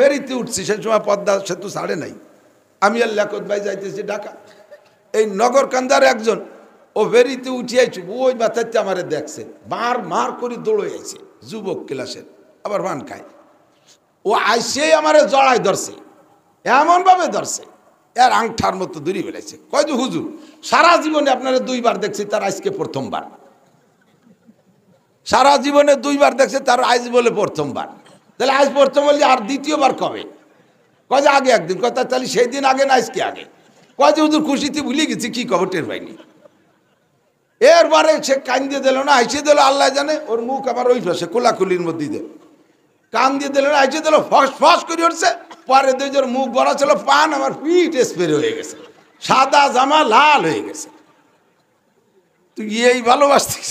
ফেরিতে উঠছি, সে সময় পদ্মা সেতু ছাড়ে নাই। আমি আর লেখত ভাই যাইতেছি ঢাকা, এই নগরকান্দার একজন ও ফেরিতে উঠিয়াইছি, ওই মাথাতে আমারে দেখছে, মার মার করে দৌড়ে আইছে, যুবক ক্লাসের, আবার ভান খায়। ও আইসেই আমারে জড়াই ধরছে, এমনভাবে ধরছে এর আংঠার মতো দূরি ফেলেছে। কয় যে হুজুর সারা জীবনে আপনারা 2 বার দেখছি, তার আজকে প্রথমবার। সারা জীবনে 2 বার দেখছে, তার আজ বলে প্রথমবার। তাহলে আজ প্রথম বললে আর দ্বিতীয়বার কবে? কয় যে আগে একদিন। কয় তাহলে সেই দিন আগে না আজকে আগে? কয় যে হুজুর খুশিতে ভুলে গেছি, কি খবর টের পাইনি। এরবারে সে কান দিয়ে দিল না, হাসিয়ে দিল, আল্লাহ জানে। ওর মুখ আবার ওই পাশে কোলাকুলির মধ্যে দিয়ে কান দিয়ে দিল না, হাসিয়ে দিল, ফস ফস করে উঠছে। পরে 2 জোর মুখ ভরা ছিল পান, আমার পিঠ স্প্রে হয়ে গেছে, সাদা জামা লাল হয়ে গেছে। তুই এই ভালোবাসতিস?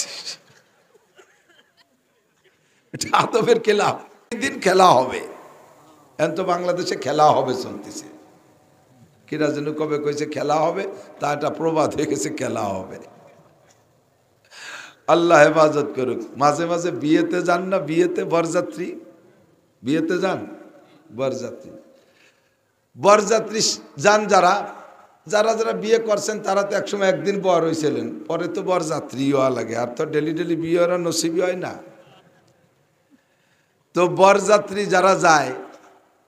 এটা আদবের খেলা। দিন খেলা হবে, এখন তো বাংলাদেশে খেলা হবে চলতেছে। কিরা যেন কবে কইছে খেলা হবে, তা এটা প্রবাদ হয়ে গেছে, খেলা হবে। আল্লাহ হেফাজত করুক। মাঝে মাঝে বিয়েতে যান না, বিয়েতে বরযাত্রী, বিয়েতে যান বরযাত্রী, বরযাত্রী যান যারা যারা যারা বিয়ে করছেন, তারা তো একসময় একদিন বর হয়েছিলেন, পরে তো বরযাত্রী হওয়া লাগে, আর তো ডেলি ডেলি বিয়ে হওয়ার নসিবই হয় না। তো বরযাত্রী যারা যায়,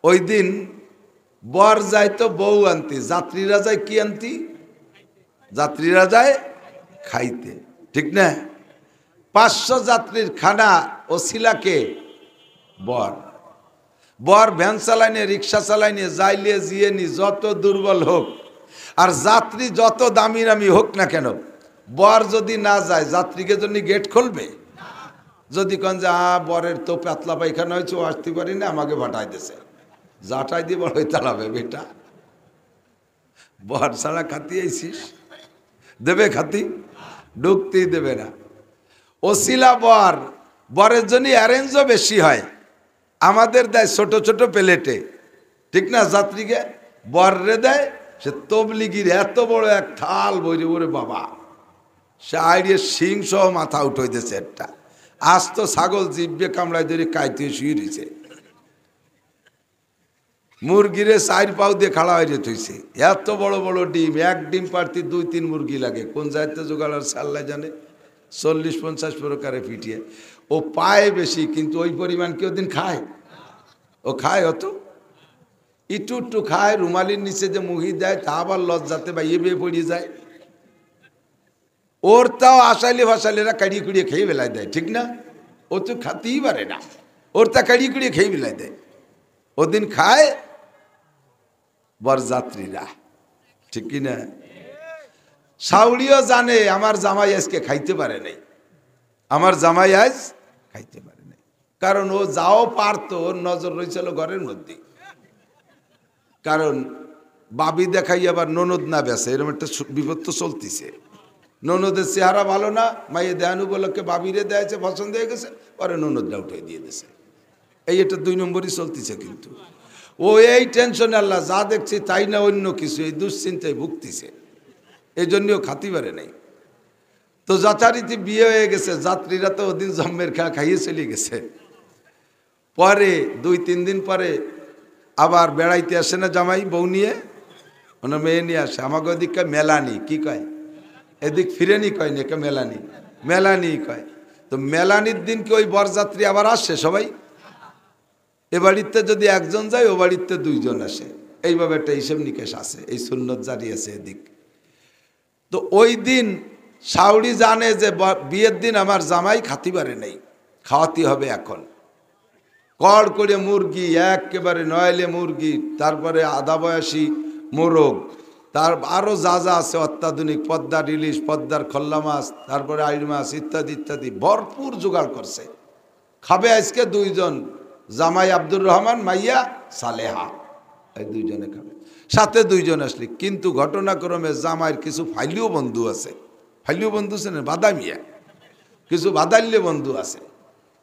ওই দিন বর যায় তো বউ আনতে, যাত্রীরা যায় কি আনতি? যাত্রীরা যায় খাইতে, ঠিক না? 500 যাত্রীর খানা ও শিলাকে বর, বর ভ্যান চালাইনে, রিক্সা চালাইনে, যাইলে জিয়ে নি, যত দুর্বল হোক আর যাত্রী যত দামি দামি হোক না কেন, বর যদি না যায়, যাত্রীকে জন্য গেট খুলবে? যদি কন যে বরের তো পাতলা পায়খানা হয়েছে, ও আসতে পারি না, আমাকে ভাটাই দিয়েছে, জাটাই দিয়ে বড়ই তাড়াবে বেটা। বর ছাড়া খাতি আইসিস, দেবে খাতি? ঢুকতেই দেবে না। ওসিলা বর, বরের জন্য অ্যারেঞ্জও বেশি হয়, আমাদের দেয় ছোট ছোট প্লেটে, ঠিক না? যাত্রীকে বররে দেয় সে তবলিগির এত বড় এক থাল বইরে, ওরে বাবা, সে আইডিয়ে শিং সহ মাথা উঠে দিয়েছে একটা, আজ তো ছাগল জিভে কামড়ায় ধরে কাইতে শুয়ে রয়েছে, মুরগিরে 4 পাও দিয়ে খাড়া হয়ে থইছে, এত বড় বড় ডিম, এক ডিম পারতে 2-3 মুরগি লাগে, কোন যাইতে জোগাড় আর সাল্লা জানে, 40-50 প্রকারে ফিটিয়ে। ও পায় বেশি, কিন্তু ওই পরিমাণ কেউ দিন খায়? ও খায় অত? একটু একটু খায়, রুমালির নিচে যে মুহি দেয়, তা আবার লজ্জাতে বাইয়ে বেয়ে পড়িয়ে যায়। ওর তাও আসাইলে ফাসাইলেরা কাড়িয়ে কুড়িয়ে খেয়ে বেলায় দেয়, ঠিক না? ও তো খাতেই পারে না, ওর তা কাড়িয়ে কুড়িয়ে খেয়ে বেলায় দেয়। ওদিন খায় বরযাত্রীরা, ঠিক কিনা? সাউরিও জানে আমার জামাই আজকে খাইতে পারে নাই, আমার জামাই আজ খাইতে পারে নাই, কারণ ও যাও পারতো, ওর নজর রয়েছিল ঘরের মধ্যে। কারণ বাবি দেখাই আবার ননদ না বেসে, এরকম একটা বিপদ তো চলতেছে। ননদের চেহারা ভালো না, মাইয়ে দেয়ান উপলক্ষে বাবিরে দেয়াছে, পছন্দ হয়ে গেছে, পরে ননদরা উঠে দিয়ে দিয়েছে। এই এটা 2 নম্বরই চলতেছে। কিন্তু ও এই টেনশনে, আল্লাহ যা দেখছে তাই না অন্য কিছু, এই দুশ্চিন্তায় ভুগতেছে, এই জন্যও খাতি পারে নাই। তো যথারীতি বিয়ে হয়ে গেছে, যাত্রীরা তো ওদিন জম্মের খাইয়ে চলে গেছে। পরে 2-3 দিন পরে আবার বেড়াইতে আসে না জামাই বউ নিয়ে, ওনার মেয়ে নিয়ে আসে। আমাকে ওদিক কয় মেলানি, কি কয়? এদিক ফিরেনি কয় না, কে মেলানি, মেলানি কয়। তো মেলানির দিন কি ওই বরযাত্রী আবার আসে সবাই? এ বাড়িতে যদি একজন যায়, ও বাড়িতে 2 জন আসে, এইভাবে একটা হিসেব নিকেশ আছে, এই সুন্নত জারি আছে এদিক। তো ওই দিন সাউরি জানে যে বিয়ের দিন আমার জামাই খাতি পারে নাই, খাওয়াতে হবে এখন। কড় করে মুরগি, একেবারে নয়লে মুরগি, তারপরে আধা বয়সী মোরগ, তার আরও যা যা আছে অত্যাধুনিক, পদ্মার ইলিশ, পদ্মার খল্লা মাছ, তারপরে আইড় মাছ ইত্যাদি ইত্যাদি ভরপুর জোগাড় করছে। খাবে আজকে 2 জন, জামাই আব্দুর রহমান, মাইয়া সালেহা, এই 2 জনে খাবে, সাথে 2 জন আসলে। কিন্তু ঘটনাক্রমে জামাইয়ের কিছু ফাইলিও বন্ধু আছে, ফাইলিও বন্ধু আছে না, বাদামিয়া, কিছু বাদাল্য বন্ধু আছে।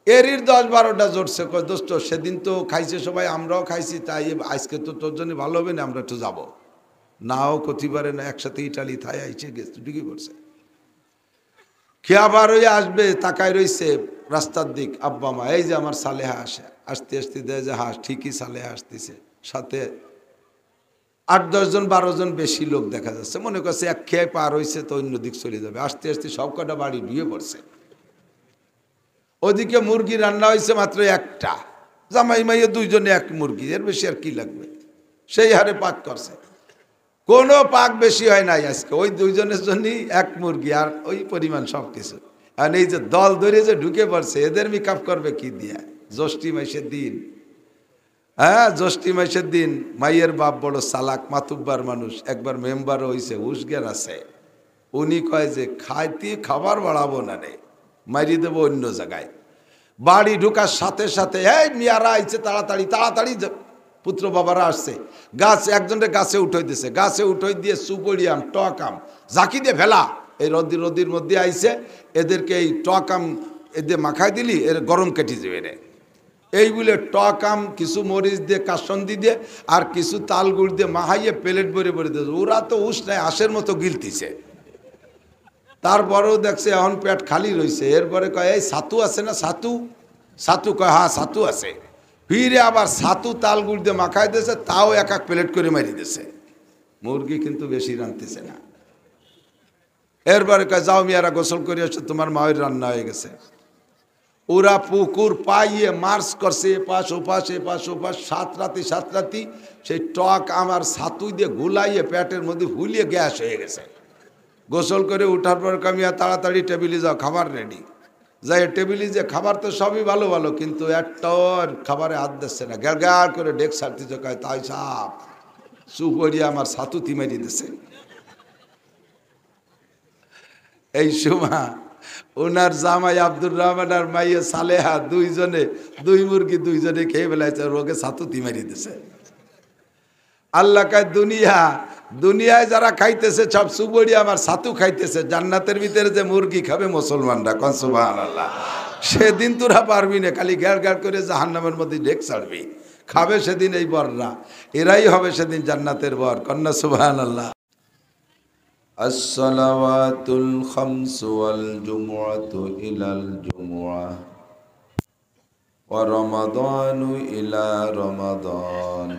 এরই 10-12টা জোটছে, দোস্ত সেদিন তো খাইছে সবাই, আমরাও খাইছি, তাই আজকে তো তোর জন্য ভালো হবে না, আমরা একটু যাবো। নাও ক্ষতি পারে না, একসাথে ইটালি থাই আইছে গেছে, ঢুকে পড়ছে। খেয়া বার হয়ে আসবে, তাকায় রয়েছে রাস্তার দিক, আব্বা মা, এই যে আমার সালেহা আসে আসতে আসতে দেয় যে হ্যাঁ ঠিকই সালে আসতেছে, সাথে 8-10 জন 12 জন বেশি লোক দেখা যাচ্ছে। মনে করছে এক খেয়ে পার হয়েছে তো অন্য দিক চলে যাবে, আসতে আসতে সব কটা বাড়ি ঢুয়ে পড়ছে। ওদিকে মুরগি রান্না হয়েছে মাত্র একটা, জামাই মাইয়ে দুইজনে এক মুরগি, এর বেশি আর কি লাগবে, সেই হারে পাক করছে। কোনো পাক বেশি হয় নাই আজকে, ওই দুইজনের জন্যই এক মুরগি আর ওই পরিমাণ সব কিছু। আর এই যে দল ধরে যে ঢুকে পড়ছে, এদের মেকআপ করবে কি দিয়া? জ্যৈষ্ঠী মাসের দিন, হ্যাঁ জ্যৈষ্ঠী মাসের দিন মাইয়ের বাপ বড় চালাক মাতুব্বার মানুষ, একবার মেম্বার হয়েছে, হুশজ্ঞান আছে। উনি কয় যে খাবার বাড়াবো না রে, মারি দেবো অন্য জায়গায়। বাড়ি ঢুকার সাথে সাথে এই মিয়ারা আইছে, তাড়াতাড়ি তাড়াতাড়ি পুত্র বাবারা আসছে। গাছ একজনের গাছে উঠে দিছে, গাছে উঠে দিয়ে সুপড়িয়াম টকাম জাকি দিয়ে ফেলা, এই রদির মধ্যে আইছে, এদেরকে এই টকাম এদের মাখাই দিলি এর গরম কেটে যাবে রে। এই বলে টকাম কিছু মরিচ দিয়ে কাসন্দি দিয়ে আর কিছু তাল গুড় দিয়ে মাহাইয়ে প্লেট ভরে ভরে দিয়েছে। ওরা তো উস নাই, আশের মতো গিলতিছে। তারপরেও দেখছে এখন পেট খালি রয়েছে। এরপরে কয় এই ছাতু আছে না, ছাতু? ছাতু কয় হ্যাঁ ছাতু আছে। ফিরে আবার ছাতু তাল গুড় দিয়ে মাখাই দিয়েছে, তাও এক এক প্লেট করে মারি দিয়েছে। মুরগি কিন্তু বেশি রাঁধতেছে না। এরপরে কয় যাও মিয়ারা গোসল করে আসছে, তোমার মায়ের রান্না হয়ে গেছে। ওরা পুকুর পাইয়ে মার্চ করছে, এপাশ ওপাশ এপাশ ওপাশ, সাত রাতি সেই টক আমার ছাতু দিয়ে গুলাইয়ে পেটের মধ্যে ফুলিয়ে গ্যাস হয়ে গেছে। গোসল করে উঠার পর কামিয়া তাড়াতাড়ি টেবিলে যাও, খাবার রেডি। যাই টেবিলে যে খাবার তো সবই ভালো ভালো, কিন্তু একটাও খাবারে হাত দিচ্ছে না, গ্যাল করে ডেক সারতেছে। কয় তাই সাপ সুপড়িয়া আমার ছাতু তিমারি দিছে। এই সময় ওনার জামাই আব্দুর রহমান আর মাইয়া সালেহা দুইজনে দুইজনে খেয়ে ফেলাইছে, রোগে ছাতু তিমারি দিছে। আল্লাহ কয় দুনিয়ায় যারা খাইতেছে সব সুবড়ি আমার ছাতু খাইতেছে, জান্নাতের ভিতরে যে মুরগি খাবে মুসলমানরা, কোন সুবহানাল্লাহ। সেদিন তোরা পারবি না, খালি গ্যাড় করে জাহান্নামের মধ্যে ঢেক ছাড়বি। খাবে সেদিন এই বররা, এরাই হবে সেদিন জান্নাতের বর, কন্যা সুবহানাল্লাহ। আসসালাওয়াতুল খামসু ওয়াল জুমআতু ইলাল জুমআহ ওয়া রমাদানু ইলা রমাদান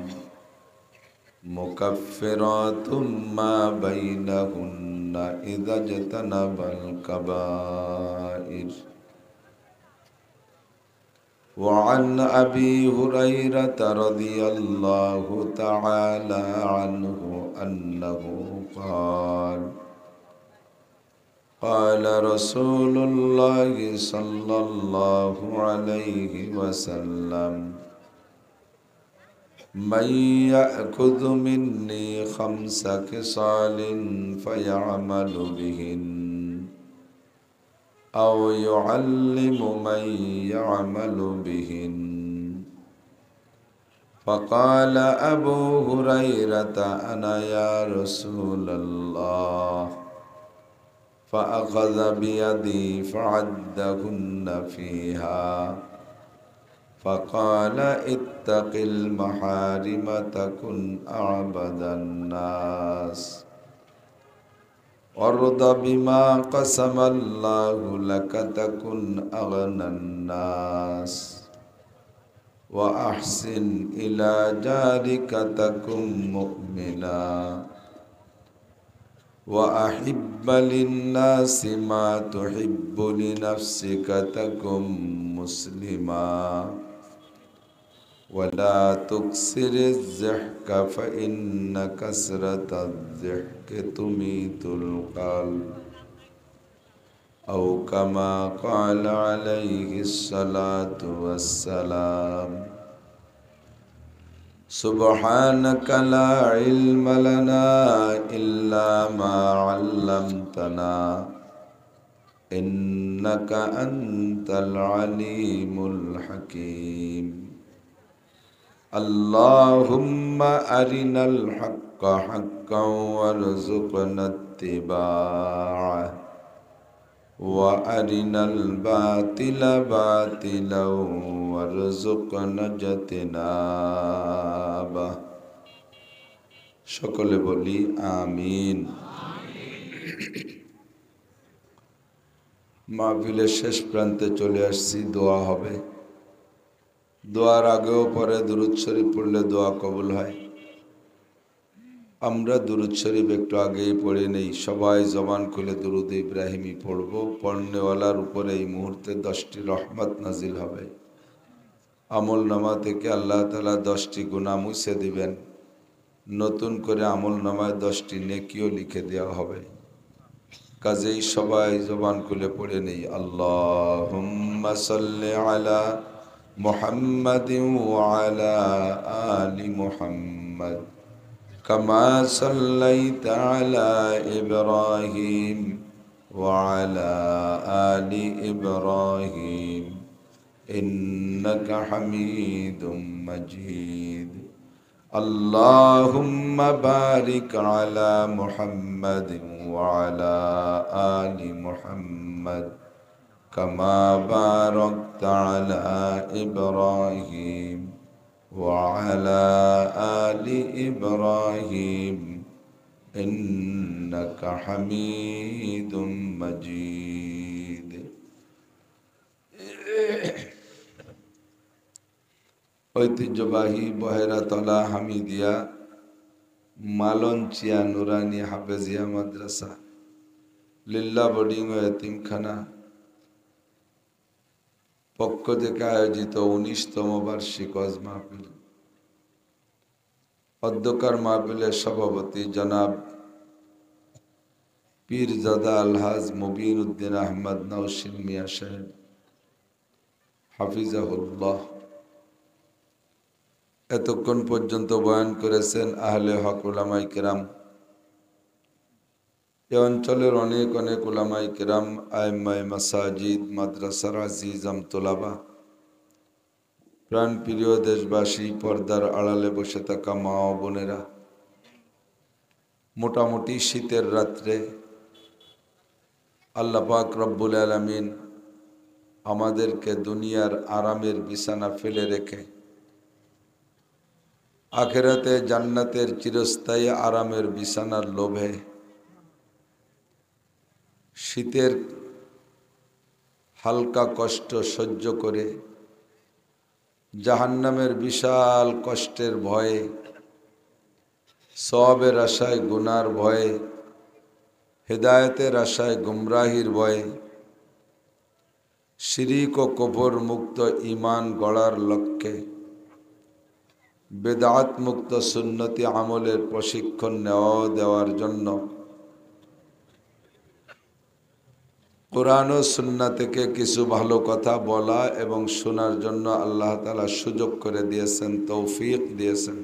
মুকাফফিরাতুম মা বাইনাহুন্না ইযা জাতানাবাল কাবাইর। ওয়া আন আবি হুরায়রা রাদিয়াল্লাহু তাআলা আনহু আন্নাহু قال قال رسول الله صلى الله عليه وسلم من يأخذ مني 5 خصال فيعمل بهن أو يعلم من يعمل بهن. فقال أبو هريرة أنا يا رسول الله. فأخذ بيدي فعدهن فيها فقال اتق المحارم تكن أعبد الناس وارض بما قسم الله لك تكن أغنى الناس وأحسن إلى جارك تكن مؤمنا وأحب للناس ما تحب لنفسك تكن مسلما ولا تكسر الضحك فإن كسرة الضحك تميت القلب أو كما قال عليه الصلاة والسلام. سبحانك لا علم لنا إلا ما علمتنا إنك أنت العليم الحكيم. اللهم أرنا الحق حقا وارزقنا اتباعه وأرنا الباطل باطلا وارزقنا اجتنابه. সকলে বলি আমিন। মাহফিলের শেষ প্রান্তে চলে আসছি, দোয়া হবে। দোয়ার আগেও পরে দুরূদ শরীফ পড়লে দোয়া কবুল হয়। আমরা দুরূদ শরীফ একটু আগেই পড়ে নেই, সবাই জবান খুলে দুরূদ ইব্রাহিমী পড়ব। পড়নেওয়ালার উপরে এই মুহূর্তে 10টি রহমত নাজিল হবে। আমল নামা থেকে আল্লাহ তাআলা 10টি গুনাহ মুছে দিবেন, নতুন করে আমল নামায় 10টি নেকিও লিখে দেওয়া হবে। কাজেই সবাই জবান খুলে পড়ে নেই, আল্লাহুম্মা সাল্লি আলা মুহাম্মাদিন ওয়া আলা আলি মুহাম্মাদ কামা সাল্লাইতা আলা ইব্রাহিম ওয়া আলা আলি ইব্রাহিম ইন্নাকা হামিদুম মাজিদ। আল্লাহুম্মা বারিক আলা মুহাম্মাদিন ওয়া আলা আলি মুহাম্মাদ কামা বারাকতা আলা ইব্রাহিম ওয়া আলা আলি ইব্রাহিম ইন্নাকা হামিদুম মাজিদ। ঐতিহ্যবাহী বহেরাতলা হামিদিয়া মালঞ্চিয়া নুরানি হাফেজিয়া মাদ্রাসা লিল্লা বোর্ডিং ও এতিমখানা পক্ষ থেকে আয়োজিত 19তম বার্ষিক ওয়াজ মাহফিল। অধ্যক্ষর মাহফিলের সভাপতি জনাব পীরজাদা আলহাজ মুবিন উদ্দিন আহমদ নওশিন মিয়া সাহেব হাফিজাহুল্লাহ। এতক্ষণ পর্যন্ত বয়ান করেছেন আহলে হক উলামায়ে কেরাম। এ অঞ্চলের অনেক অনেক উলামায়ে কেরাম, আইম্মায়ে মাসাজিদ, মাদ্রাসার আজিজাম তোলাবা, প্রাণ প্রিয় দেশবাসী, পর্দার আড়ালে বসে থাকা মা ও বোনেরা, মোটামুটি শীতের রাত্রে আল্লাহ পাক রব্বুল আলামিন আমাদেরকে দুনিয়ার আরামের বিছানা ফেলে রেখে আখিরাতে জান্নাতের চিরস্থায়ী আরামের বিছানার লোভে শীতের হালকা কষ্ট সহ্য করে জাহান্নামের বিশাল কষ্টের ভয়ে, সওয়াবের আশায় গুনার ভয়ে, হেদায়েতের আশায় গুমরাহির ভয়ে, শিরিক ও কুফর মুক্ত ঈমান গড়ার লক্ষ্যে বেদাত মুক্ত সুন্নতি আমলের প্রশিক্ষণ দেওয়ার জন্য কোরআন ও সুন্নাহ থেকে কিছু ভালো কথা বলা এবং শোনার জন্য আল্লাহ তাআলা সুযোগ করে দিয়েছেন, তৌফিক দিয়েছেন।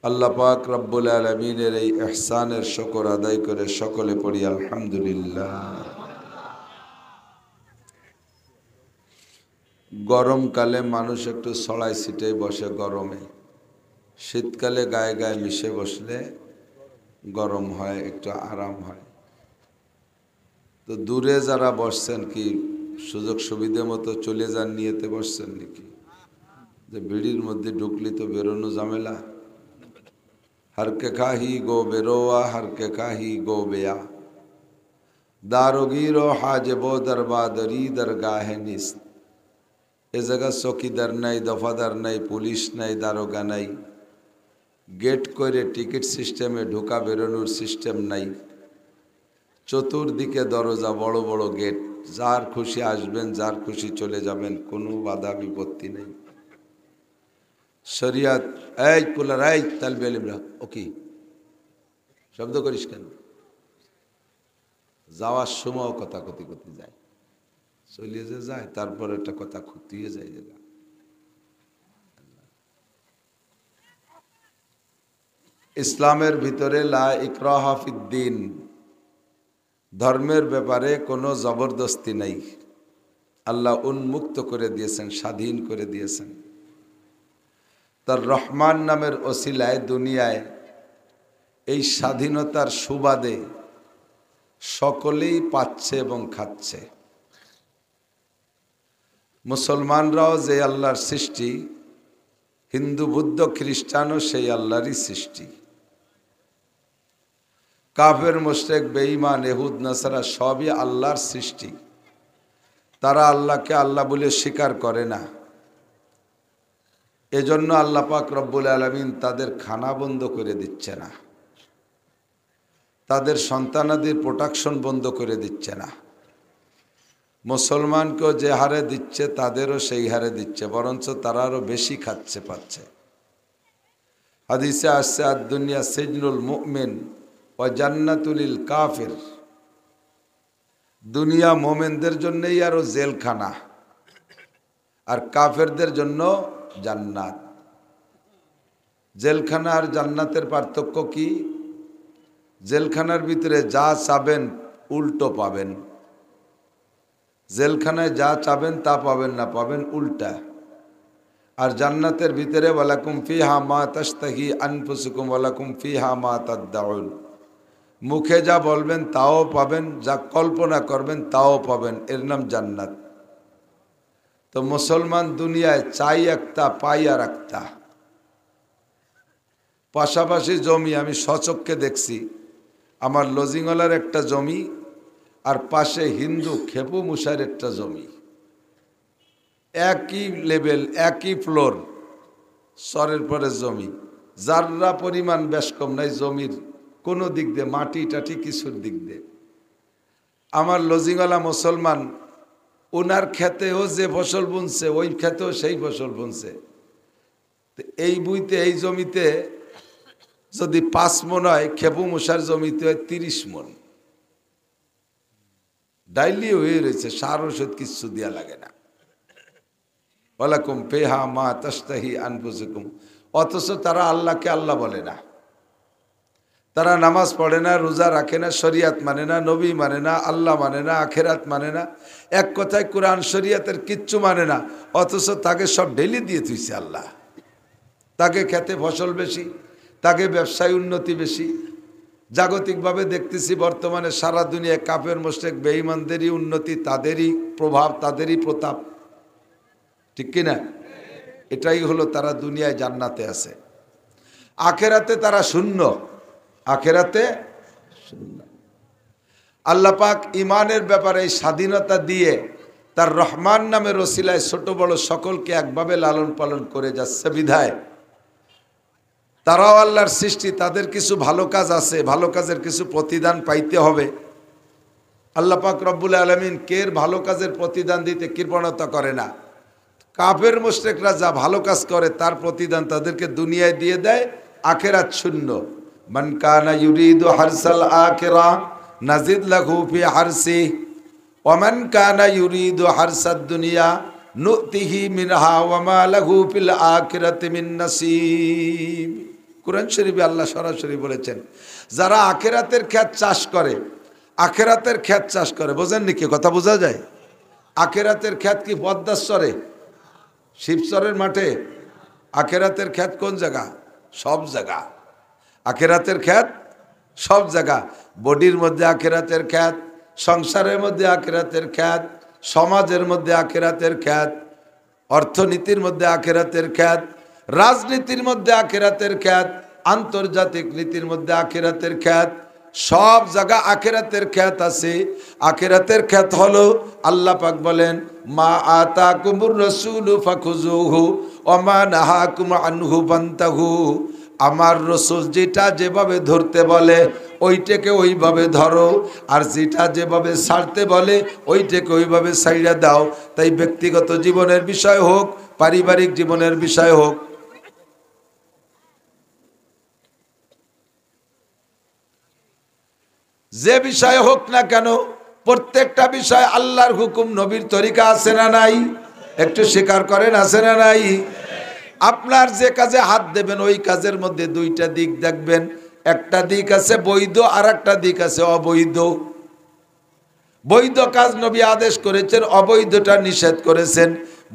আল্লাহ পাক রব্বুল আলামিনের এই ইহসানের শুকর আদায় করে সকলে পড়ি আলহামদুলিল্লাহ। গরমকালে মানুষ একটু ছড়াই ছিটে বসে গরমে, শীতকালে গায়ে গায়ে মিশে বসলে গরম হয়, একটু আরাম হয়। তো দূরে যারা বসছেন কি সুযোগ সুবিধা মতো চলে যান নিয়েতে বসছেন নাকি? যে ভিড়ির মধ্যে ঢুকলি তো বেরোনো ঝামেলা। হরকে খাহি গো বেরোয়া, হরকে খাহি গো বেয়া, দারোগিরো হাজেবো দরবাদরি দরগাহে নিস্ত। এ জায়গা চকিদার নাই, দফাদার নাই, পুলিশ নাই, দারোগা নাই, গেট করে টিকিট সিস্টেমে ঢোকা বেরোনোর সিস্টেম নাই, চতুর্দিকে দরজা, বড় বড় গেট, যার খুশি আসবেন, যার খুশি চলে যাবেন, কোনো বাধা বিপত্তি নেই। শরিয়াত, এই কুলার, এই তালবে আলিমরা, ও কি শব্দ করিস কেন? যাওয়ার সময় কথা কথি করতে যায়, চলিয়ে যে যায়, তারপর একটা কথা খুঁটিয়ে যায়। ইসলামের ভিতরে লা ইকরাহা ফিদ্দিন, ধর্মের ব্যাপারে কোনো জবরদস্তি নেই। আল্লাহ উন্মুক্ত করে দিয়েছেন, স্বাধীন করে দিয়েছেন। তার রহমান নামের ওসিলায় দুনিয়ায় এই স্বাধীনতার সুবাদে সকলেই পাচ্ছে এবং খাচ্ছে। মুসলমানরাও যে আল্লাহর সৃষ্টি, হিন্দু বুদ্ধ খ্রিস্টানও সেই আল্লাহরই সৃষ্টি। কাফের মুশরিক বেঈমান ইহুদ নাসারা সবই আল্লাহর সৃষ্টি। তারা আল্লাহকে আল্লাহ বলে স্বীকার করে না, এজন্য আল্লাহ পাক রব্বুল আলামিন তাদের খানা বন্ধ করে দিচ্ছে না, তাদের সন্তানাদির প্রোটেকশন বন্ধ করে দিচ্ছে না। মুসলমানকেও যে হারে দিচ্ছে তাদেরও সেই হারে দিচ্ছে, বরঞ্চ তারা আরও বেশি খাচ্ছে পাচ্ছে। হাদিসে আসছে আদ-দুনিয়া সিজনুল মুমিন ওয়া জান্নাতুল কাফির, দুনিয়া মোমেনদের জন্যই আরও জেলখানা, আর কাফেরদের জন্য জান্নাত। জেলখানা আর জান্নাতের পার্থক্য কি? জেলখানার ভিতরে যা চাবেন উল্টো পাবেন, জেলখানায় যা চাবেন তা পাবেন না, পাবেন উল্টা। আর জান্নাতের ভিতরে ওয়ালাকুম ফিহা মা তাশতাহি আনফুসুকুম ওয়ালাকুম ফিহা মা তাদদাউন, মুখে যা বলবেন তাও পাবেন, যা কল্পনা করবেন তাও পাবেন, এর নাম জান্নাত। তো মুসলমান দুনিয়ায় চাই একটা পাই আর একটা। পাশাপাশি জমি আমি স্বচক্ষে দেখছি, আমার লজিংওয়ালার একটা জমি আর পাশে হিন্দু খেপু মুসার একটা জমি, একই লেভেল একই ফ্লোর, সরের পরে জমি, যাররা পরিমাণ বেশ কম নাই জমির কোনো দিক দিয়ে, মাটি টাটি কিছুর দিক দিয়ে। আমার লজিংওয়ালা মুসলমান, ওনার ক্ষেতেও যে ফসল বুনছে ওই ক্ষেতেও সেই ফসল বুনছে। এই বুইতে এই জমিতে যদি 5 মণ হয়, খেপু মশার জমিতে হয় 30 মণ, ডাইলি হয়ে রয়েছে, সার ওষুধ কিচ্ছু দেওয়া লাগে না। ওয়ালাকুম ফিহা মা তাশতাহি আনফুসুকুম, অথচ তারা আল্লাহকে আল্লাহ বলে না, তারা নামাজ পড়ে না, রোজা রাখে না, শরিয়াত মানে না, নবী মানে না, আল্লাহ মানে না, আখেরাত মানে না, এক কথায় কোরআন শরিয়াতের কিচ্ছু মানে না, অথচ তাকে সব ঢেলে দিয়ে থুইছে আল্লাহ। তাকে খেতে ফসল বেশি, তাকে ব্যবসায় উন্নতি বেশি। জাগতিকভাবে দেখতেছি বর্তমানে সারা দুনিয়ায় কাফের মুশরিক বেঈমানদেরই উন্নতি, তাদেরই প্রভাব, তাদেরই প্রতাপ, ঠিক কিনা? এটাই হলো তারা দুনিয়ায় জান্নাতে আছে, আখেরাতে তারা শূন্য, আখেরাতে শূন্য। আল্লাহ পাক ইমানের ব্যাপারে স্বাধীনতা দিয়ে তার রহমান নামের ওসিলায় ছোট বড় সকলকে একভাবে লালন পালন করে যাচ্ছে বিধায় তারাও আল্লাহর সৃষ্টি, তাদের কিছু ভালো কাজ আছে, ভালো কাজের কিছু প্রতিদান পাইতে হবে। আল্লাহ পাক রব্বুল আলামিন কের ভালো কাজের প্রতিদান দিতে কৃপণতা করে না। কাফের মুশরিকরা যা ভালো কাজ করে তার প্রতিদান তাদেরকে দুনিয়ায় দিয়ে দেয়, আখেরাত শূন্য। মান কানা ইউরিদু হারসাল আখিরা নাজিদ লাহু ফি হারসি ওয়া মান কানা ইউরিদু হারসাদ দুনিয়া নুতিহি মিনহা ওয়া মা লাহু ফিল আখিরাতি মিন নাসিব। কুরআন শরীফে আল্লাহ সরাসরি বলেছেন, যারা আখিরাতের ক্ষেত চাষ করে, আখিরাতের ক্ষেত চাষ করে, বোঝেন নাকি কথা বোঝা যায়? আখিরাতের ক্ষেত কি পদ্মার চরে, শিবচরের মাঠে? আখিরাতের ক্ষেত কোন জায়গা? সব জায়গা। আখিরাতের ক্ষেত সব জায়গা। বডির মধ্যে আখিরাতের ক্ষেত, সংসারের মধ্যে আখিরাতের ক্ষেত, সমাজের মধ্যে আখিরাতের ক্ষেত, অর্থনীতির মধ্যে আখিরাতের ক্ষেত, রাজনীতির মধ্যে আখিরাতের ক্ষেত, আন্তর্জাতিক নীতির মধ্যে আখিরাতের ক্ষেত, সব জায়গা আখিরাতের ক্ষেত আছে। আখিরাতের ক্ষেত হলো আল্লাহ পাক বলেন, মা আতাকুমুর রাসূলু ফাখুযুহু ওয়া মা নাহাকুম আনহু ফান্তাহু। আমার রসুল যেটা যেভাবে ধরতে বলে ওইটাকে ওইভাবে ধরো, আর যেটা যেভাবে ছাড়তে বলে ওইটাকে ওইভাবে ছাইড়া দাও। তাই ব্যক্তিগত জীবনের বিষয় হোক, পারিবারিক জীবনের বিষয় হোক, যে বিষয় হোক না কেন, প্রত্যেকটা বিষয় আল্লাহর হুকুম নবীর তরিকা আছে না নাই? একটু স্বীকার করেন, আছে না নাই? আপনার যে কাজে হাত দেবেন ওই কাজের মধ্যে দুইটা দিক দেখবেন, একটা দিক আছে বৈধ আর একটা দিক আছে অবৈধ। বৈধ কাজ নবী আদেশ করেছেন, অবৈধটা নিষেধ করেছেন।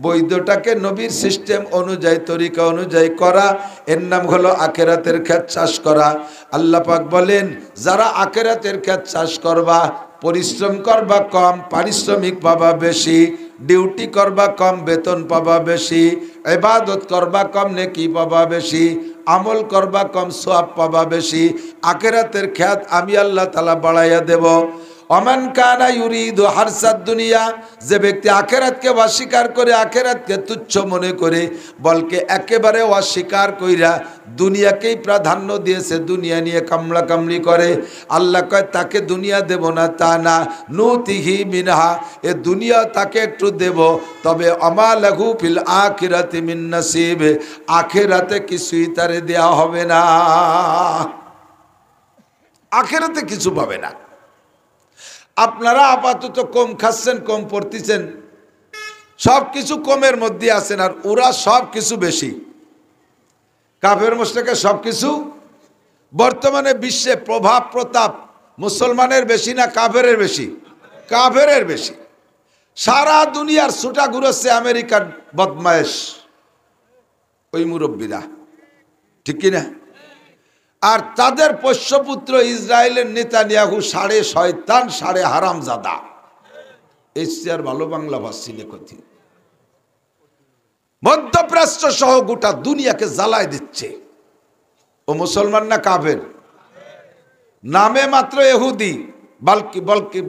বৈধটাকে নবীর সিস্টেম অনুযায়ী, তরিকা অনুযায়ী করা, এর নাম হলো আখিরাতের ক্ষেত চাষ করা। আল্লাহ পাক বলেন, যারা আখিরাতের ক্ষেত চাষ করবা, পরিশ্রম করবা কম, পারিশ্রমিক পাবা বেশি, ডিউটি করবা কম, বেতন পাবা বেশি, ইবাদত করবা কম, নেকি পাবা বেশি, আমল করবা কম, সওয়াব পাবা বেশি। আখিরাতের ক্ষেত আমি আল্লাহ তাআলা বাড়াইয়া দেব। অমান কানা ইউরিদু হারসাদ দুনিয়া, যে ব্যক্তি আখেরাতকে অস্বীকার করে, আখেরাতকে তুচ্ছ মনে করে, বলকে একেবারে অস্বীকার কইরা দুনিয়াকেই প্রাধান্য দিয়েছে, দুনিয়া নিয়ে কামলা কামলি করে, আল্লাহ কয় তাকে দুনিয়া দেব না তা না, নুতিহি মিনহা, এ দুনিয়া তাকে একটু দেব, তবে আমা লাহু ফিল আখিরাতি মিন নাসিব, আখেরাতে কিছুই তারে দেয়া হবে না, আখেরাতে কিছু পাবে না। আপনারা আপাতত কম খাচ্ছেন, কম পড়তেছেন, সব কিছু কমের মধ্যে আছেন, আর ওরা সব কিছু বেশি। কাফের মুশরিকের সব কিছু বর্তমানে বিশ্বে প্রভাব প্রতাপ মুসলমানের বেশি না কাফেরের বেশি? কাফেরের বেশি। সারা দুনিয়ার ছুটা ঘুরছে আমেরিকার বদমায়েশ ওই মুরব্বীরা, ঠিক কিনা? আর তাদের পোষ্যপুত্র ইসরায়েলের নেতানিয়াহু সাড়ে শয়তান, সাড়ে হারামজাদা। এসছে আর ভালো বাংলা ভাষী কথি, মধ্যপ্রাচ্য সহ গোটা দুনিয়াকে জ্বালায় দিচ্ছে। ও মুসলমান না কাফের? নামে মাত্র ইহুদি, বলকি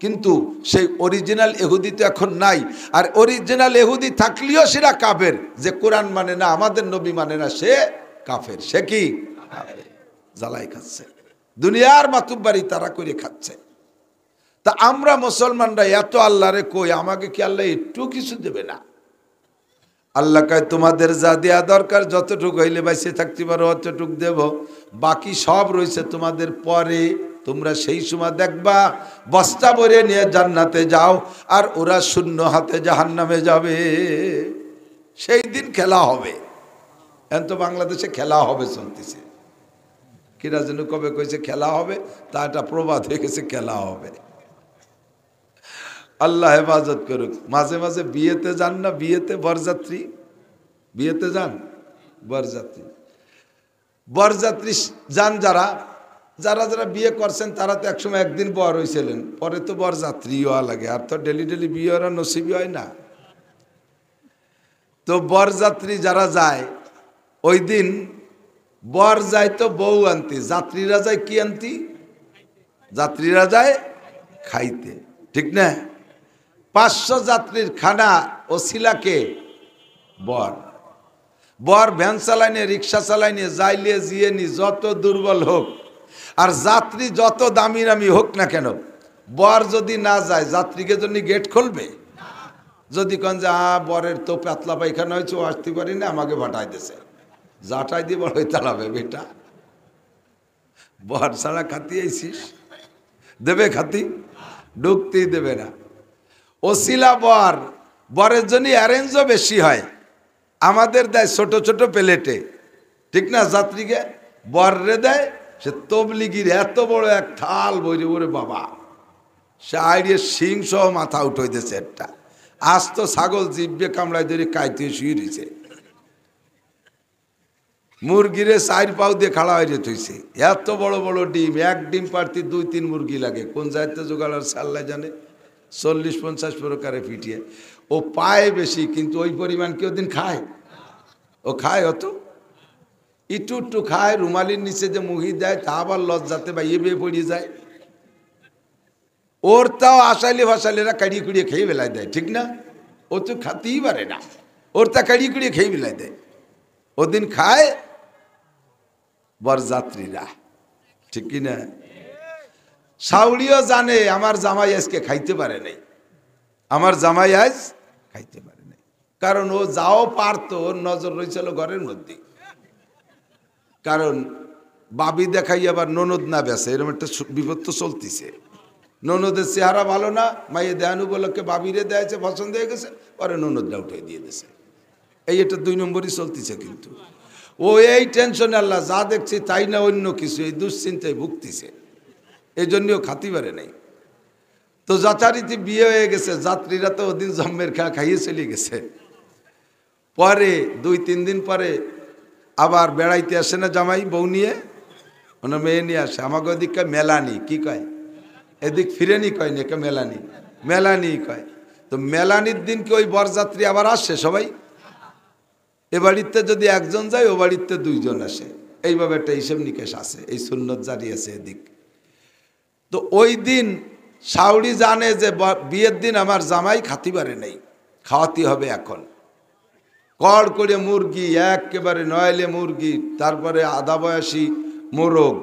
কিন্তু সেই অরিজিনাল ইহুদি তো এখন নাই। আর অরিজিনাল ইহুদি থাকলেও সেটা কাফের। যে কোরআন মানে না, আমাদের নবী মানে না, সে কাফের। সে কি? জ্বালাই খাচ্ছে, দুনিয়ার মাতুব্বারি তারা করে খাচ্ছে। তা আমরা মুসলমানরা এত আল্লাহরে কই, আমাকে কি আল্লাহ একটু কিছু দেবে না? আল্লাহ কয় তোমাদের যা দেয়া দরকার, যতটুকু হইলে বাইসে থাকতে পারো অতটুক দেব, বাকি সব রয়েছে তোমাদের পরে। তোমরা সেই সময় দেখবা বস্তা ভরে নিয়ে জান্নাতে যাও, আর ওরা শূন্য হাতে জাহান্নামে যাবে। সেই দিন খেলা হবে। এখন তো বাংলাদেশে খেলা হবে চলতেছে, কিরা যেন কবে কইছে খেলা হবে, তা এটা প্রবাদ হয়ে গেছে, খেলা হবে। আল্লাহ হেফাজত করুক। মাঝে মাঝে বিয়েতে যান না, বিয়েতে বরযাত্রী, বিয়েতে যান বরযাত্রী, বরযাত্রী যান যারা যারা যারা বিয়ে করছেন, তারা তো একসময় একদিন বর হয়েছিলেন, পরে তো বরযাত্রী হওয়া লাগে, আর তো ডেলি ডেলি বিয়ে ওরা নসিবই হয় না। তো বরযাত্রী যারা যায়, ওই দিন বর যায় তো বউ আনতে, যাত্রীরা যায় কি আনতি? যাত্রীরা যায় খাইতে, ঠিক না? 500 যাত্রীর খানা ওসিলাকে বর, বর ভ্যান চালাইনে, রিক্সা চালাইনে, যাইলে জিয়ে নি যত দুর্বল হোক, আর যাত্রী যত দামি দামি হোক না কেন, বর যদি না যায়, যাত্রীকে জন্য গেট খুলবে? যদি কন যে বরের তো পাতলা পায়খানা হয়েছে, ও আসতে পারি না, আমাকে ভাটাই দিয়েছে, জাটাই দিয়ে বড় তালাবে বেটা, বর ছাড়া খাতি আইসিস, দেবে খাতি? ঢুকতেই দেবে না। ওসিলা বর, বরের জন্য অ্যারেঞ্জও বেশি হয়, আমাদের দেয় ছোট ছোট প্লেটে, ঠিক না? যাত্রীকে বররে দেয় সে তবলিগির এত বড় এক থাল বইরে, ওরে বাবা, সে আইডিয়ে শিং সহ মাথা উঠে দিয়েছে একটা, আজ তো ছাগল জিভে কামড়ায় ধরে কাইতে শুয়ে রয়েছে, মুরগিরে 4 পাও দিয়ে খাড়া হয়ে থইছে, এত বড় বড় ডিম, এক ডিম পারতে 2-3 মুরগি লাগে, কোন যাইতে জোগাড়ার সাল্লাই জানে, 40-50 প্রকারে ফিটিয়ে। ও পায় বেশি, কিন্তু ওই পরিমাণ কেউ দিন খায়? ও খায় অত? একটু একটু খায়, রুমালির নিচে যে মুহি দেয়, তা আবার লজ্জাতে বা ইয়ে বেয়ে পড়িয়ে যায়। ওর তাও আসাইলে ভাসাইলেরা কাড়িয়ে কুড়িয়ে খেয়ে বেলায় দেয়, ঠিক না? ও তো খাতেই পারে না, ওর তা কাড়িয়ে কুড়িয়ে খেয়ে বেলায় দেয়। ওদিন খায় বরযাত্রীরা, ঠিক কিনা? সাউলিও জানে আমার জামাই আজকে খাইতে পারে নাই, আমার জামাই আজ খাইতে পারে নাই, কারণ ও যাও পারতো, ওর নজর রয়েছিল ঘরের মধ্যে। কারণ বাবি দেখাই আবার ননদ না বেসে, এরকম একটা বিপদ তো চলতেছে। ননদের চেহারা ভালো না, মাইয়ে দেয়ানু বলকে বাবিরে দেয়াছে, পছন্দ হয়ে গেছে, পরে ননদটা উঠে দিয়ে দিয়েছে। এই এটা 2 নম্বরই চলতেছে। কিন্তু ও এই টেনশনে আল্লাহ যা দেখছে তাই না অন্য কিছু, এই দুশ্চিন্তায় ভুগতেছে, এই জন্যও খাতি পারে নাই। তো যথারীতি বিয়ে হয়ে গেছে, যাত্রীরা তো ওদিন জম্মের খাইয়ে চলে গেছে। পরে 2-3 দিন পরে আবার বেড়াইতে আসে না জামাই বউ নিয়ে, মানে মেয়ে নিয়ে আসে। আমাকে ওদিক কয় মেলানি, কি কয়? এদিক ফিরেনি কয় না, মেলানি, মেলানি কয়। তো মেলানির দিন কি ওই বরযাত্রী আবার আসে সবাই? এ বাড়িতে যদি একজন যায়, ও বাড়িতে 2 জন আসে, এইভাবে একটা হিসেব নিকেশ আছে, এই সুন্নত জারি আছে এদিক। তো ওই দিন শাওড়ি জানে যে বিয়ের দিন আমার জামাই খাতি পারে নাই, খাওয়াতে হবে এখন। কড় করে মুরগি, একেবারে নয়লে মুরগি, তারপরে আধা বয়সী মোরগ,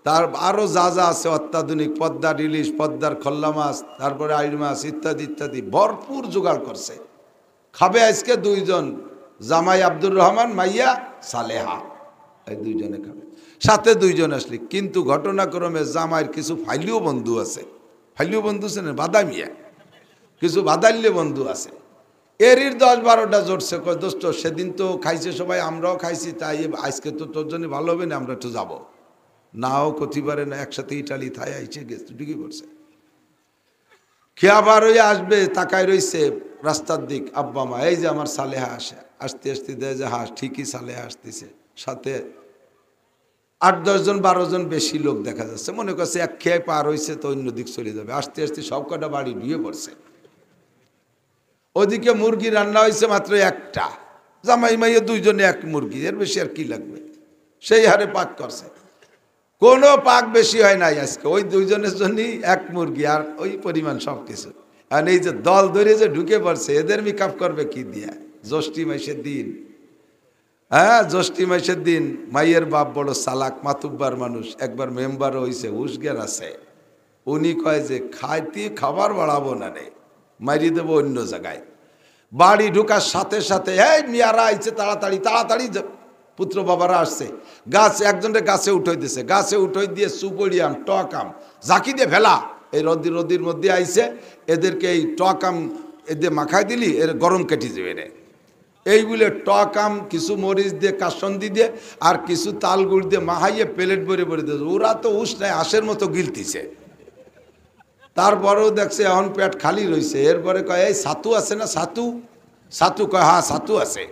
তার আরও যা যা আছে অত্যাধুনিক, পদ্মার ইলিশ, পদ্মার খল্লা মাছ, তারপরে আইড় মাছ ইত্যাদি ইত্যাদি ভরপুর জোগাড় করছে। খাবে আজকে দুইজন, জামাই আব্দুর রহমান, মাইয়া সালেহা, এই দুইজনে খাবে, সাথে দুইজন আসলি। কিন্তু ঘটনাক্রমে জামাইয়ের কিছু ফাইলিও বন্ধু আছে, ফাইলিও বন্ধু আছে না, বাদামিয়া, কিছু বাদাল্য বন্ধু আছে। এরই 10-12টা জোটছে, দোস্ত সেদিন তো খাইছে সবাই, আমরাও খাইছি, তাই আজকে তো তোর জন্য ভালো হবে না, আমরা একটু যাবো। নাও ক্ষতি পারে না, একসাথে ইটালি থাই আইছে, গেছে ঢুকে পড়ছে। খেয়াবার হয়ে আসবে, তাকায় রইছে রাস্তার দিক, আব্বা মা, এই যে আমার সালেহা আসে, আসতে আসতে দেয় যে হ্যাঁ ঠিকই সালেহা আসতেছে, সাথে 8-10 জন 12 জন বেশি লোক দেখা যাচ্ছে। মনে করছে এক খেয়ে পার হয়েছে তো অন্য দিক চলে যাবে, আসতে আসতে সব কটা বাড়ি ঢুয়ে পড়ছে। ওদিকে মুরগি রান্না হয়েছে মাত্র একটা, জামাই মাইয়ে দুইজনে এক মুরগি, এর বেশি আর কি লাগবে, সেই হারে পাক করছে। কোনো পাক বেশি হয় নাই আজকে, ওই দুইজনের জন্যই এক মুরগি আর ওই পরিমাণ সব কিছু। আর এই যে দল ধরে যে ঢুকে পড়ছে, এদের মেকআপ করবে কি দিয়া? জ্যৈষ্ঠী মাসের দিন, হ্যাঁ জ্যৈষ্ঠী মাসের দিন। মাইয়ের বাপ বড় চালাক মাতুব্বার মানুষ, একবার মেম্বার হয়েছে, হুশগের আছে। উনি কয় যে খাইতে খাবার বাড়াবো না রে, মারি দেবো অন্য জায়গায়। বাড়ি ঢুকার সাথে সাথে এই মিয়ারা আইছে, তাড়াতাড়ি তাড়াতাড়ি পুত্র বাবারা আসছে। গাছ একজনের গাছে উঠে দিছে, গাছে উঠে দিয়ে সুপড়িয়াম টকাম জাকি দিয়ে ফেলা, এই রদির মধ্যে আইছে, এদেরকে এই টকাম এদের মাখাই দিলি এর গরম কেটে যাবে রে। এই বলে টকাম কিছু মরিচ দিয়ে কাসন্দি দিয়ে আর কিছু তাল গুড় দিয়ে মাহাইয়ে প্লেট ভরে ভরে দিয়েছে। ওরা তো উষ্ণায় আশের মতো গিলতিছে। তারপরেও দেখছে এখন পেট খালি রয়েছে। এরপরে কয় এই ছাতু আছে না, ছাতু? ছাতু কয় হ্যাঁ ছাতু আছে।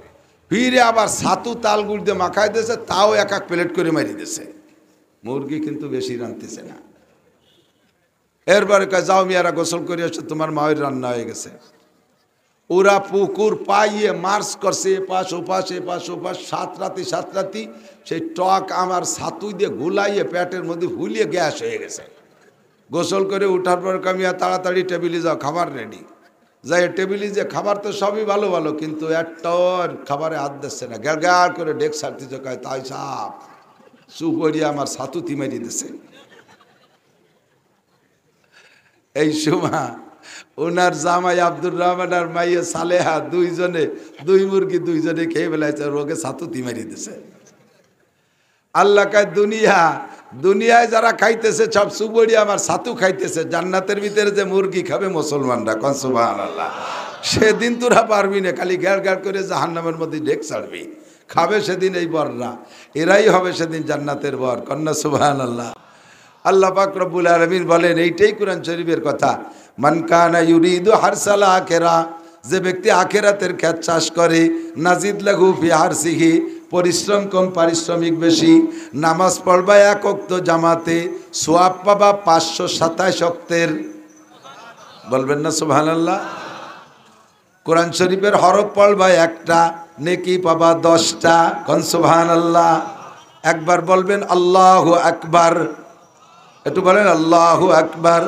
ফিরে আবার ছাতু তাল গুড় দিয়ে মাখাই দিয়েছে, তাও এক এক প্লেট করে মারি দিয়েছে। মুরগি কিন্তু বেশি রাঁধতেছে না। এরপরে কয় যাও মিয়ারা গোসল করে আসছে, তোমার মায়ের রান্না হয়ে গেছে। ওরা পুকুর পাইয়ে মার্চ করছে, এপাশ ওপাশ এপাশ ওপাশ, 7 রাতি সেই টক আমার ছাতু দিয়ে গুলাইয়ে পেটের মধ্যে ফুলিয়ে গ্যাস হয়ে গেছে। গোসল করে উঠার পর কামিয়া তাড়াতাড়ি টেবিলে যাও, খাবার রেডি। যাই টেবিলে যে খাবার তো সবই ভালো ভালো, কিন্তু একটাও খাবারে হাত দিচ্ছে না, গ্যাড় করে ডেক সারতেছে। কয় তাই সাপ সুপরিয়া আমার ছাতু তিমারি দিছে। এই সময় ওনার জামাই আব্দুর রহমান আর মাইয়া সালেহা দুইজনে দুই মুরগি দুইজনে খেয়ে ফেলাইছে, রোগে ছাতু তিমারি দিছে। আল্লাহ কয় দুনিয়ায় যারা খাইতেছে সব সুবড়ি আমার ছাতু খাইতেছে, জান্নাতের ভিতরে যে মুরগি খাবে মুসলমানরা, কোন সুবহানাল্লাহ। সেদিন তোরা পারবি না, খালি গ্যাড় করে জাহান্নামের মধ্যে ঢেক ছাড়বি। খাবে সেদিন এই বররা, এরাই হবে সেদিন জান্নাতের বর, কন্যা সুবহানাল্লাহ। আল্লাহ পাক রব্বুল আলামিন বলেন, এইটাই কোরআন শরীফের কথা, মান কানা ইউরিদু হারসাল আখিরা, যে ব্যক্তি আখিরাতের ক্ষেত চাষ করে, নাজিদ লাহু ফি হারসিহি, পরিশ্রম কম পারিশ্রমিক বেশি। নামাজ পড়বা 1 ওয়াক্ত জামাতে, সওয়াব পাবা 527 ওয়াক্তের, বলবেন না সুবহানাল্লাহ। কোরআন শরীফের হরফ পড়বা একটা, নেকি পাবা 10টা, কোন সুবহানাল্লাহ। একবার বলবেন আল্লাহু আকবার, একটু বলেন আল্লাহু আকবার,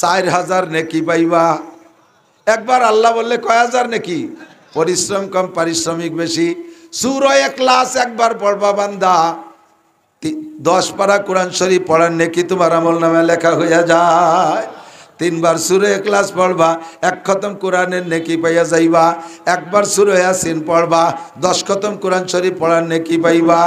4000 নেকি পাইবা। একবার আল্লাহ বললে কয় হাজার নেকি? পরিশ্রম কম পারিশ্রমিক বেশি। সূরা ইখলাস একবার পড়বা বান্দা, 10 পারা কোরআন শরীফ পড়ার নেকি তোমার আমলনামায় লেখা হইয়া যায়। 3 বার সূরা ইখলাস পড়বা, 1 খতম কোরআনের নেকি পাইয়া যাইবা। একবার সূরা ইয়াসিন পড়বা, 10 খতম কোরআন শরীফ পড়ার নেকি পাইবা।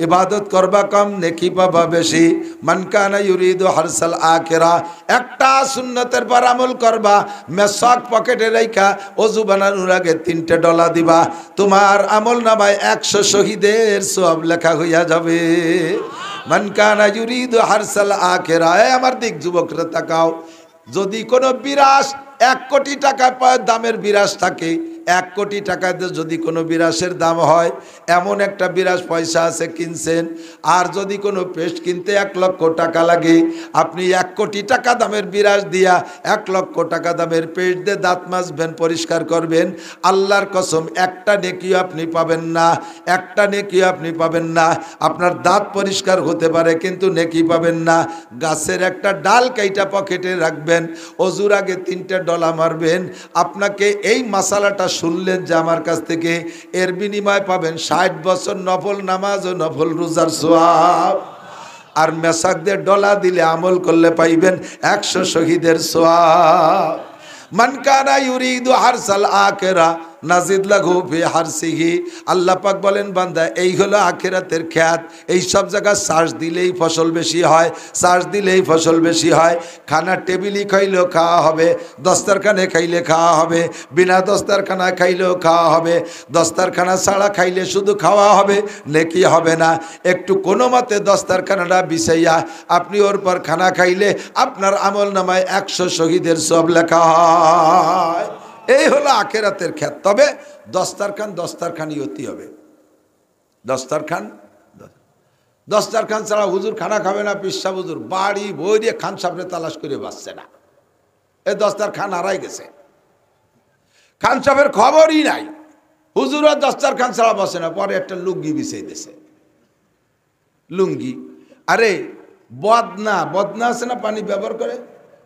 ইবাদত করবা কম, নেকি পাবা বেশি। মান কানা ইউরিদু হারসাল আখিরা, একটা সুন্নতের পর আমল করবা, মেসাক পকেটে রাইখা ওযু বানানোর আগে 3টে ডলা দিবা, তোমার আমল নামায় 100 শহীদের সওয়াব লেখা হইয়া যাবে। মান কানা ইউরিদু হারসাল আখিরা, আমার দিক যুবকরা তাকাও, যদি কোনো বিরাস 1 কোটি টাকা দামের বিরাস থাকে, 1 কোটি টাকাতে যদি কোনো বিরাসের দাম হয়, এমন একটা বিরাস পয়সা আছে কিনছেন, আর যদি কোনো পেস্ট কিনতে 1 লক্ষ টাকা লাগে, আপনি 1 কোটি টাকা দামের বিরাস দিয়া 1 লক্ষ টাকা দামের পেস্ট দিয়ে দাঁত মাজবেন, পরিষ্কার করবেন, আল্লাহর কসম একটা নেকিও আপনি পাবেন না, একটা নেকিও আপনি পাবেন না। আপনার দাঁত পরিষ্কার হতে পারে কিন্তু নেকি পাবেন না। গাছের একটা ডাল কাইটা পকেটে রাখবেন, অজুর আগে 3টে ডলা মারবেন। আপনাকে এই মাসালাটা শুনলেন যে আমার কাছ থেকে, এর বিনিময় পাবেন 60 বছর নফল নামাজ ও নফল রোজার সওয়াব। আর মেসাক দিয়ে ডলা দিলে আমল করলে পাইবেন 100 শহীদের সওয়াব। মান কানা ইউরিদু হারসাল আখিরা নাজিদ লাহু ফি হারসিহি। আল্লাহ পাক বলেন বান্দা এই হলো আখিরাতের খ্যাত। এই সব জায়গায় সার্চ দিলেই ফসল বেশি হয়, সার্চ দিলেই ফসল বেশি হয়। খানা টেবিলই খাইলেও খাওয়া হবে, দস্তারখানে খাইলে খাওয়া হবে, বিনা দস্তারখানা খাইলেও খাওয়া হবে। দস্তারখানা ছাড়া খাইলে শুধু খাওয়া হবে, নেকি হবে না। একটু কোনো মতে দস্তারখানাটা বিছাইয়া আপনি ওর পর খানা খাইলে আপনার আমল নামায় 100 শহীদের সওয়াব লেখা হয়। এই হলো আখিরাতের খ্যাত। তবে দস্তারখানি হতে হবে। দস্তারখান ছাড়া হুজুর খানা খাবে না। পিসা হুজুর বাড়ি বইরে খান সামনে তালাশ করে বাঁচছে না। এই দস্তারখান হারাই গেছে, খান সাহেবের খবরই নাই। হুজুরও দস্তারখান ছাড়া বসে না। পরে একটা লুঙ্গি বিছাই দিছে, লুঙ্গি। আরে বদনা আছে না, পানি ব্যবহার করে।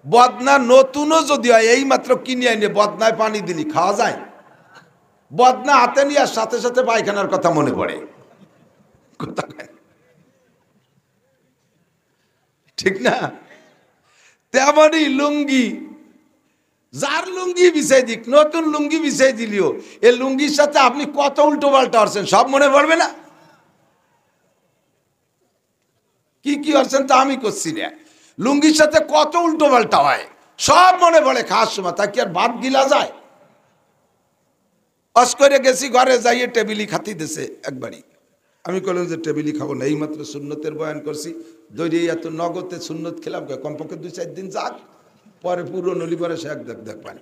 বদনা নতুনও যদি হয়, এই মাত্র কিনে আইনে বদনায় পানি দিলি খাওয়া যায়? বদনা হাতে নিয়ে সাথে সাথে পায়খানার কথা মনে পড়ে, ঠিক না? তেমনই লুঙ্গি, যার লুঙ্গি বিছাই দিক, নতুন লুঙ্গি বিছাই দিলিও এই লুঙ্গির সাথে আপনি কত উল্টো পাল্টা করছেন সব মনে পড়বে না? কি করছেন তা আমি করছি না। লুঙ্গির সাথে কত উল্টো পাল্টা হয় সব মনে পড়ে খাওয়ার সময়। তা কি আর ভাত গিলা যায়? অস্করে গেছি, ঘরে যাইয়ে টেবিলি খাতি দিছে একবারই। আমি বললাম যে টেবিলি খাবো না, এইমাত্র সুন্নতের বয়ান করছি, দৈরি এত নগদে সুন্নত খেলাম, কমপক্ষে 2-4 দিন যাক, পরে পুরো নলিবারে সে দেখ পায়।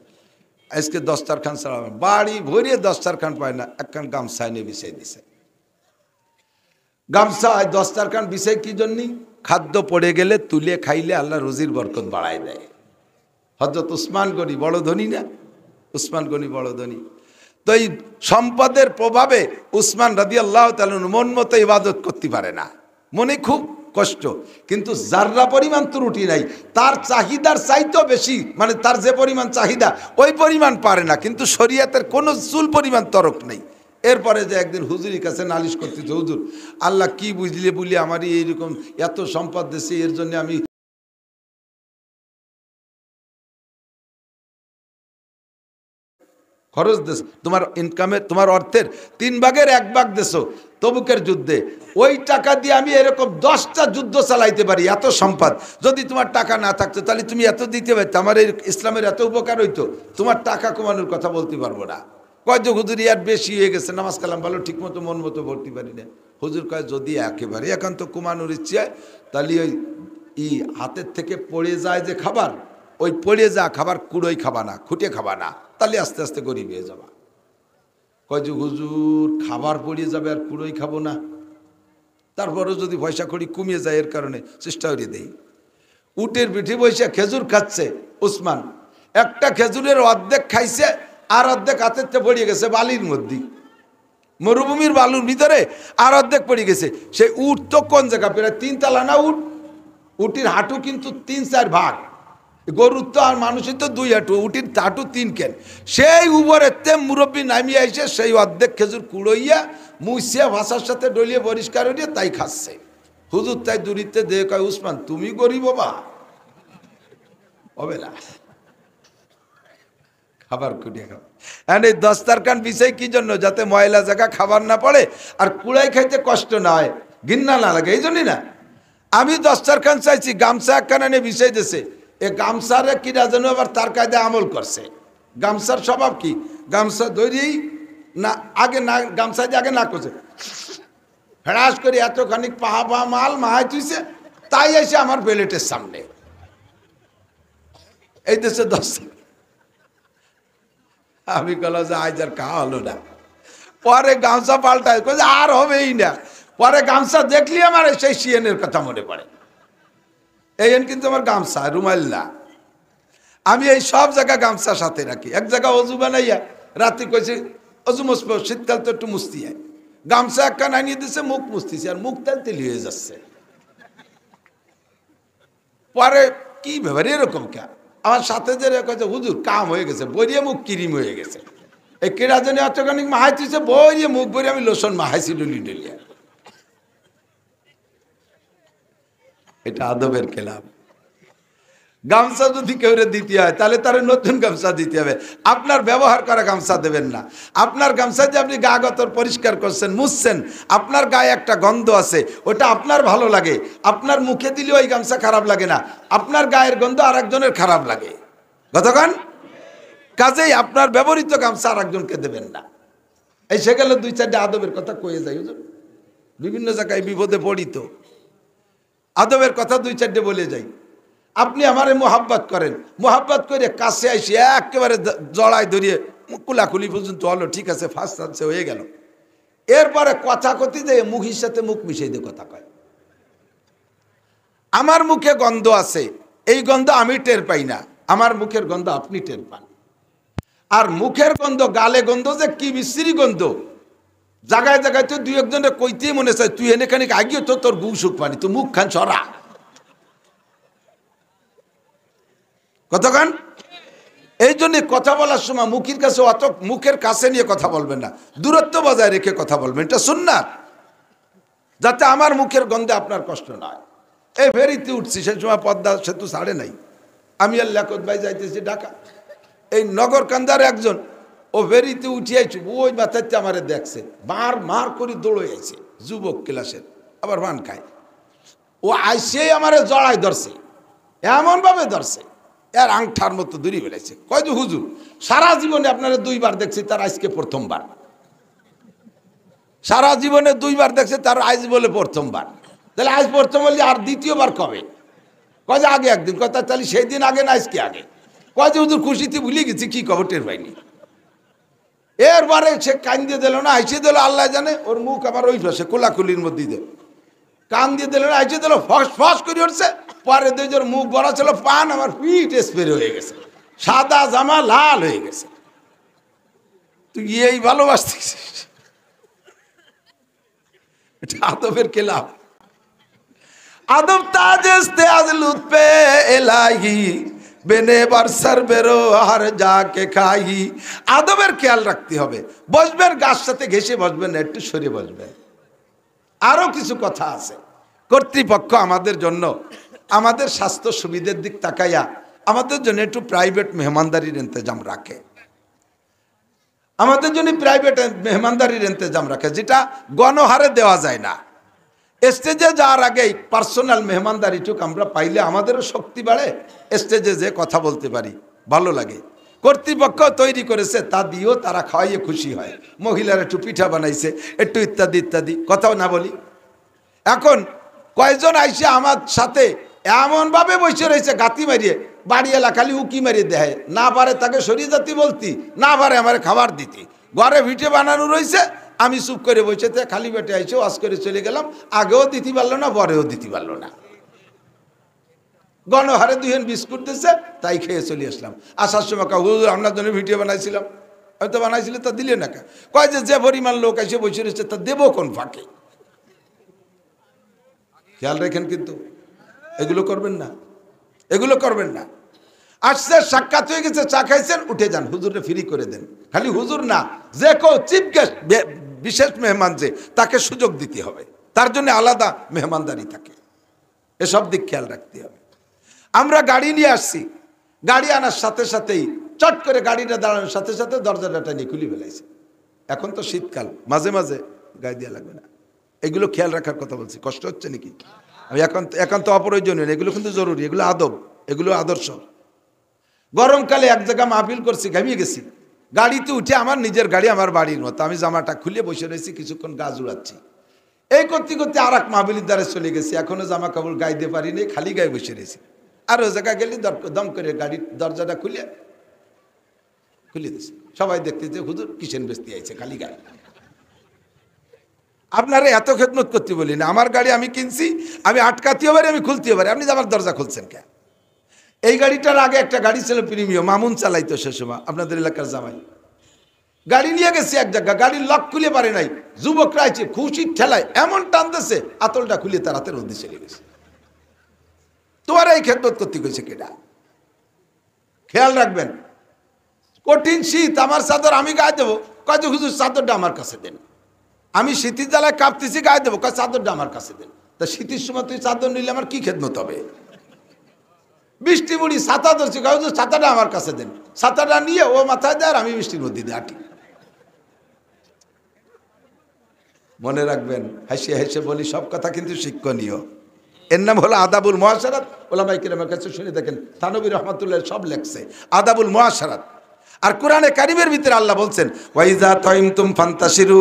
আজকে দস্তারখান ছাড়া বাড়ি ভরিয়ে দস্তারখান পায় না, একখান গামছা এনে বিছাই দিছে। গামছা দস্তারখান বিছাই কি জন্য? খাদ্য পড়ে গেলে তুলে খাইলে আল্লাহ রুজির বরকত বাড়ায় দেয়। হযরত উসমান গনি বড় ধনী না? উসমান গনি বড় ধনী। তো এই সম্পদের প্রভাবে উসমান রাদিয়াল্লাহু তাআলা মন মতো ইবাদত করতে পারে না, মনে খুব কষ্ট, কিন্তু যাররা পরিমাণ ত্রুটি নাই, তার চাহিদার চাইতেও বেশি, মানে তার যে পরিমাণ চাহিদা ওই পরিমাণ পারে না, কিন্তু শরীয়তের কোনো চুল পরিমাণ তরক নেই। এরপরে যে একদিন হুজুরের কাছে নালিশ করতেছে, হুজুর আল্লাহ কি বুঝলে বলি আমারই এইরকম এত সম্পদ দিয়েছে, এর জন্য আমি খরচ দেশ, তোমার ইনকামের তোমার অর্থের 3 ভাগের 1 ভাগ দেছো তবুকের যুদ্ধে, ওই টাকা দিয়ে আমি এরকম 10টা যুদ্ধ চালাইতে পারি, এত সম্পদ। যদি তোমার টাকা না থাকতো তাহলে তুমি এত দিতে পারতো, আমার এই ইসলামের এত উপকার হইতো, তোমার টাকা কমানোর কথা বলতে পারবো না। কয় যে হুজুর ইয়ার বেশি হয়ে গেছে, নামাজ কালাম ভালো ঠিক মতো মন মতো ভরতে পারি না। হুজুর কয় যদি একেবারে একান্ত কমানোর ইচ্ছে হয় তাহলে ওই হাতের থেকে পড়ে যায় যে খাবার, ওই পড়ে যা খাবার কুড়োই খাবা না, খুঁটে খাবা না, তাহলে আস্তে আস্তে গরিব হয়ে যাবা। কয় যে হুজুর খাবার পড়িয়ে যাবে আর কুড়োই খাবো না, তারপরেও যদি পয়সা কড়ি কমিয়ে যায় এর কারণে চেষ্টা করে দেই। উটের পিঠে বসে খেজুর খাচ্ছে উসমান, একটা খেজুরের অর্ধেক খাইছে আর অর্ধেক হাতের থেকে পড়িয়ে গেছে বালির মধ্যে, মরুভূমির বালুর ভিতরে, আর অর্ধেক পড়ে গেছে। সেই উট তো কোন জায়গা, প্রায় 3 তলা না উট, উটির হাঁটু কিন্তু 3-4 ভাগ, গরুর তো আর মানুষের তো 2 হাঁটু, উটির হাঁটু 3 কেন। সেই উপরেতে মুরব্বী নামিয়ে আইসে সেই অর্ধেক খেজুর কুড়াইয়া মুছিয়া ভাষার সাথে ডলিয়ে পরিষ্কার হইয়া তাই খাচ্ছে। হুজুর তাই দূরিতে দেখে কয়, উসমান তুমি গরিব বাবা হবে না, খাবার কুড়িয়ে খাবার। এই দস্তারখান বিষয় কি জন্য? যাতে ময়লা জায়গা খাবার না পড়ে আর কুড়াই খাইতে কষ্ট না হয়, ঘৃণা না লাগে, এই জন্যই না। আমি দস্তারখান চাইছি, গামছা একখান এনে বিষয় দিয়েছে, এ গামছারে কিনা যেন আবার তার কায়দা আমল করছে। গামছার স্বভাব কি? গামছা ধরেই না আগে না, গামছা দিয়ে আগে না করছে, ফেরাস করে এতখানি পাহা মাল মাহাই তুইছে, তাই এসে আমার প্লেটের সামনে। এই দেশে আমি কল যে আজ আর খাওয়া হলো না। পরে গামছা পাল্টায় কই যে আর হবেই না। পরে গামছা দেখলি আমার সেই সিএনের কথা মনে পড়ে। এই কিন্তু আমার গামছা রুমাল না। আমি এই সব জায়গায় গামছা সাথে রাখি। এক জায়গায় অজু বানাইয়া রাতে কইছে অজু মুছবো, শীতকাল তো একটু মুছতি হয়, গামছা একটা নামিয়ে দিচ্ছে, মুখ মুছতেছি আর মুখ তেল তেলি হয়ে যাচ্ছে। পরে কি ব্যাপার এরকম কে? আমার সাথে যে কয়েছে হুজুর কাম হয়ে গেছে, বইয়ে মুখ ক্রিম হয়ে গেছে। এই কেরা জন্য এতখানি মাহাইতেছে, বইয়ে মুখ বইয়ে আমি লোশন মাহাইছি ডলি ডলিয়া। এটা আদবের খেলাফ। গামছা যদি কেউ দিতে হয় তাহলে তার নতুন গামছা দিতে হবে। আপনার ব্যবহার করা গামছা দেবেন না। আপনার গামছা যে আপনি গা গতর পরিষ্কার করছেন, মুছছেন, আপনার গায়ে একটা গন্ধ আছে, ওটা আপনার ভালো লাগে, আপনার মুখে দিলে ওই গামছা খারাপ লাগে না, আপনার গায়ের গন্ধ আর একজনের খারাপ লাগে। কতক্ষণ কাজেই আপনার ব্যবহৃত গামছা আর একজনকে দেবেন না। এই সে গেল দুই চারটে আদবের কথা কয়ে যাই হুজুর, বিভিন্ন জায়গায় বিপদে পড়ি তো আদবের কথা দুই চারটে বলে যাই। আপনি আমারে মোহাব্বত করেন, মোহাব্বত করে কাছে আসি একেবারে জড়ায় ধরিয়ে কুলাকুলি পর্যন্ত হলো, ঠিক আছে, ফার্স্ট চান্সে হয়ে গেল। এরপরে কথা কথি দিয়ে মুখের সাথে মুখ মিশিয়ে দিয়ে কথা কয়। আমার মুখে গন্ধ আছে, এই গন্ধ আমি টের পাই না, আমার মুখের গন্ধ আপনি টের পান। আর মুখের গন্ধ, গালে গন্ধ যে কি বিশ্রী গন্ধ, জায়গায় জায়গায় তো দুই একজনের কইতেই মনে চায় তুই এনে খানিক আগিয়ে তো তোর গু সুখ পানি, তুই মুখ খান ছড়া। কতক্ষণ এই জন্য কথা বলার সময় মুখের কাছে অত মুখের কাছে নিয়ে কথা বলবেন না, দূরত্ব বজায় রেখে কথা বলবেন, এটা সুন্নাত, যাতে আমার মুখের গন্ধে আপনার কষ্ট না হয়। এই ফেরিতে উঠছি, সেই সময় পদ্মা সেতু ছাড়ে নাই, আমি আর লেখত ভাই যাইতেছি ঢাকা। এই নগর কান্দার একজন ও ফেরিতে উঠিয়াইছি, ওই মাথাতে আমারে দেখছে, মার মার করে দৌড়ে আইছে, যুবক ক্লাসের, আবার ভান খায়। ও আইসেই আমারে জড়াই ধরছে, এমনভাবে ধরছে এর আংঠার মতো দূরি বেড়েছে। কয় যে হুজুর সারা জীবনে আপনারা দুইবার দেখছি, তার আজকে প্রথমবার। সারা জীবনে দুইবার দেখছে, তার আজ বলে প্রথমবার। তাহলে আজ প্রথম বললে আর দ্বিতীয়বার কবে? কয় যে আগে একদিন। কথা তাহলে সেই দিন আগে না আজকে আগে? কয় যে হুজুর খুশিতে ভুলে গেছি, কি খবর টের পাইনি। এরবারে সে কান দিয়ে দিল না, আইসে দিল আল্লাহ জানে, ওর মুখ আমার ওই পাশে কোলাকুলির মধ্যে দিয়ে কান দিয়ে দিল না, আইসে দিল ফস ফস করে উঠছে। পরে দুইজন মুখ ভরা ছিল পান, আমার পিঠ স্প্রে হয়ে গেছে, সাদা জামা লাল হয়ে গেছে। তুই এই ভালোবাসতিস? এটা আদবের খেলাফ। আদব তাজেস্তে আজ লুৎফে এলাহি বেনে বারসার বেরো আর যাকে খাই। আদবের খেয়াল রাখতে হবে। বসবেন গাছ সাথে ঘেসে বসবেন না, একটু সরে বসবেন। আরো কিছু কথা আছে। কর্তৃপক্ষ আমাদের জন্য, আমাদের স্বাস্থ্য সুবিধার দিক তাকাইয়া আমাদের জন্য একটু প্রাইভেট মেহমানদারির ইন্তজাম রাখে, আমাদের জন্য প্রাইভেট মেহমানদারির ইন্তজাম রাখে, যেটা গণহারে দেওয়া যায় না। স্টেজে যাওয়ার আগেই পার্সোনাল মেহমানদারিটুক আমরা পাইলে আমাদেরও শক্তি বাড়ে, স্টেজে যে কথা বলতে পারি, ভালো লাগে। কর্তৃপক্ষ তৈরি করেছে, তা দিয়েও তারা খাওয়াইয়ে খুশি হয়। মহিলারা একটু পিঠা বানাইছে, একটু ইত্যাদি ইত্যাদি, কথাও না বলি। এখন কয়েকজন আইসে আমার সাথে এমনভাবে বসে রয়েছে গাতি মারিয়ে, বাড়ি এলা খালি উকি মারিয়ে দেয়, না পারে তাকে সরিয়ে জাতি বলতি, না পারে আমার খাবার দিতি। ঘরে ভিটে বানানো রয়েছে, আমি চুপ করে বসে খালি পেটে আইসে ওয়াজ করে চলে গেলাম, আগেও দিতে পারলো না, পরেও দিতে পারলো না। গণহারে দুহেন বিস্কুট দিচ্ছে, তাই খেয়ে চলে আসলাম। আসার সময় হুজুর আপনার জন্য ভিডিও বানাইছিলাম। হয়তো বানাইছিল, তা দিলে না। কয় যে পরিমাণ লোক এসে বসে রয়েছে, তা দেবো কোন ফাঁকে? খেয়াল রাখেন, কিন্তু এগুলো করবেন না, এগুলো করবেন না। আসছে, সাক্ষাৎ হয়ে গেছে, চা খাইছেন, উঠে যান, হুজুরে ফ্রি করে দেন। খালি হুজুর না, যে কেউ চিফ গেস্ট, বিশেষ মেহমান যে, তাকে সুযোগ দিতে হবে, তার জন্য আলাদা মেহমানদারি থাকে। এসব দিক খেয়াল রাখতে হবে। আমরা গাড়ি নিয়ে আসছি, গাড়ি আনার সাথে সাথেই চট করে গাড়িটা দাঁড়ানোর সাথে সাথে দরজাটা নিয়ে খুলে ফেলাইছে। এখন তো শীতকাল, মাঝে মাঝে গায়ে দেওয়া লাগবে না। এগুলো খেয়াল রাখার কথা বলছি, কষ্ট হচ্ছে নাকি? আমি এখন তো অপ্রয়োজনীয়, এগুলো কিন্তু জরুরি, এগুলো আদব, এগুলো আদর্শ। গরমকালে এক জায়গায় মাহফিল করছি, ঘামিয়ে গেছি, গাড়িতে উঠে, আমার নিজের গাড়ি, আমার বাড়ির মতো, আমি জামাটা খুলে বসে রয়েছি, কিছুক্ষণ গা জুড়াচ্ছি। এই করতে করতে আর এক মাহফিলের দ্বারা চলে গেছি, এখনো জামা কাপড় গায়ে দিয়ে পারিনি, খালি গায়ে বসে রয়েছি। আর ওই জায়গায় গেলে দম করে গাড়ির দরজাটা খুলে খুলে দিছে। সবাই দেখতেছে হুজুর কিসেন বেস্তি আইছে খালি গায়ে। আপনারা এত খেদমত করতে বলি না, আমার গাড়ি আমি কিনছি, আমি আটকাতেও পারি, আমি খুলতেও পারি, আপনি আমার দরজা খুলছেন কে? এই গাড়িটার আগে একটা গাড়ি ছিল প্রিমিয়াম, মামুন চালাইতো সে সময়, আপনাদের এলাকার জামাই। গাড়ি নিয়ে গেছে এক জায়গা, গাড়ির লক খুলে পারে নাই, যুবকরা আছে খুশির ঠেলায় এমন টানতেছে আতলটা খুলে তার হাতের মধ্যে চলে গেছে। তোমার এই খেদমত করতে গেছে কেটা? খেয়াল রাখবেন, কঠিন শীত, আমার চাদর আমি গায়ে দেবো, কয় যে হুজুর চাদরটা আমার কাছে দেন। আমি শীতের জ্বালায় কাঁপতেছি, গায়ে দেবো, কয় চাদরটা আমার কাছে দেন। তা শীতের সময় তুই চাদর নিলে আমার কি খেদমত হবে? বৃষ্টি মুড়ি ছাতা ধরছি, কয় হুজুর ছাতাটা আমার কাছে দেন। ছাতাটা নিয়ে ও মাথায় দেয় আর আমি বৃষ্টির মধ্যে দিয়ে আটি। মনে রাখবেন, হাসি হাসি বলি সব কথা কিন্তু শিক্ষণীয়। এর নাম হলো আদাবুল মুআশারাত। ওলামায়ে কেরামের কাছে শুনে দেখেন, থানবী রহমাতুল্লাহ সব লেখছে আদাবুল মুআশারাত। আর কোরআনে কারিমের ভিতরে আল্লাহ বলছেন ওয়াইজা তাইমতুম ফান্তাশিরু,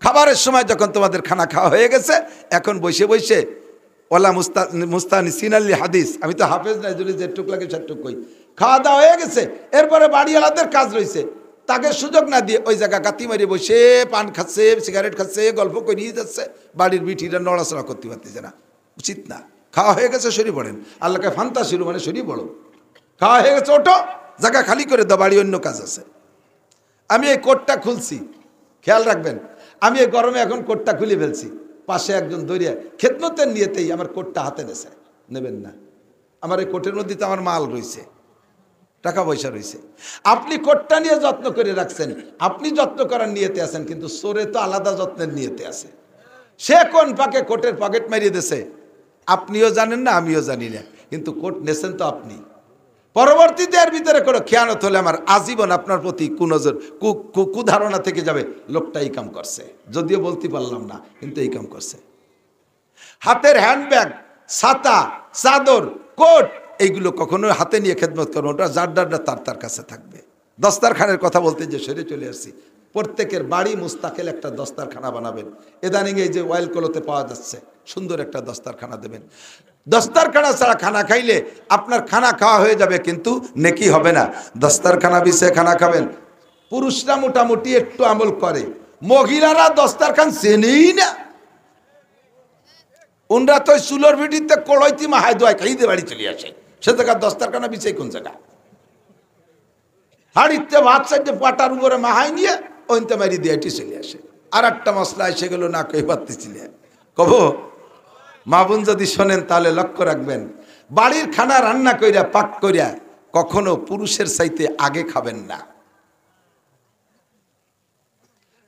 খাবারের সময় যখন তোমাদের খানা খাওয়া হয়ে গেছে, এখন বসে বসে ওলা মুস্তানিসিন আল হাদিস, আমি তো হাফেজ নাই, যদি যেটুক লাগে সেটুক কই, খাওয়া দাওয়া হয়ে গেছে, এরপরে বাড়িওয়ালাদের কাজ রয়েছে, তাকে সুযোগ না দিয়ে ওই জায়গা গাতি মারি বসে পান খাচ্ছে, সিগারেট খাচ্ছে, গল্প করিয়ে যাচ্ছে, বাড়ির বিটিরা নড়াচড়া করতে পারতেছে না, উচিত না। খাওয়া হয়ে গেছে সরি পড়েন, আল্লাহকে ফান্তাশিরু মানে সরি পড়ো। খাওয়া হয়ে গেছে ওটো, জায়গা খালি করে দাও, বাড়ি অন্য কাজ আছে। আমি এই কোটটা খুলছি, খেয়াল রাখবেন, আমি এই গরমে এখন কোটটা খুলে ফেলছি, পাশে একজন দৌড়িয়া খেদমতের নিয়েতেই আমার কোটটা হাতে নেবেন না। আমার এই কোটের মধ্যে তো আমার মাল রয়েছে, টাকা পয়সা রয়েছে। আপনি কোটটা নিয়ে যত্ন করে রাখছেন, আপনি যত্ন করার নিয়েতে আছেন, কিন্তু চোরে তো আলাদা যত্নের নিয়েতে আছে। সে কোন পাকে কোটের পকেট মারিয়ে দিয়েছে আপনিও জানেন না, আমিও জানি না, কিন্তু কোট নেছেন তো আপনি। পরবর্তীতে এর ভিতরে কোনো খেয়ানত হলে আমার আজীবন আপনার প্রতি কুনজর কুধারণা থেকে যাবে, লোকটা এই কাম করছে, যদিও বলতে পারলাম না, কিন্তু এই কাম করছে। হাতের হ্যান্ডব্যাগ, ছাতা, চাদর, কোট, এইগুলো কখনো হাতে নিয়ে খেদমত করবো, ওটা যার তার কাছে থাকবে। দস্তারখানের কথা বলতে যে সরে চলে আসছি, প্রত্যেকের বাড়ি মুস্তাকিল একটা দস্তারখানা বানাবেন। ইদানিং এই যে ওয়াইল কলোতে পাওয়া যাচ্ছে, সুন্দর একটা দস্তারখানা দেবেন। দস্তারখানা ছাড়া খানা খাইলে আপনার খানা খাওয়া হয়ে যাবে, কিন্তু নেকি হবে না। দস্তারখানা বিছিয়ে খানা খাবেন। পুরুষরা মোটামুটি একটু আমল করে, মহিলারা দস্তারখান চেনেই না। ওনরা তো চুলোর ভিডিতে কড়াইতি মাহাই দোয়াই খাইতে বাড়ি চলে আসে, সে জায়গায় দস্তারখানা বিছিয়ে কোন জায়গা? হাড়িতে ভাত সাইডে পাটার উপরে মাহাই নিয়ে ওইতে মারি দিয়ে চলে আসে। আর একটা মশলা এসে গেল না, কই পারতেছিলে কব। মা বোন যদি শোনেন তাহলে লক্ষ্য রাখবেন, বাড়ির খানা রান্না কইরা পাক কইরা কখনো পুরুষের চাইতে আগে খাবেন না,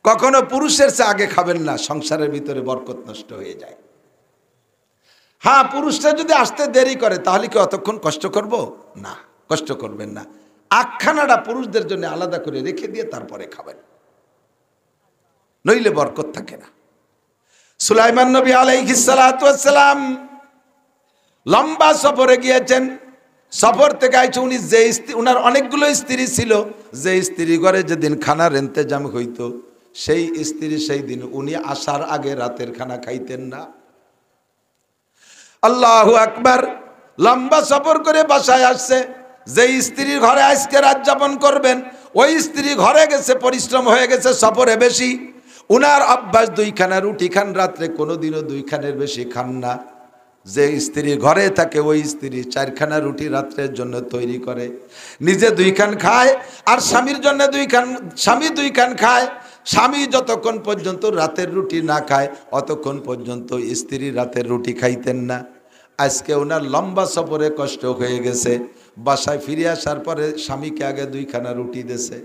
কখনো পুরুষের চেয়ে আগে খাবেন না, সংসারের ভিতরে বরকত নষ্ট হয়ে যায়। হ্যাঁ, পুরুষরা যদি আসতে দেরি করে তাহলে কি অতক্ষণ কষ্ট করব? না, কষ্ট করবেন না। আখানাটা পুরুষদের জন্য আলাদা করে রেখে দিয়ে তারপরে খাবেন, নইলে বরকত থাকে না। সুলাইমান নবী আলাইহিস সালাতু ওয়াস সালাম লম্বা সফরে গিয়েছেন। সফর থেকে আইছে উনি, যে স্ত্রী, উনার অনেকগুলো স্ত্রী ছিল, যে স্ত্রী ঘরে যেদিন খানার ইন্তেজাম হইতো সেই স্ত্রী সেই দিন উনি আসার আগে রাতের খানা খাইতেন না। আল্লাহু আকবার। লম্বা সফর করে বাসায় আসছে, যে স্ত্রীর ঘরে আজকে রাত যাপন করবেন ওই স্ত্রী ঘরে গেছে, পরিশ্রম হয়ে গেছে, সফরে বেশি, উনার অভ্যাস 2 খানা রুটি খান রাত্রে, কোনোদিনও 2 খানের বেশি খান না। যে স্ত্রী ঘরে থাকে ওই স্ত্রী 4 খানা রুটি রাত্রের জন্য তৈরি করে, নিজে 2 খান খায় আর স্বামীর জন্য 2 খান, স্বামী 2 খান খায়। স্বামী যতক্ষণ পর্যন্ত রাতের রুটি না খায় অতক্ষণ পর্যন্ত স্ত্রী রাতের রুটি খাইতেন না। আজকে ওনার লম্বা সফরে কষ্ট হয়ে গেছে, বাসায় ফিরে আসার পরে স্বামীকে আগে 2 খানা রুটি দিয়েছে।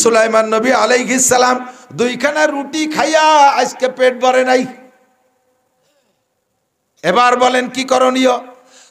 সুলাইমান নবী আলাইহিস সালাম 2 খানা রুটি খাইয়া আজকে পেট ভরে নাই। এবার বলেন কি করণীয়?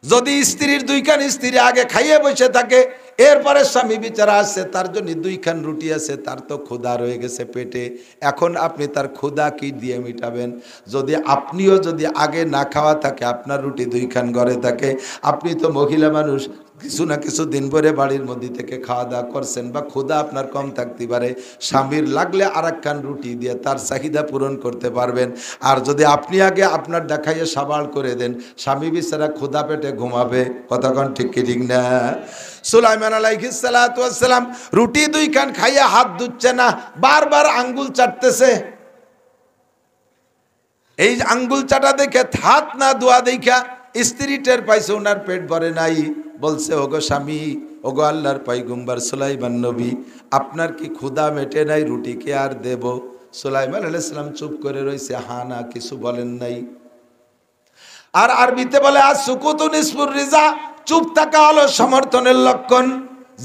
যদি স্ত্রীর 2 খান স্ত্রী আগে খাইয়ে বসে থাকে, এরপরে স্বামী বিচারা আসছে, তার জন্য 2 খান রুটি আছে, তার তো ক্ষুধা রয়ে গেছে পেটে, এখন আপনি তার ক্ষুধা কি দিয়ে মিটাবেন? যদি আপনিও যদি আগে না খাওয়া থাকে, আপনার রুটি 2 খান ঘরে থাকে, আপনি তো মহিলা মানুষ, কিছু না কিছু দিন পরে বাড়ির মধ্যে থেকে খাওয়া দাওয়া করছেন বা ক্ষুধা আপনার কম থাকতে পারে, স্বামীর লাগলে আর একখান রুটি দিয়ে তার চাহিদা পূরণ করতে পারবেন। আর যদি আপনি আগে আপনার দেখাইয়ে সাবাল করে দেন, স্বামী বেচারা ক্ষুধা পেটে ঘুমাবে। কতক্ষণ ঠিক কি ঠিক না? সুলাইমান আলাইহিস সালাতু ওয়াস সালাম রুটি দুইখান খাইয়া হাত ধুচ্ছে না, বারবার আঙ্গুল চাটতেছে। এই আঙ্গুল চাটা দেখে, হাত না ধোয়া দেখা স্ত্রী টের পাইছে ওনার পেট ভরে নাই। বলছে, ওগো স্বামী, ওগো আল্লাহর পয়গম্বর সুলাইমান নবী, আপনার কি ক্ষুধা মেটে নাই? রুটি কে আর দেব? সুলাইমান আলাইহিস সালাম চুপ করে রয়েছে, হা না, কিছু বলেন নাই। আর আরবিতে বলে আজ সুকুতু নিসফুর রিজা, চুপ থাকা হলো সমর্থনের লক্ষণ।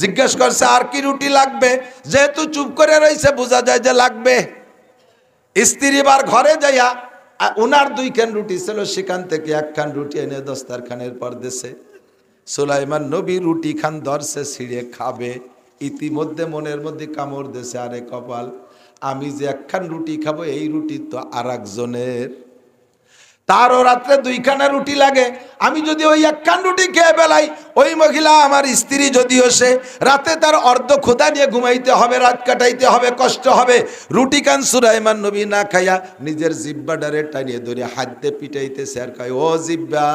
জিজ্ঞেস করছে আর কি রুটি লাগবে? যেহেতু চুপ করে রয়েছে বোঝা যায় যে লাগবে। স্ত্রী বার ঘরে যাইয়া উনার দুইখান রুটি ছিল, সেখান থেকে একখান রুটি এনে দস্তারখানের পর দেশে সুলাইমান নবী রুটি খান ধরছে, ছিঁড়ে খাবে। ইতিমধ্যে মনের মধ্যে কামড় দেশে, আরে কপাল, আমি যে একখান রুটি খাবো এই রুটি তো আর একজনের। তারও রাত্রে দুইখানা রুটি লাগে। আমি যদি ওই একখান রুটি খেয়ে বেলাই, ওই মহিলা আমার স্ত্রী যদিও সে রাতে তার অর্ধ ক্ষুধা নিয়ে ঘুমাইতে হবে, রাত কাটাইতে হবে, কষ্ট হবে। রুটি খান সুলাইমান নবী না খাইয়া নিজের জিব্বাডারে টানিয়ে ধরে হাতে পিটাইতেছে আর কয়, ও জিব্বা,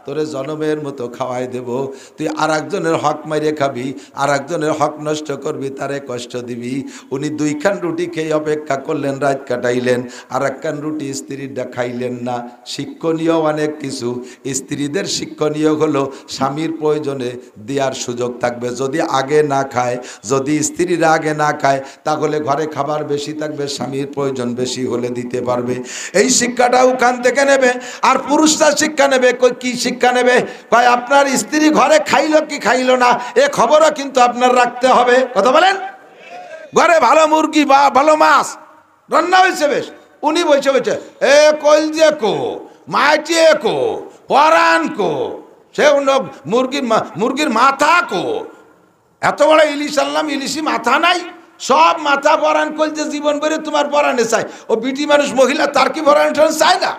তোরে জনমের মতো খাওয়াই দেব, তুই আর একজনের হক মারিয়ে খাবি, আর একজনের হক নষ্ট করবি, তারে কষ্ট দিবি। উনি দুইখান রুটি খেয়ে অপেক্ষা করলেন, রাত কাটাইলেন, আর একখান রুটি স্ত্রীরা খাইলেন না। শিক্ষণীয় অনেক কিছু। স্ত্রীদের শিক্ষণীয় হলো স্বামীর প্রয়োজনে দেওয়ার সুযোগ থাকবে। যদি আগে না খায়, যদি স্ত্রীরা আগে না খায়, তাহলে ঘরে খাবার বেশি থাকবে, স্বামীর প্রয়োজন বেশি হলে দিতে পারবে। এই শিক্ষাটা ওখান থেকে নেবে। আর পুরুষরা শিক্ষা নেবে, কি শিক্ষা নেবে? কয় আপনার স্ত্রী ঘরে খাইলো কি খাইলো না এ খবরও কিন্তু আপনার রাখতে হবে। কথা বলেন? ঘরে ভালো মুরগি বা ভালো মাছ রান্না হয়েছে, বেশ, উনি বলছে বলছে এ কলজে কো, মাটিয়ে কো, পরান কো, সে মুরগির মাথা কো। এত বড় ইলিশ আনলাম, ইলিশি মাথা নাই, সব মাথা পরান কলজে জীবন ভরে তোমার পরানে চাই। ও বিটি মানুষ মহিলা, তার কি পরান চায় না?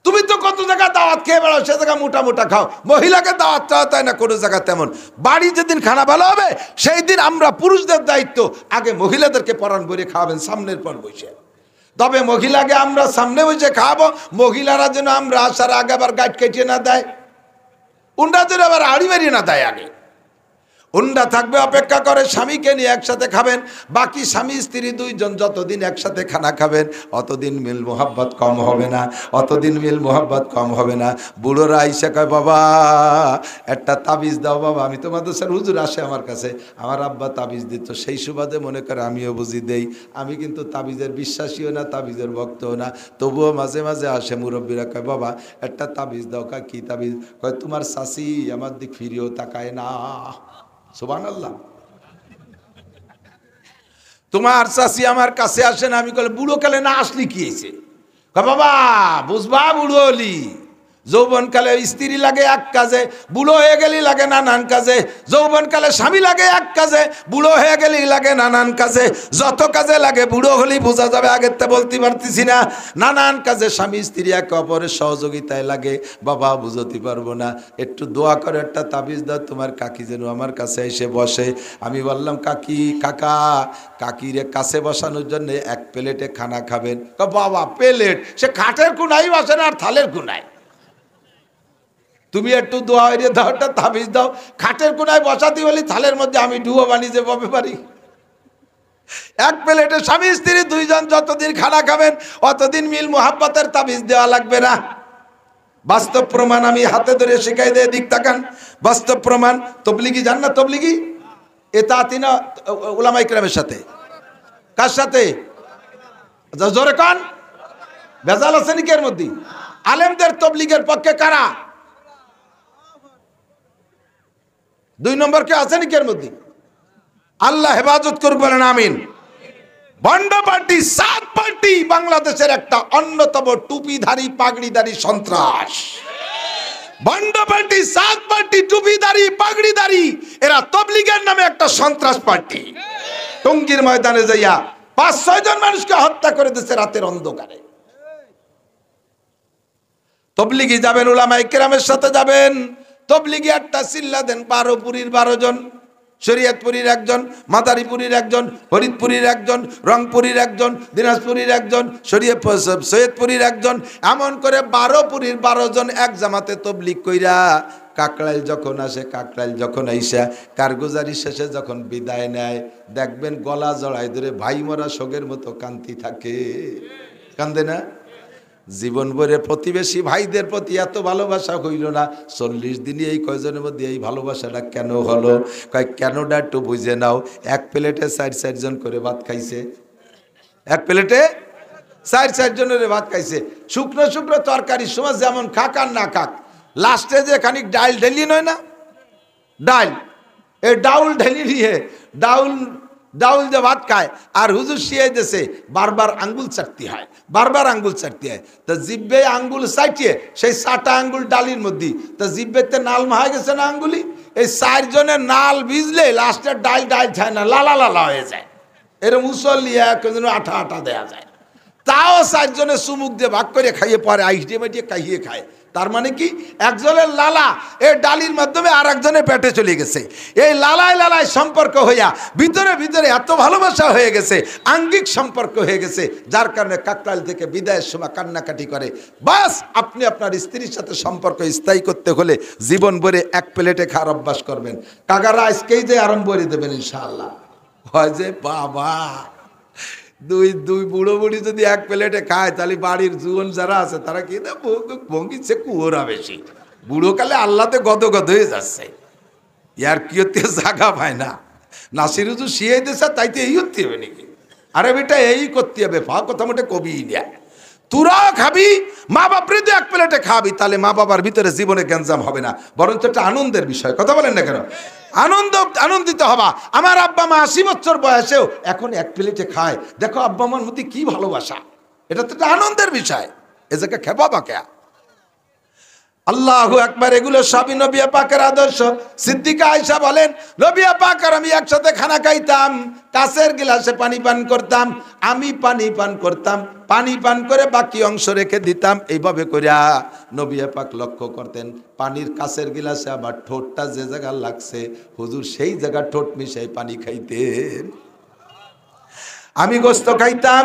তুমি তো কত জায়গায় দাওয়াত খেয়ে বেড়াও, সে জায়গা মোটা মোটা খাও, মহিলাকে দাওয়াত চাওয়া তাই না কোনো জায়গা তেমন। বাড়ি যেদিন খানা ভালো হবে সেই দিন আমরা পুরুষদের দায়িত্ব, আগে মহিলাদেরকে পরাণ ভরে খাওয়াবেন সামনের পর বসে। তবে মহিলাকে আমরা সামনে বসে খাওয়াবো, মহিলারা যেন আমরা আসার আগে আবার গাছ কেটে না দেয়, উন্ডা যেন আবার আড়ি মারিয়ে না দেয়। আগে উন্ডা থাকবে, অপেক্ষা করে স্বামীকে নিয়ে একসাথে খাবেন। বাকি স্বামী স্ত্রী দুইজন যতদিন একসাথে খানা খাবেন, অতদিন মিল মোহাব্বত কম হবে না, অতদিন মিল মোহাব্বত কম হবে না। বুড়োরা আইসা কয়, বাবা একটা তাবিজ দাও বাবা। আমি তো মাদ্রাসার হুজুর আসে আমার কাছে, আমার আব্বা তাবিজ দিত, সেই সুবাদে মনে করে আমিও বুঝি দেই। আমি কিন্তু তাবিজের বিশ্বাসীও না, তাবিজের ভক্তও না, তবুও মাঝে মাঝে আসে মুরব্বীরা, কয় বাবা একটা তাবিজ দাও। কয় কি তাবিজ? কয় তোমার শাশি আমার দিক ফিরিয়েও তাকায় না। সুবহানাল্লাহ। তোমার চাষি আমার কাছে আসে না। আমি বলে বুড়ো কালে না আসলি কি হয়েছে? বাবা বুঝবা, বুড়ো হলি, যৌবনকালে স্ত্রী লাগে এক কাজে, বুড়ো হয়ে গেলি লাগে নানান কাজে। যৌবনকালে স্বামী লাগে এক কাজে, বুড়ো হয়ে গেলি লাগে নানান কাজে। যত কাজে লাগে বুড়ো হলি বোঝা যাবে, আগের তা বলতে পারতেছি না। নানান কাজে স্বামী স্ত্রী একে অপরের সহযোগিতায় লাগে। বাবা বুঝতে পারবো না, একটু দোয়া করে একটা তাবিজ দাও, তোমার কাকি যেন আমার কাছে এসে বসে। আমি বললাম, কাকি, কাকা, কাকিরে কাছে বসানোর জন্য এক প্লেটে খানা খাবেন। বাবা প্লেট, সে খাটের কোনাই বসে না আর থালের কোনায়। তুমি একটু দোয়া হইয়ে দাও, একটা তাবিজ দাও, খাটের কোনায় বসাতে বলি, থালের মধ্যে আমি ডুয়ো বানিয়ে যে পাবে পারি। এক প্লেটে স্বামী স্ত্রী দুইজন যতদিন খানা খাবেন অতদিন মিল মোহাব্বতের তাবিজ দেওয়া লাগবে না। বাস্তব প্রমাণ আমি হাতে ধরে শিখাই দিয়ে, দিক তাকান, বাস্তব প্রমাণ। তবলিগি জান না? তবলিগি এতাতিনা উলামা ইকরামের সাথে, কার সাথে? জোরে কান, ভেজাল আছে নাকি এর মধ্যে? আলেমদের তবলিগের পক্ষে কারা? 2 নম্বর কে আছে নাকি এর মধ্যে? আল্লাহ হেফাজত করুক, বলেন আমিন। বন্ড পার্টি, 7 পার্টি বাংলাদেশের একটা অন্যতম টুপিধারী পাগড়িধারী সন্ত্রাস। বন্ড পার্টি, 7 পার্টি টুপিধারী পাগড়িধারী, এরা তবলিগের নামে একটা সন্ত্রাস পার্টি। টঙ্গীর ময়দানে যাইয়া 5-6 জন মানুষকে হত্যা করে দিয়েছে রাতের অন্ধকারে। তবলিগি যাবেন, উলামা ইকরামের সাথে যাবেন, তবলিগি একটা চিল্লা দেন 12 পুরীর 12 জন, শরীয়তপুরীর একজন, মাদারীপুরীর একজন, ফরিদপুরীর একজন, রংপুরীর একজন, দিনাজপুরীর একজন, সৈয়দপুরীর একজন, এমন করে 12 পুরীর 12 জন এক জামাতে তবলিগ কইরা কাকরাইল যখন আসে, কাকরাইল যখন আইসা কারগুজারি শেষে যখন বিদায় নেয়, দেখবেন গলা জড়াই ধরে ভাই মরা শোকের মতো কান্তি থাকে। কান্দে না? জীবন ভরে প্রতিবেশী ভাইদের প্রতি এত ভালোবাসা হইল না, 40 দিনই এই কয়জনের মধ্যে এই ভালোবাসাটা কেন হলো? কেনটা একটু বুঝে নাও। এক প্লেটে 4 জন করে ভাত খাইছে, এক প্লেটে 4 জনের ভাত খাইছে। শুকনো শুকনো তরকারির সময় যেমন খাক আর না খাক, লাস্টে যে খানিক ডাল ঢেলি নয় না, ডাল, এই ডাউল ঢেলি নিয়ে ডাউল যে ভাত খায়, আর হুজুর শিয়াই দেশে বারবার আঙ্গুল চাটতে হয়, বারবার আঙ্গুল চাটতে হয়। তা জিব্বে আঙ্গুল চাটিয়ে সেই 4টা আঙ্গুল ডালির মধ্যে, তা জিব্বেতে নাল মাহা গেছে না আঙ্গুলি, এই 4 জনের নাল ভিজলে লাস্টের ডাল খায় না, লালা লালা হয়ে যায়। এরকম মুসল্লিয়া কোন আঠা আঠা দেয়া যায়। তাও 4 জনের চুমুক দিয়ে ভাগ করে খাইয়ে পরে আইসিয়ে মাইটিয়ে খাইয়ে খায়। তার মানে কি, একজনের লালা এই ডালির মাধ্যমে আর একজনের পেটে চলে গেছে। এই লালায় লালায় সম্পর্ক হইয়া ভিতরে ভিতরে এত ভালোবাসা হয়ে গেছে, আঙ্গিক সম্পর্ক হয়ে গেছে, যার কারণে কাকরাইল থেকে বিদায়ের সময় কান্নাকাটি করে। বাস, আপনি আপনার স্ত্রীর সাথে সম্পর্ক স্থায়ী করতে হলে জীবন ভরে এক প্লেটে খাওয়ার অভ্যাস করবেন। কাকারা আজকেই যে আরম্ভ করে দেবেন ইনশাআল্লাহ। হয় যে বাবা, দুই বুড়ো বুড়ি যদি এক প্লেটে খায়, তাহলে বাড়ির জুয়ন যারা আছে তারা কি ভঙ্গিছে কুয়োরা বেশি, বুড়ো কালে আল্লাহতে গদ হয়ে যাচ্ছে। ইয়ার কি হতে জাগা পায় না, নাসির হুজুর শিয়াই দিয়েছে, তাইতে এই হতে হবে নাকি? আরে বেটা, এই করতে হবে, ফা কথা মোটে কবি নেয়। তোরাও খাবি, মা বাপরে তো এক প্লেটে খাবি, তাহলে মা বাবার ভিতরে জীবনে গ্যাঞ্জাম হবে না, বরঞ্চ একটা আনন্দের বিষয়। কথা বলেন না কেন? আনন্দিত হবা। আমার আব্বা মা 80 বছর বয়সেও এখন এক প্লেটে খায়, দেখো আব্বা মার মধ্যে কি ভালোবাসা, এটা তো একটা আনন্দের বিষয়। এ জায়গা খেপা বাকা। আল্লাহু আকবার। এগুলো সবই নবী পাকের আদর্শ। সিদ্দিকা আয়েশা বলেন, নবী পাক আর আমি একসাথে খানা খাইতাম, কাঁচের গিলাসে পানি পান করতাম, আমি পানি পান করতাম, পানি পান করে বাকি অংশ রেখে দিতাম। এইভাবে করিয়া নবী পাক লক্ষ্য করতেন, পানির কাঁচের গিলাসে আবার ঠোঁটটা যে জায়গা লাগছে, হুজুর সেই জায়গা ঠোঁট মিশাই পানি খাইতেন। আমি গোস্ত খাইতাম,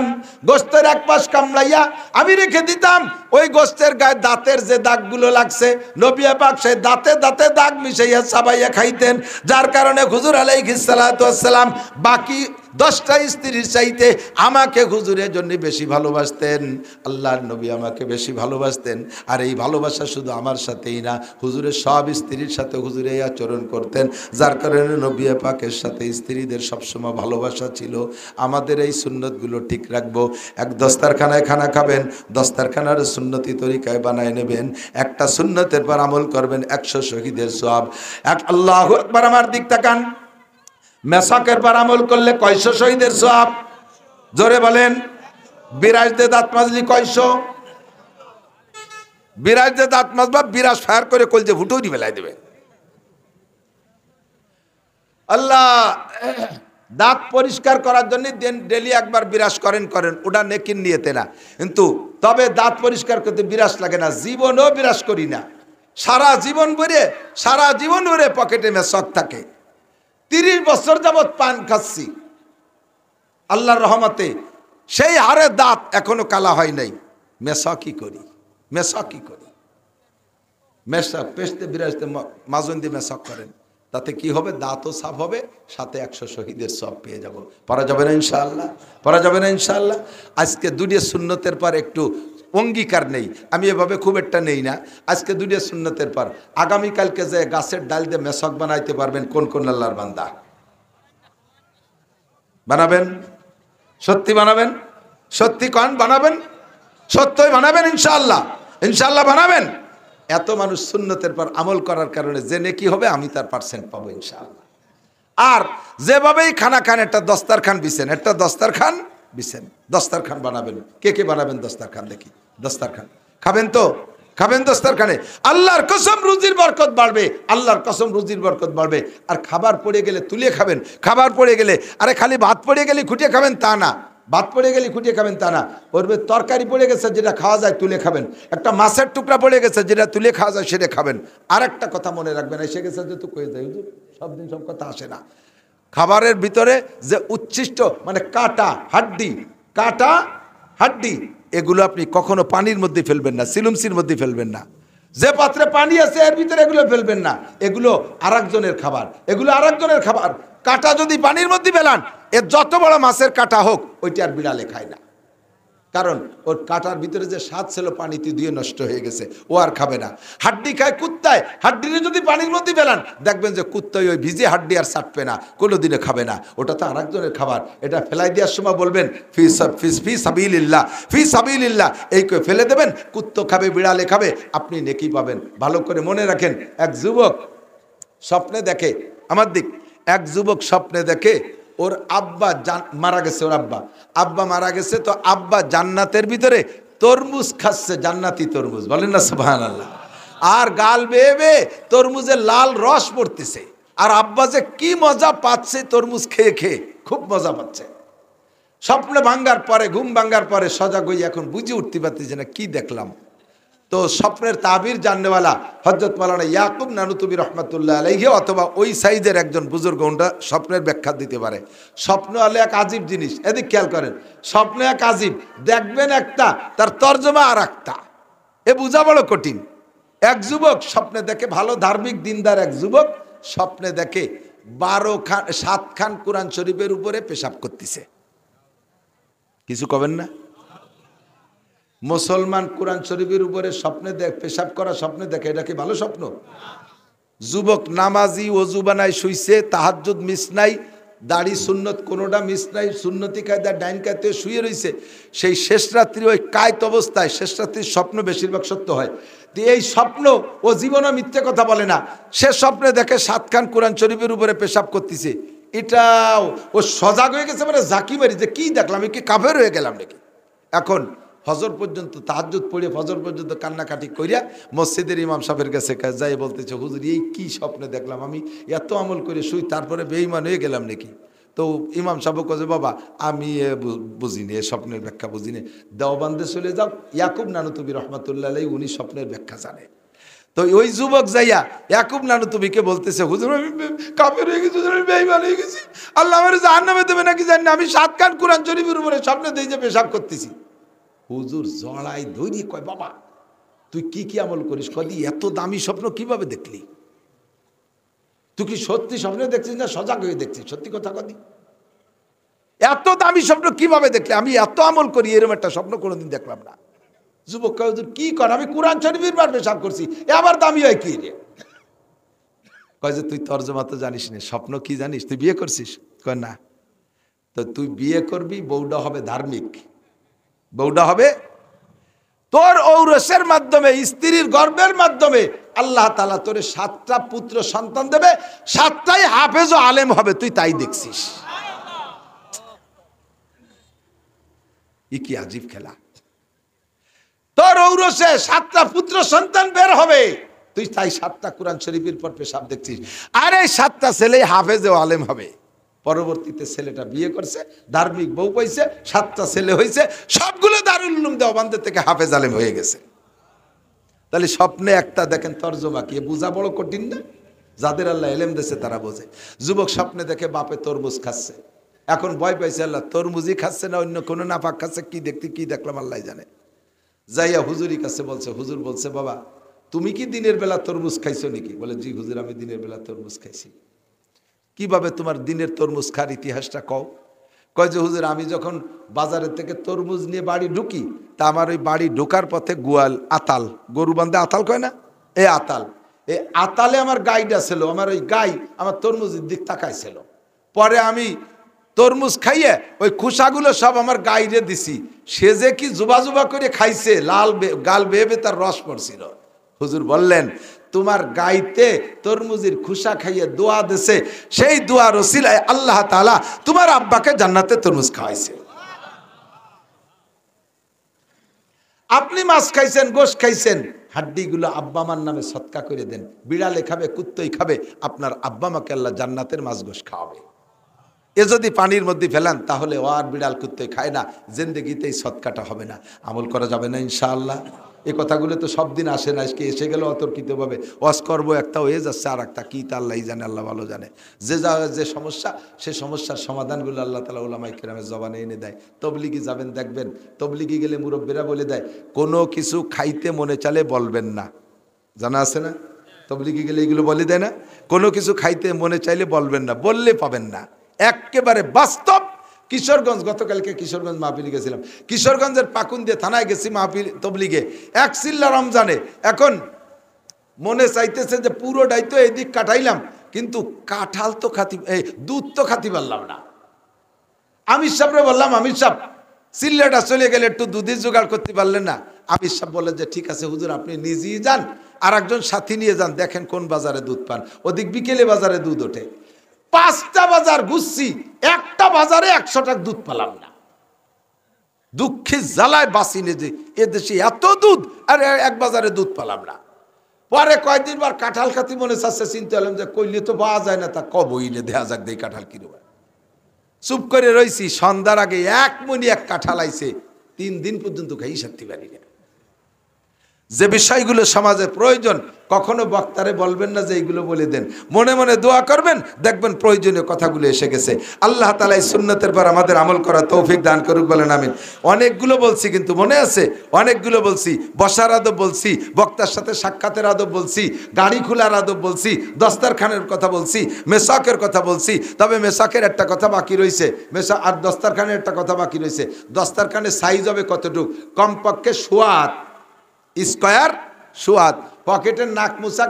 গোস্তের এক পাশ কামড়াইয়া আমি রেখে দিতাম, ওই গোস্তের গায়ে দাঁতের যে দাগগুলো লাগছে, নবী পাক সেই দাঁতে দাঁতে দাগ মিশাইয়া চাবাইয়া খাইতেন। যার কারণে হুজুর আলাইহিস সালাতু ওয়াস সালাম বাকি 10টা স্ত্রীর চাইতে আমাকে হুজুরের জন্য বেশি ভালোবাসতেন। আল্লাহর নবী আমাকে বেশি ভালোবাসতেন। আর এই ভালোবাসা শুধু আমার সাথেই না, হুজুরের সব স্ত্রীর সাথে হুজুর এই আচরণ করতেন। যার কারণে নবী পাকের সাথে স্ত্রীদের সবসময় ভালোবাসা ছিল। আমাদের এই সুন্নতগুলো ঠিক রাখবো। এক দস্তারখানায় খানা খাবেন, দস্তারখানার সুন্নতি তরিকায় বানায় নেবেন, একটা সুন্নতের পর আমল করবেন, 100 শহীদের সওয়াব। আল্লাহু আকবার। আমার দিক তাকান। মেসাকের পর আমল করলে 100 শহীদের সওয়াব? জোরে বলেন। বিরাজ দে দাঁত মাজলি 100? বিরাজ দে দাঁত মাজবা, বিরাজ ফায়ার করে কলজে ভুটোই বেলায় দেবে। আল্লাহ দাঁত পরিষ্কার করার জন্য ডেলি একবার বিরাজ করেন, ওটা নেকির নিয়েতে না, কিন্তু তবে দাঁত পরিষ্কার করতে বিরাজ লাগে না, জীবনও বিরাজ করি না। সারা জীবন ভরে পকেটে মেসক থাকে। 30 বছর যাবৎ পান খাচ্ছি, আল্লাহর রহমতে সেই হারে দাঁত এখনো কালা হয় নাই। মেসকি করি, মেসক পেস্তে বিরাজতে মাজন দিয়ে মেসক করেন, তাতে কি হবে? দাঁতও সাফ হবে, সাথে 100 শহীদের সব পেয়ে যাব। পড়া যাবে না ইনশাআল্লাহ? পড়া যাবে না ইনশাআল্লাহ? আজকে দুটো সুন্নতের পর একটু অঙ্গীকার নেই, আমি এভাবে খুব একটা নেই না। আজকে দুটো সুন্নতের পর আগামীকালকে যে গাছের ডাল দিয়ে মেসক বানাইতে পারবেন কোন কোন আল্লাহর বান্দা? বানাবেন? সত্যি বানাবেন? সত্যি কন বানাবেন? সত্যই বানাবেন ইনশাআল্লাহ? ইনশাআল্লাহ বানাবেন? এত মানুষ সুন্নতের পর আমল করার কারণে যে নেকি হবে আমি তার % পাবো ইনশাআল্লাহ। আর যেভাবেই খানা খান, একটা দস্তারখান বিছেন, দস্তারখান বানাবেন। কে বানাবেন দস্তারখান? দেখি দস্তারখান খাবেন তো? খাবেন দস্তারখানে? আল্লাহর কসম রুজির বরকত বাড়বে, আল্লাহর কসম রুজির বরকত বাড়বে। আর খাবার পড়ে গেলে তুলে খাবেন, খাবার পড়ে গেলে, আরে খালি ভাত পড়ে গেলে খুঁটে খাবেন তা না, ভাত পড়ে গেলে খুঁটিয়ে খাবেন তা না, ওর তরকারি পড়ে গেছে যেটা খাওয়া যায় তুলে খাবেন, একটা মাছের টুকরা পড়ে গেছে যেটা তুলে খাওয়া যায় সেটা খাবেন। আর একটা কথা মনে রাখবেন, এসে গেছে যেহেতু কয়ে যায় হুজুর, সব দিন সব কথা আসে না। খাবারের ভিতরে যে উচ্ছিষ্ট মানে কাটা হাড্ডি এগুলো আপনি কখনো পানির মধ্যে ফেলবেন না, সিলুমসির মধ্যে ফেলবেন না। যে পাত্রে পানি আছে এর ভিতরে এগুলো ফেলবেন না, এগুলো আরেকজনের খাবার। কাটা যদি পানির মধ্যে ফেলান, এর যত বড় মাছের কাটা হোক ওইটা আর বিড়ালে খায় না, কারণ ওর কাটার ভিতরে যে স্বাদ ছিল পানিতে দিয়ে নষ্ট হয়ে গেছে, ও আর খাবে না। হাড্ডি খায় কুত্তায়, হাড্ডিরে যদি পানির মধ্যে ফেলান দেখবেন যে কুত্তায় ওই ভিজে হাড্ডি আর চাটবে না, কোনো দিনে খাবে না, ওটা তো আরেকজনের খাবার। এটা ফেলাই দেওয়ার সময় বলবেন ফি সাবিলিল্লাহ, এই করে ফেলে দেবেন, কুত্তো খাবে, বিড়ালে খাবে, আপনি নেকি পাবেন। ভালো করে মনে রাখেন, এক যুবক স্বপ্নে দেখে, আমার দিক, এক যুবক স্বপ্নে দেখে ওর আব্বা মারা গেছে, ওর আব্বা মারা গেছে, তো আব্বা জান্নাতের ভিতরে তরমুজ খাচ্ছে, জান্নাতি তরমুজ, বলেন না সুবহানাল্লাহ। আর গাল বেয়ে বেয়ে তরমুজের লাল রস পড়তেছে, আর আব্বা যে কি মজা পাচ্ছে তরমুজ খেয়ে খেয়ে, খুব মজা পাচ্ছে। স্বপ্নে ভাঙ্গার পরে, ঘুম ভাঙ্গার পরে সজাগ হয়ে এখন বুঝে উঠতে পারতেছে না কি দেখলাম। তো স্বপ্নের তাবির জাননেওয়ালা হযরত মাওলানা ইয়াকুব নানুতুবি রহমাতুল্লাহ আলাইহি অথবা ওই সাইজের একজন বুজুর্গ ওটা স্বপ্নের ব্যাখ্যা দিতে পারে। স্বপ্ন হলে এক আজীব জিনিস, এদিক খেয়াল করেন, স্বপ্ন এক আজীব, দেখবেন একটা, তার তর্জমা আর একটা, এ বোঝা বড় কঠিন। এক যুবক স্বপ্নে দেখে, ভালো ধার্মিক দিনদার এক যুবক স্বপ্নে দেখে 7 খান কোরআন শরীফের উপরে পেশাব করতেছে। কিছু কবেন না? মুসলমান কোরআন শরীফের উপরে স্বপ্নে পেশাব করা স্বপ্নে দেখে, এটা কি ভালো স্বপ্ন? যুবক নামাজি, ওযু বানায় শুইছে, তাহাজ্জুদ মিস নাই, দাড়ি সুন্নত কোনোটা মিস নাই, সুন্নতি কায়দা ডাইন কায়দাতে শুয়ে রয়েছে, সেই শেষ রাত্রি ওই কায়ত অবস্থায়, শেষ রাত্রির স্বপ্ন বেশিরভাগ সত্য হয়। তো এই স্বপ্ন ও জীবনে মিথ্যে কথা বলে না, সে স্বপ্নে দেখে 7 খান কোরআন শরীফের উপরে পেশাব করতেছে। এটাও ও সজাগ হয়ে গেছে, মানে জাকি মারি যে কি দেখলাম, আমি কি কাফের হয়ে গেলাম নাকি। এখন ফজর পর্যন্ত তাহাজ্জুদ পড়ে ফজর পর্যন্ত কান্নাকাটি কইরা মসজিদের ইমাম সাহেবের কাছে যাই বলতেছে, হুজুর এই কি স্বপ্নে দেখলাম, আমি এত আমল করে শুই তারপরে বেঈমান হয়ে গেলাম নাকি। তো ইমাম সাহেব কাছে, বাবা আমি বুঝিনি, এ স্বপ্নের ব্যাখ্যা বুঝিনি, দেওবান্দে চলে যাও, ইয়াকুব নানুতুবি রহমাতুল্লাহ আলাইহি উনি স্বপ্নের ব্যাখ্যা জানে। তো ওই যুবক যাইয়া ইয়াকুব নানুতুবিকে বলতেছে, হুজুর আমি কাফের হয়ে গেছি, আমি বেঈমান হয়ে গেছি, আল্লাহ আমার জাহান্নামে দেবে নাকি জানি না, আমি 7 খান কোরআন শরীফের উপরে স্বপ্নে দিয়ে যে পেশাব করতেছি। হুজুর জড়াই ধৈরি কয়, বাবা তুই কি কি আমল করিস? কদি এত দামি স্বপ্ন কিভাবে দেখলি? তুই কি সত্যি স্বপ্নে দেখছিস না সজাগ হয়ে দেখছিস? সত্যি কথা কদি, এত দামি স্বপ্ন কিভাবে দেখলি? আমি এত আমল করি, এরকম একটা স্বপ্ন কোনোদিন দেখলাম না। যুবক কয়, হুজুর কি কর? আমি কোরআন শরীফের বার পেশাব করছি, আবার দামি হয় কি রে? কয় যে তুই তর্জমা তো জানিস না, স্বপ্ন কি জানিস? তুই বিয়ে করছিস? কয় না। তো তুই বিয়ে করবি, বউটা হবে ধার্মিক, বউটা হবে তোর ঔরসের মাধ্যমে, স্ত্রীর গর্ভের মাধ্যমে আল্লাহ তাআলা তোরে 7টা পুত্র সন্তান দেবে, 7টাই হাফেজ ও আলেম হবে, তুই তাই দেখছিস। কি আজীব খেলা! তোর ঔরসে 7টা পুত্র সন্তান বের হবে, তুই তাই 7টা কোরআন শরীফের পর পেশাব দেখছিস। আর এই 7টা ছেলে হাফেজ ও আলেম হবে। পরবর্তীতে ছেলেটা বিয়ে করছে, ধার্মিক বউ পাইছে, 7টা ছেলে হয়েছে, সবগুলো দারুল উলুম দেওবন্দ থেকে হাফেজ আলেম হয়ে গেছে। তাহলে স্বপ্নে একটা দেখেন তর্জমা কি, বোঝা বড় কঠিন না? যাদের আল্লাহ এলেম দিয়েছে তারা বোঝে। যুবক স্বপ্নে দেখে বাপে তরমুজ খাচ্ছে, এখন ভয় পাইছে, আল্লাহ তরমুজই খাচ্ছে না অন্য কোনো নাপাক খাচ্ছে, কি দেখলাম আল্লাহ জানে। যাইয়া হুজুরি কাছে বলছে, হুজুর বলছে, বাবা তুমি কি দিনের বেলা তরমুজ খাইছো নাকি? বলে, জি হুজুর আমি দিনের বেলা তরমুজ খাইছি। কিভাবে তোমার দিনের তরমুজ খার ইতিহাসটা কও? কয় যে হুজুর আমি যখন বাজারের থেকে তরমুজ নিয়ে বাড়ি ঢুকি, তা আমার ওই বাড়ি ঢোকার পথে গোয়াল আতাল, গরু বান্ধে আতাল কয় না, এই আতালে আমার গাইটা ছিল, আমার ওই গাই আমার তরমুজের দিক তাকাইছিল। পরে আমি তরমুজ খাইয়ে ওই খোসাগুলো সব আমার গাইরে দিছি, সে যে কি জুবা করে খাইছে, লাল গাল বেয়ে তার রস পড়ছিল। হুজুর বললেন, তোমার গাইতে তরমুজের খুশা খাইয়ে দোয়া দিছে, সেই দোয়ার ওসিলায় আল্লাহ তাআলা তোমার আব্বাকে জান্নাতে তরমুজ খাওয়াইছে। আপনি মাছ খাইছেন, গোশত খাইছেন, হাড্ডিগুলো আব্বা মার নামে সদকা করে দেন, বিড়ালে খাবে, কুত্তই খাবে, আপনার আব্বা মাকে আল্লাহ জান্নাতের মাছ গোশত খাওয়াবে। এ যদি পানির মধ্যে ফেলান তাহলে ও আর বিড়াল কুত্তে খায় না, জিন্দেগিতেই সৎকাটা হবে না, আমল করা যাবে না ইনশাআল্লাহ। এই কথাগুলো তো সব দিন আসে না, আজকে এসে গেলে অতর্কিতভাবে ওয়াজ করবো, একটা হয়ে যাচ্ছে আর একটা কী তা আল্লাহ জানে, আল্লাহ ভালো জানে। যে সমস্যা, সে সমস্যার সমাধানগুলো আল্লাহ তাআলা উলামায়ে কেরামের জবানে এনে দেয়। তবলিগি যাবেন দেখবেন, তবলিগি গেলে মুরব্বীরা বলে দেয় কোনো কিছু খাইতে মনে চালে বলবেন না, জানা আছে না? তবলিগি গেলে এগুলো বলে দেয় না, কোনো কিছু খাইতে মনে চাইলে বলবেন না, বললে পাবেন না, একেবারে বাস্তব। কিশোরগঞ্জ, গতকালকে কিশোরগঞ্জ মাহফিলে গেছিলাম, কিশোরগঞ্জের পাকুন্দিয়া থানায় গেছি মাহফিল তবলিগে, এক চিল্লা রমজানে। এখন মনে চাইতেছে যে পুরোটাই তো এদিক কাটাইলাম, কিন্তু কাঁঠাল তো দুধ তো খাতি পারলাম না। আমির সাহেবরে বললাম, আমির সাহেব সিলেটা চলে গেলে একটু দুধের জোগাড় করতে পারলেন না? আমির সাহেব বললেন যে ঠিক আছে হুজুর, আপনি নিজেই যান, আর একজন সাথী নিয়ে যান, দেখেন কোন বাজারে দুধ পান। ওদিক বিকেলে বাজারে দুধ ওঠে, 5টা বাজার ঘুরছি, একটা বাজারে 100 টাকা দুধ পেলাম না। দুঃখে জ্বালায় বাসিনে যে এ দেশে এত দুধ, আর এক বাজারে দুধ পেলাম না। পরে কয়েকদিন বার কাঁঠাল খাতি মনে চাচ্ছে, চিন্তা হলাম যে কইলে তো পাওয়া যায় না, তা কবইলে দেয়া যাক দেই কাঁঠাল কিনবা। চুপ করে রইছি, সন্ধ্যার আগে 1 মণি 1 কাঁঠাল আইছে, 3 দিন পর্যন্ত খাই শান্তি পারি না। যে বিষয়গুলো সমাজে প্রয়োজন, কখনো বক্তারে বলবেন না যে এইগুলো বলে দেন, মনে মনে দোয়া করবেন, দেখবেন প্রয়োজনীয় কথাগুলো এসে গেছে। আল্লাহ তাআলা এই সুন্নতের পর আমাদের আমল করা তৌফিক দান করুক, বলেন আমিন। অনেকগুলো বলছি, কিন্তু মনে আছে অনেকগুলো বলছি, বসার আদব বলছি, বক্তার সাথে সাক্ষাতের আদব বলছি, গাড়ি খোলার আদব বলছি, দস্তারখানের কথা বলছি, মেসাকের কথা বলছি। তবে মেসাকের একটা কথা বাকি রয়েছে, আর দস্তারখানের একটা কথা বাকি রয়েছে। দস্তারখানের সাইজ হবে কতটুক? কমপক্ষে সোয়াত স্কয়ার, সোয়াদ। পকেটের নাক মুসা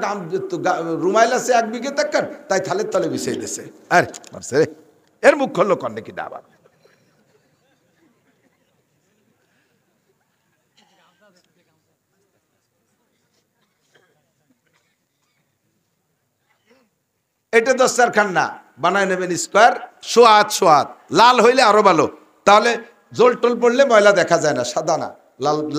রুমাইল আছে 1 বিঘে তাকান, তাই থালের তলে বিছিয়ে দিছে। আরে মারছে রে, এর মুখ খোলো কন্নে কি ডাবা। এটা দস্তারখান না, বানায় নেবেন স্কয়ার, সোয়াদ। লাল হইলে আরো ভালো, তাহলে জোল টোল পড়লে ময়লা দেখা যায় না, সাদা না,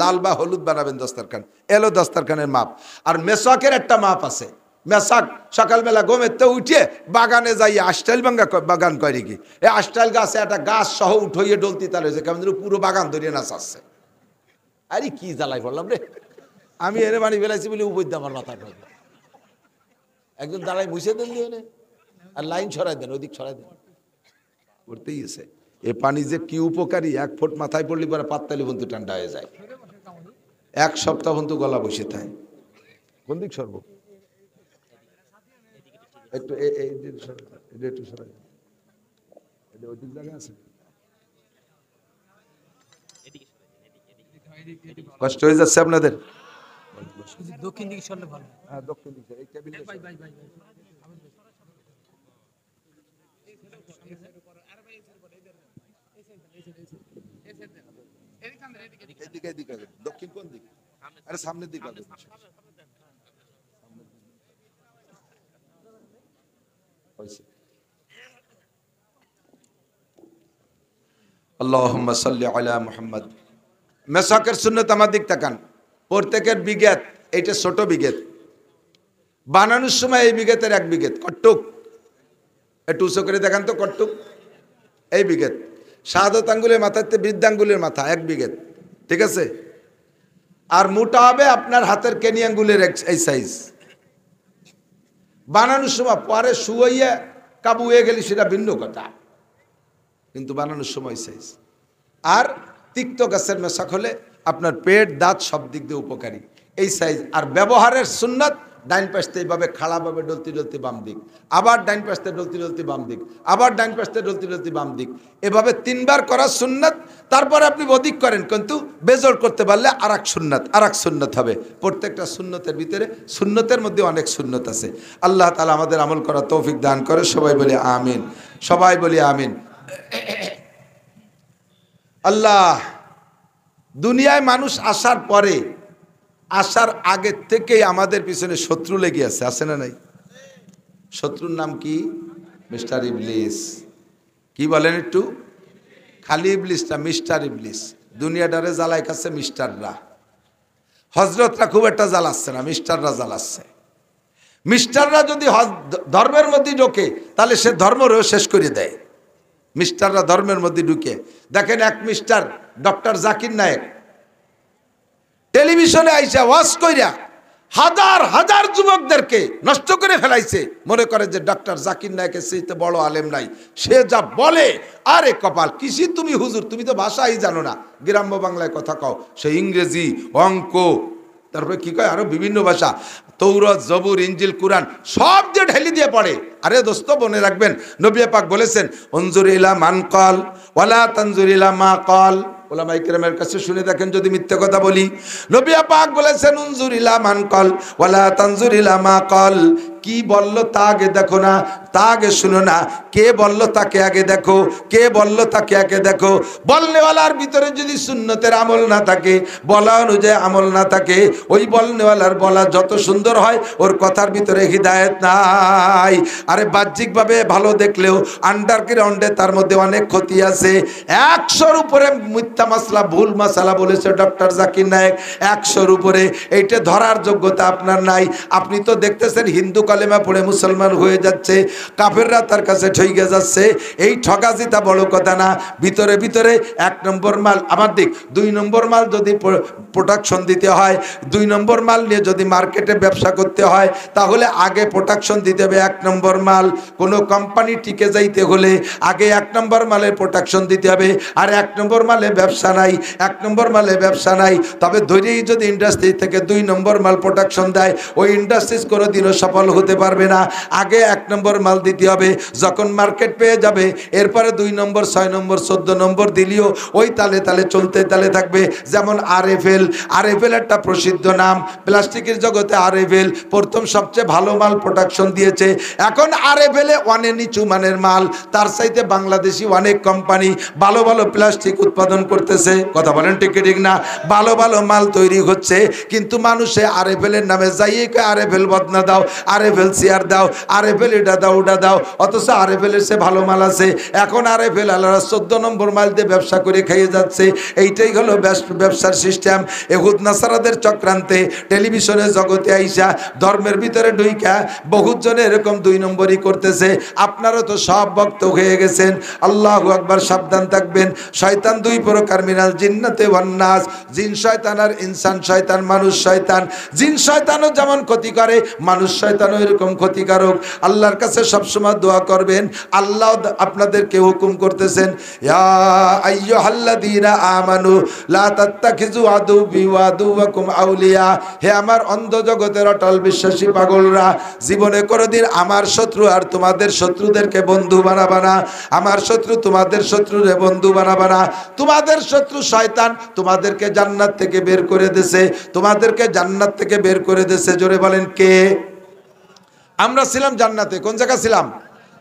লাল বা হলুদ বানাবেন দস্তারখান। এলো দস্তারখানের মাপ। আর মেসাকের একটা মাপ আছে। মেসাক সকালবেলা ঘুমেতে উঠে বাগানে যাই, আষ্টাইল বাগান করে কি, এই আষ্টাইল গাছে একটা গাছ সহ উঠইয়ে ডলতি তার হয়েছে, কেমন পুরো বাগান ধরিয়ে নাচাচ্ছে। আরে কি জ্বালাই পড়লাম রে, আমি এনে বাড়ি ফেলাইছি বলে উপর দিয়ে আমার মাথা ঢোক। একজন দাঁড়াই মুছে দেন দিয়ে, আর লাইন ছড়াই দেন, ওইদিক ছড়াই দেন, করতেই আছে। এ পানি যে কি উপকারী, 1 ফুট মাথায় পড়লে পরে পাততালি বন্ধু ঠান্ডা হয়ে যায়, 1 সপ্তাহ বন্ধু গলা বসে থাকে। কোন দিক সরব একটু, একটু সরাই, ওইদিক জায়গা আছে, কষ্ট হয়ে যাচ্ছে আপনাদের। দক্ষিণ দিকে সরলে ভালো। হ্যাঁ, দক্ষিণ দিকে এই টেবিল। দক্ষিণ কোন দিক? আরে সামনের দিকে। আল্লাহুম্মা সাল্লি আলা মুহাম্মদ। মেসাকের সুন্নত আমার দিক তাকান, প্রত্যেকের বিঘেত, এইটা ছোট বিঘেত, বানানোর সময় এই বিঘেতের 1 বিঘেত কটুক, একটু উঁচু করে দেখান তো কটুক, এই বিঘেত। শাহাদত আঙ্গুলের মাথাতে বৃদ্ধাঙ্গুলের মাথা 1 বিঘেত, ঠিক আছে। আর মোটা হবে আপনার হাতের কেনি আঙ্গুলের এই সাইজ। বানানোর সময় পরে শুয়ে কাবু হয়ে গেলে সেটা ভিন্ন কথা, কিন্তু বানানোর সময় সাইজ। আর তিক্ত গাছের মেশাক হলে আপনার পেট দাঁত সব দিক দিয়ে উপকারী, এই সাইজ। আর ব্যবহারের সুন্নত, ডাইন পাশতে এইভাবে খাড়াভাবে ডলতি ডলতি বাম দিক, আবার ডাইন পাশতে ডলতি ডলতি বাম দিক, আবার ডাইন পাশতে ডলতি ডলতি বাম দিক, এভাবে 3 বার করা সুন্নত। তারপরে আপনি অধিক করেন, কিন্তু বেজোর করতে পারলে আর এক সুন্নত হবে। প্রত্যেকটা সুন্নতের ভিতরে, সুন্নতের মধ্যে অনেক সুন্নত আছে। আল্লাহ তাআলা আমাদের আমল করা তৌফিক দান করে, সবাই বলি আমিন, সবাই বলি আমিন। আল্লাহ, দুনিয়ায় মানুষ আসার পরে, আসার আগে থেকেই আমাদের পিছনে শত্রু লেগে আছে না নাই? শত্রুর নাম কি? মিস্টার ইবলিস। কি বলেন একটু? খালি ইবলিস না, মিস্টার ইবলিস। দুনিয়াটারে জ্বালাই খাচ্ছে মিস্টাররা। হজরতরা খুব একটা জ্বালাচ্ছে না, মিস্টাররা জ্বালাচ্ছে। মিস্টাররা যদি ধর্মের মধ্যে ঢোকে, তাহলে সে ধর্মরেও শেষ করে দেয়। মিস্টাররা ধর্মের মধ্যে ঢুকে। দেখেন এক মিস্টার ডক্টর জাকির নায়েক টেলিভিশনে আইসা ওয়াজ কইরা হাজার হাজার যুবকদেরকে নষ্ট করে ফেলাইছে। মনে করে যে ডক্টর জাকির নায়েকের চেয়ে বড় আলেম নাই। সে যা বলে, আরে কপাল কিসি তুমি হুজুর, তুমি তো ভাষাই জানো না, গ্রাম্য বাংলায় কথা কও। সে ইংরেজি, অঙ্ক, তারপরে কি কয় আরো বিভিন্ন ভাষা, তৌরাত, জবুর, ইনজিল, কুরআন সব দিয়ে ঢেলি দিয়ে পড়ে। আরে দোস্ত মনে রাখবেন নবী পাক বলেছেন উনজুর ইলা মান ক্বাল ওয়ালা তানজুর ইলা মা ক্বাল। ওলামায়ে কেরামের কাছে শুনে দেখেন যদি মিথ্যা কথা বলি। নবী পাক বলেছেন উনজুর ইলা মান ক্বাল ওয়ালা তানজুর ইলা মা ক্বাল। কি বললো তা আগে দেখো না, তা আগে শুনো না। কে বললো তাকে আগে দেখো, কে বললো তাকে আগে দেখো। বলনেওয়ালার ভিতরে যদি সুন্নতের আমল না থাকে, বলা অনুযায়ী আমল না থাকে, ওই বলনেওয়ালার বলা যত সুন্দর হয় ওর কথার ভিতরে হিদায়েত নাই। আরে বাহ্যিকভাবে ভালো দেখলেও আন্ডারগ্রাউন্ডে তার মধ্যে অনেক ক্ষতি আছে। 100-র উপরে মিথ্যা মাসলা, ভুল মাসালা বলেছে ডক্টর জাকির নায়েক, 100-র উপরে। এইটা ধরার যোগ্যতা আপনার নাই। আপনি তো দেখতেছেন হিন্দু কালেমা পড়ে মুসলমান হয়ে যাচ্ছে, কাফেররা তার কাছে ঠইকে যাচ্ছে। এই ঠকাজিতা বড় কথা না। ভিতরে ভিতরে 1 নম্বর মাল আমার দিক, 2 নম্বর মাল যদি প্রোডাকশন দিতে হয়, 2 নম্বর মাল নিয়ে যদি মার্কেটে ব্যবসা করতে হয়, তাহলে আগে প্রোডাকশন দিতে হবে 1 নম্বর মাল। কোনো কোম্পানি টিকে যাইতে হলে আগে 1 নম্বর মালের প্রোডাকশন দিতে হবে। আর 1 নম্বর মালে ব্যবসা নাই, 1 নম্বর মালে ব্যবসা নাই। তবে ধরেই যদি ইন্ডাস্ট্রি থেকে 2 নম্বর মাল প্রোডাকশন দেয়, ওই ইন্ডাস্ট্রিজ কোনোদিনও সফল হতে পারবে না। আগে 1 নম্বর মাল দিতে হবে। যখন মার্কেট পেয়ে যাবে, এরপরে 2 নম্বর, 6 নম্বর, 14 নম্বর দিলেও ওই তালে তালে চলতে তালে থাকবে। যেমন আরএফএল, আরএফএল একটা প্রসিদ্ধ নাম প্লাস্টিকের জগতে। আরএফএল প্রথম সবচেয়ে ভালো মাল প্রোডাকশন দিয়েছে। এখন আরএফএল অনেক নিচু মানের মাল, তার চাইতে বাংলাদেশি অনেক কোম্পানি ভালো ভালো প্লাস্টিক উৎপাদন করতেছে। কথা বলেন ঠিক ঠিক না? ভালো ভালো মাল তৈরি হচ্ছে, কিন্তু মানুষে আরএফএলের নামে যাইয়ে আরএফএল বদনা দাও, আরএফএল চেয়ার দাও, আরএফএল এটা দাও ওটা দাও, অথচ আরএফএলের সে ভালো মাল আছে। এখন আরএফএল আলাদা 14 নম্বর মাল দিয়ে ব্যবসা করে খেয়ে যাচ্ছে। এইটাই হলো ব্যবসার সিস্টেম। এহুদ নাসারাদের চক্রান্তে টেলিভিশনের জগতে আইসা ধর্মের ভিতরে ঢুইকা বহুত জনে এরকম 2 নম্বরই করতেছে। আপনারও তো সব ভক্ত হয়ে গেছেন। আল্লাহু আকবার। সাবধান থাকবেন। শয়তান 2 প্রকার, মিনাল জিন্নাতে ওয়ান নাস। জিন শয়তান আর ইনসান শয়তান, মানুষ শয়তান। জিন শয়তানও যেমন ক্ষতি করে, মানুষ শয়তানও এরকম ক্ষতিকারক। আল্লাহর কাছে সবসময় দোয়া করবেন। আল্লাহ আপনাদেরকে হুকুম করতেছেন, ইয়া আইয়ুহাল্লাযীনা আমানু লা তাত্তাখিযু আদুওয়ি ওয়া আদুওয়াকুম আউলিয়া। হে আমার অন্ধ জগতের অটল বিশ্বাসী পাগলরা, জীবনে কোনোদিন আমার শত্রু আর তোমাদের শত্রুদেরকে বন্ধু বানাবা না। আমার শত্রু তোমাদের শত্রুরে বন্ধু বানাবা না। তোমাদের শত্রু শয়তান তোমাদেরকে জান্নাত থেকে বের করে দিয়েছে, তোমাদেরকে জান্নাত থেকে বের করে দিয়েছে। জোরে বলেন কে? আমরা ছিলাম জান্নাতে। কোন জায়গা ছিলাম?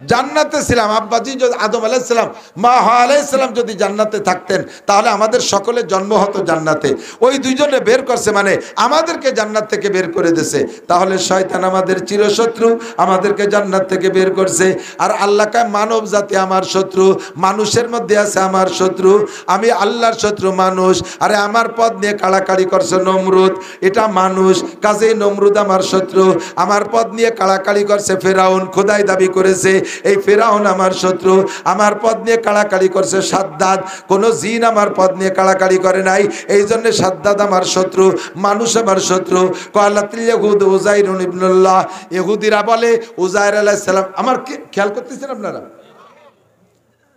জান্নাতে ছিলাম। আব্বাজি যদি আদম আলাইহিস সালাম, মা হাওয়া আলাইহিস সালাম যদি জান্নাতে থাকতেন, তাহলে আমাদের সকলের জন্ম হতো জান্নাতে। ওই দুইজনে বের করছে, মানে আমাদেরকে জান্নাত থেকে বের করে দিয়েছে। তাহলে শয়তান আমাদের চিরশত্রু, আমাদেরকে জান্নাত থেকে বের করছে। আর আল্লাহ কয় মানব জাতি আমার শত্রু, মানুষের মধ্যে আছে আমার শত্রু। আমি আল্লাহর শত্রু মানুষ। আরে আমার পদ নিয়ে কাড়াকাড়ি করছে নমরুদ, এটা মানুষ, কাজেই নমরুদ আমার শত্রু। আমার পদ নিয়ে কাড়াকাড়ি করছে ফেরাউন, খোদাই দাবি করেছে, এই ফেরাউন আমার শত্রু। আমার পদ নিয়ে কাড়াকাড়ি করছে সাদ্দাত, কোন জিন আমার পদ নিয়ে কাড়াকাড়ি করে নাই, এই জন্য সাদ্দাত আমার শত্রু, মানুষ আমার শত্রু। কালাতিল ইয়াহুদ উযাইরুন ইবনুল্লাহ। ইহুদিরা বলে উযাইর আলাইহিস সালাম, আমার খেয়াল করতেছেন আপনারা?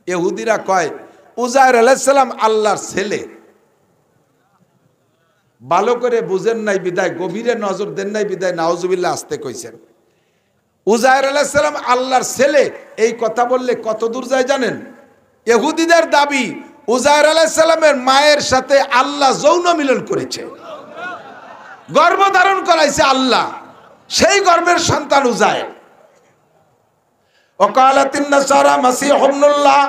ইহুদিরা কয় উযাইর আলাইহিস সালাম আল্লাহর ছেলে। ভালো করে বুঝেন নাই বিদায়, গভীরে নজর দেন নাই বিদায় নাউজুবিল্লাহ আসতে কইছেন। উযাইর আলাইহিস সালাম আল্লাহর ছেলে, এই কথা বললে কত দূর যায় জানেন? ইহুদিদের দাবি উযাইর আলাইহিস সালামের মায়ের সাথে আল্লাহ যৌন মিলন করেছে, গর্ভধারণ করাইছে আল্লাহ, সেই গর্ভের সন্তান উযাইর। ওয়াকালাতিন নাসারা মাসীহ ইবনুল্লাহ।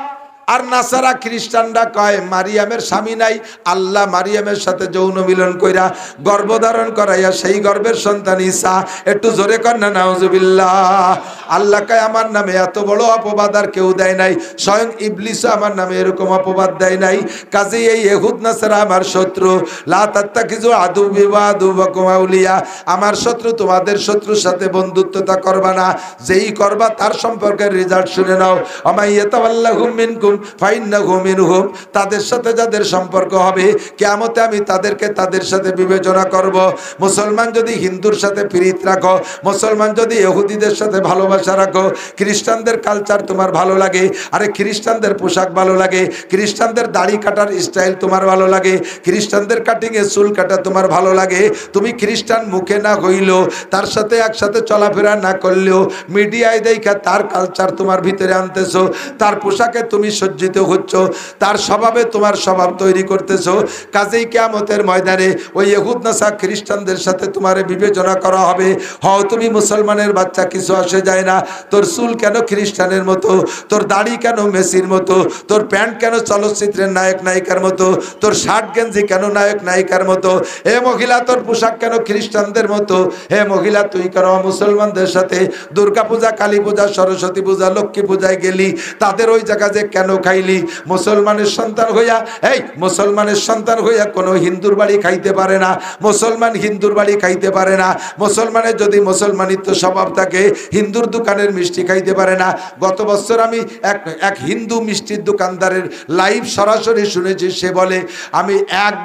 আর নাসারা খ্রিস্টানরা কয় মারিয়ামের স্বামী নাই, আল্লাহ মারিয়ামের সাথে যৌন মিলন কইরা গর্ভধারণ করাইয়া সেই গর্ভের সন্তান ঈসা। একটু জোরে কর না নাউজুবিল্লাহ। আল্লাহ কয় আমার নামে এত বড় অপবাদ আর কেউ দেয় নাই, স্বয়ং ইবলিসও আমার নামে এরকম অপবাদ দেয় নাই। কাজেই এই ইহুদ নাসারা আমার শত্রু। লা তাত্তাখিযু আদুওয়ি ওয়া আদুওয়াকুম আউলিয়া। আমার শত্রু, তোমাদের শত্রুর সাথে বন্ধুত্বতা করবা না, যেই করবা তার সম্পর্কে রেজাল্ট শুনে নাও। আমাইয়াতাওয়াল্লাহুম মিনকুম ফাইন্নাহু মিনহুম, তাদের সাথে যাদের সম্পর্ক হবে কিয়ামতে আমি তাদেরকে তাদের সাথে বিবেচনা করব। মুসলমান যদি হিন্দুর সাথে প্রীতি রাখো, মুসলমান যদি ইহুদিদের সাথে ভালোবাসা রাখো, খ্রিস্টানদের কালচার তোমার ভালো লাগে, আরে খ্রিস্টানদের পোশাক ভালো লাগে, খ্রিস্টানদের দাড়ি কাটার স্টাইল তোমার ভালো লাগে, খ্রিস্টানদের কাটিংয়ে চুল কাটা তোমার ভালো লাগে, তুমি খ্রিস্টান মুখে না হইলেও তার সাথে একসাথে চলাফেরা না করলেও মিডিয়ায় দেখা তার কালচার তোমার ভিতরে আনতেছো, তার পোশাকে তুমি সজ্জিত হচ্ছ, তার স্বভাবে তোমার স্বভাব তৈরি করতেছো। কাজেই কিয়ামতের ময়দানে ওই ইহুদ নাসারা খ্রিস্টানদের সাথে তোমার বিবেচনা করা হবে। হও তুমি মুসলমানের বাচ্চা, কিছু আসে যায় না, তোর চুল কেন খ্রিস্টানের মতো, তোর দাড়ি কেন মেসির মতো, তোর প্যান্ট কেন চলচ্চিত্রের নায়ক নায়িকার মতো, তোর শার্ট গেঞ্জি কেন নায়ক নায়িকার মতো, হে মহিলা তোর পোশাক কেন খ্রিস্টানদের মতো, হে মহিলা তুই কেন মুসলমানদের সাথে দুর্গা পূজা, কালী পূজা, সরস্বতী পূজা, লক্ষ্মী পূজায় গেলি, তাদের ওই জায়গা যে কেন খাইলি? মুসলমানের সন্তান হইয়া, এই মুসলমানের সন্তান হইয়া কোনো হিন্দুর বাড়ি খাইতে পারে না, মুসলমান হিন্দুর বাড়ি খাইতে পারে না। মুসলমানের যদি মুসলমানিত্ব স্বভাব থাকে, হিন্দুর দোকানের মিষ্টি খাইতে পারে না। গত বছর আমি এক হিন্দু মিষ্টির দোকানদারের লাইভ সরাসরি শুনেছি, সে বলে আমি এক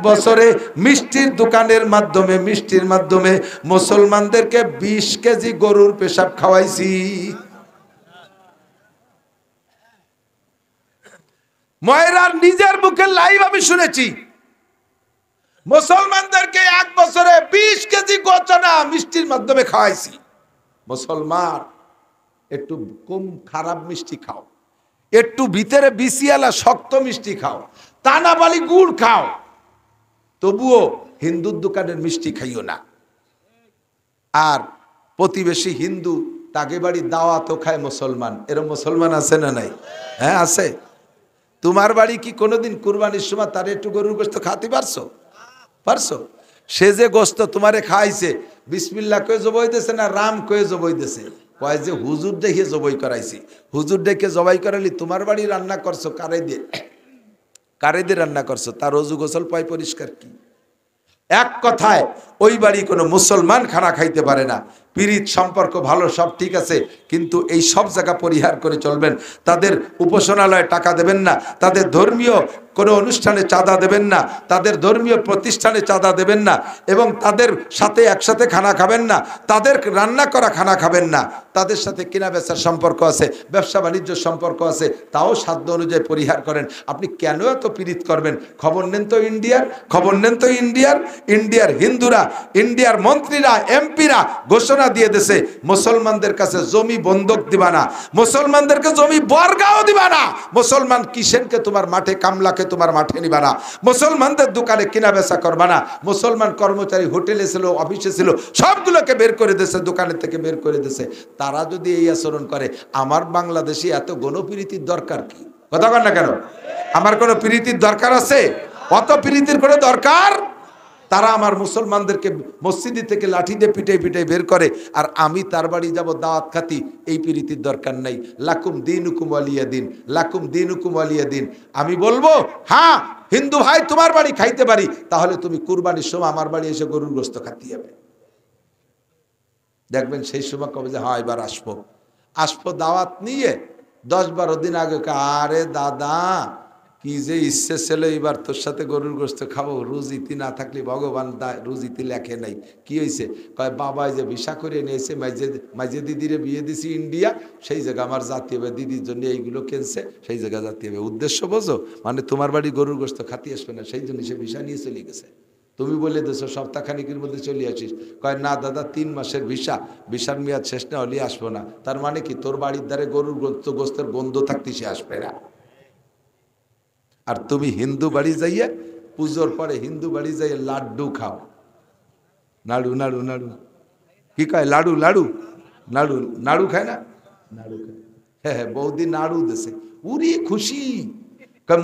বছরে মিষ্টির দোকানের মাধ্যমে, মিষ্টির মাধ্যমে মুসলমানদেরকে 20 কেজি গরুর পেশাব খাওয়াইছি। ময়রার নিজের মুখে লাইভ আমি শুনেছি, মুসলমানদেরকে এক বছরে 20 কেজি গোচনা মিষ্টির মাধ্যমে খাওয়াইছি। মুসলমান একটু কম খারাপ মিষ্টি খাও, একটু ভিতরে বিসিয়ালা শক্ত মিষ্টি খাও, তানাবালি গুড় খাও, তবুও হিন্দুর দোকানের মিষ্টি খাইও না। আর প্রতিবেশী হিন্দু, তাকে বাড়ি দাওয়াতও খায় মুসলমান, এরকম মুসলমান আছে না নাই? হ্যাঁ আছে। তোমার বাড়ি কি কোনোদিন কুরবানির সময় তার একটু গরুর গোস্ত খাতে পারছো? সে যে গোস্ত তোমারে খাইছে, বিসমিল্লাহ কয়ে জবাই দিয়েছে না রাম কয়ে জবাই দিয়েছে? কয় যে হুজুর দেখে জবাই করাইছি। হুজুর দেখে জবাই করালি তোমার বাড়ি রান্না করছো কারে দিয়ে রান্না করছো? তার অজু গোসল পায় পরিষ্কার কি? এক কথায় ওই বাড়ি কোনো মুসলমান খানা খাইতে পারে না। পীড়িত সম্পর্ক ভালো, সব ঠিক আছে, কিন্তু এই সব জায়গা পরিহার করে চলবেন। তাদের উপাসনালয়ে টাকা দেবেন না, তাদের ধর্মীয় কোনো অনুষ্ঠানে চাঁদা দেবেন না, তাদের ধর্মীয় প্রতিষ্ঠানে চাঁদা দেবেন না, এবং তাদের সাথে একসাথে খানা খাবেন না, তাদের রান্না করা খানা খাবেন না। তাদের সাথে কেনা বেচার সম্পর্ক আছে, ব্যবসা বাণিজ্য সম্পর্ক আছে, তাও সাধ্য অনুযায়ী পরিহার করেন। আপনি কেন এত পীড়িত করবেন? খবর নেন তো ইন্ডিয়ার হিন্দুরা, ইন্ডিয়ার মন্ত্রীরা, এমপিরা ঘোষণা দিয়ে দেশে মুসলমানদের কাছে জমি বন্ধক দিবা না, মুসলমানদেরকে জমি বর্গাও দিবা না, মুসলমান কিষেনকে তোমার মাঠে, কামলাকে তোমার মাঠে নিবা না, মুসলমানদের দোকানে কেনা বেচা করবা না, মুসলমান কর্মচারী হোটেলে ছিল, অফিসে ছিল, সবগুলোকে বের করে দিয়েছে, দোকানের থেকে বের করে দিয়েছে। তারা যদি এই আচরণ করে, আমার বাংলাদেশে এত গণপ্রীতির দরকার কি? কথা বল না কেন? আমার কোনো প্রীতির দরকার আছে? অত প্রীতির কোনো দরকার? তারা আমার মুসলমানদেরকে মসজিদ থেকে লাঠি দিয়ে পিটাই বের করে, আর আমি তার বাড়ি যাব দাওয়াত খাতি। এই প্রীতির দরকার নাই। লাকুম দিনুকুম ওয়ালিয়া দিন, লাকুম দিনুকুম ওয়ালিয়া দিন। আমি বলবো হ্যাঁ হিন্দু ভাই তোমার বাড়ি খাইতে পারি, তাহলে তুমি কুরবানির সময় আমার বাড়ি এসে গরুর গোশত খাতে হবে। দেখবেন সেই সময় কবে যে হ্যাঁ এবার আসবো দাওয়াত নিয়ে। 10-12 দিন আগে, আরে দাদা কি যে ইচ্ছে ছিল এবার তোর সাথে গরুর গোশত খাবো, রুজিতি না থাকলে ভগবান রুজিতি লেখে নাই। কি হয়েছে? কয় বাবাই যে ভিসা করে নিয়েছে, মাঝে দিদিরে বিয়ে দিছি ইন্ডিয়া, সেই জায়গা আমার জাতি হবে, দিদির জন্য এইগুলো কিনছে, সেই জায়গা জাতি হবে। উদ্দেশ্য বোঝো? মানে তোমার বাড়ি গরুর গোশত খাতি আসবে না, সেই জন্য সে ভিসা নিয়ে চলে গেছে। তুমি বলে দেছো সপ্তাহখানিকের মধ্যে চলে আসিস। কয় না দাদা 3 মাসের ভিসার মেয়াদ শেষ না হলে আসবো না। তার মানে কি তোর বাড়ির দ্বারে গরুর গোস্তের গন্ধ থাকতে সে আসবে না। আর তুমি হিন্দু বাড়ি যাইয়া পুজোর পরে হিন্দু বাড়ি যাইয়া লাড্ডু খাও, নাড়ু কি কয় লাডু খায় না? নাড়ু খায়। হ্যাঁ বৌদি নাড়ু দেশে উরি খুশি।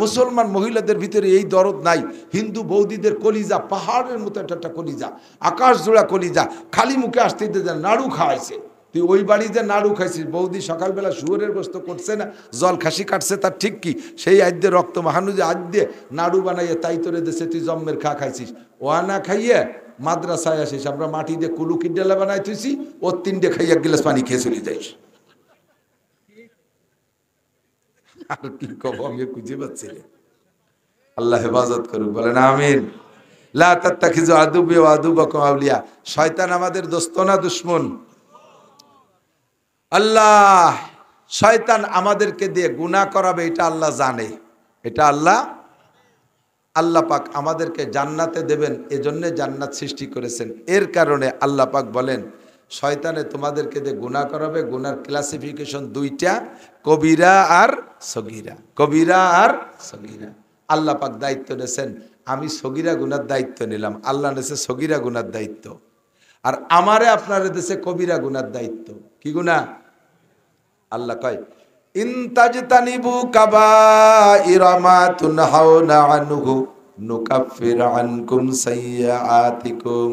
মুসলমান মহিলাদের ভিতরে এই দরদ নাই। হিন্দু বৌদিদের কলিজা পাহাড়ের মতো একটা কলিজা, আকাশ জোড়া কলিজা, খালি মুখে আসতে নাড়ু খাওয়াইছে। তুই ওই বাড়িতে নাড়ু খাইছিস, বৌদি সকালবেলা শুয়োরের গোশত করছে না, জল খাসি কাটছে, তার ঠিক কি সেই আদ্যে রক্ত মাহানু যে আদ্যে নাড়ু বানাইয়ে তাই তোরে দেশে তুই জম্মের খাইছিস। ওয়া না খাইয়ে মাদ্রাসায় আসিস, আমরা মাটি দিয়ে কুলু কিডালা বানাই তুইছি, ওর 3টে খাইয়া 1 গ্লাস পানি খেয়ে চলে যাইস। আর কি কব আমি খুঁজে পাচ্ছি না। আল্লাহ হেফাজত করুক, বলেন আমিন। লা তাত্তাখিযু আদুবি ওয়া আদুবাকুম আউলিয়া। শয়তান আমাদের দোস্ত না দুশমন? আল্লাহ শয়তান আমাদেরকে দিয়ে গুনাহ করাবে এটা আল্লাহ জানে, এটা আল্লাহ পাক আমাদেরকে জান্নাতে দেবেন, এজন্য জান্নাত সৃষ্টি করেছেন। এর কারণে আল্লাহ পাক বলেন শয়তানে তোমাদেরকে দিয়ে গুনাহ করাবে। গুনার ক্লাসিফিকেশন দুইটা, কবিরা আর সগীরা, কবিরা আর সগীরা। আল্লাহ পাক দায়িত্ব নিয়েছেন, আমি সগীরা গুনার দায়িত্ব নিলাম, আল্লাহ নিয়েছে সগীরা গুনার দায়িত্ব। আর আমারে আপনার দেশে কবিরা গুনার দায়িত্ব। কি গুনাহ? আল্লাহ কয় ইনতাজতানিবু কাবাইরা মা তুনহাউনা আনহু নুকাফির আনকুম সাইয়্যাতিকুম।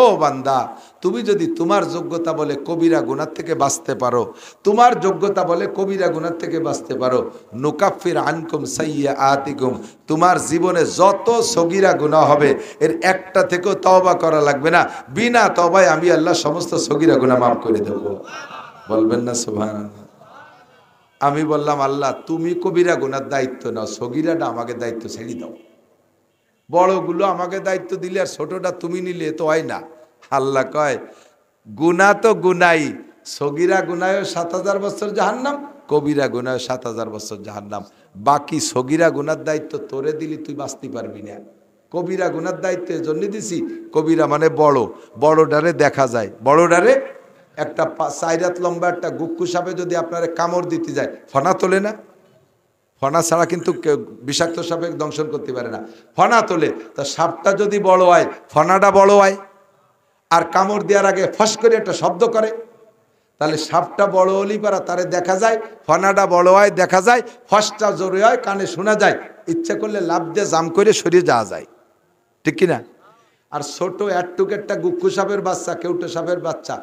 ও বান্দা, তুমি যদি তোমার যোগ্যতা বলে কবিরা গুনাহ থেকে বাঁচতে পারো, তোমার যোগ্যতা বলে কবিরা গুনাহ থেকে বাঁচতে পারো, নুকাফির আনকুম সাইয়্যাতিকুম, তোমার জীবনে যত সগীরা গুনাহ হবে এর একটা থেকেও তওবা করা লাগবে না। বিনা তওবায় আমি আল্লাহ সমস্ত সগীরা গুনাহ মাফ করে দেব। বলবেন না সুবহানাল্লাহ? আমি বললাম আল্লাহ তুমি কবিরা গুনার দায়িত্ব নাও, সগীরাটা আমাকে দায়িত্ব ছেড়ে দাও। বড়গুলো আমাকে দায়িত্ব দিলে আর ছোটটা তুমি নিলে তো হয় না। আল্লাহ কয় গুনাহ তো গুনাই, সগীরা গুনায় 7000 বছর জাহান্নাম, কবিরা গুনায় 7000 বছর জাহান্নাম। বাকি সগীরা গুনার দায়িত্ব তোরে দিলি তুই বাঁচতে পারবি না। কবিরা গুনার দায়িত্ব এজন্য দিছি, কবিরা মানে বড়, বড়ডারে দেখা যায়, বড়ডারে একটা 4 হাত লম্বা একটা গুক্কু সাপে যদি আপনার কামড় দিতে যায় ফনা তোলে না? ফনা ছাড়া কিন্তু বিষাক্ত সাপে দংশন করতে পারে না, ফনা তোলে। তা সাপটা যদি বড় হয়, ফনাটা বড় হয়, আর কামড় দেওয়ার আগে ফস করে একটা শব্দ করে, তাহলে সাপটা বড় হলেই পারা তারে দেখা যায়, ফনাটা বড় হয় দেখা যায়, ফসটা জোরে হয় কানে শোনা যায়, ইচ্ছা করলে লাফ দিয়ে জাম করে সরিয়ে যাওয়া যায়, ঠিক কিনা? আর ছোট একটুক একটা গুক্কু সাপের বাচ্চা, কেউটো সাপের বাচ্চা,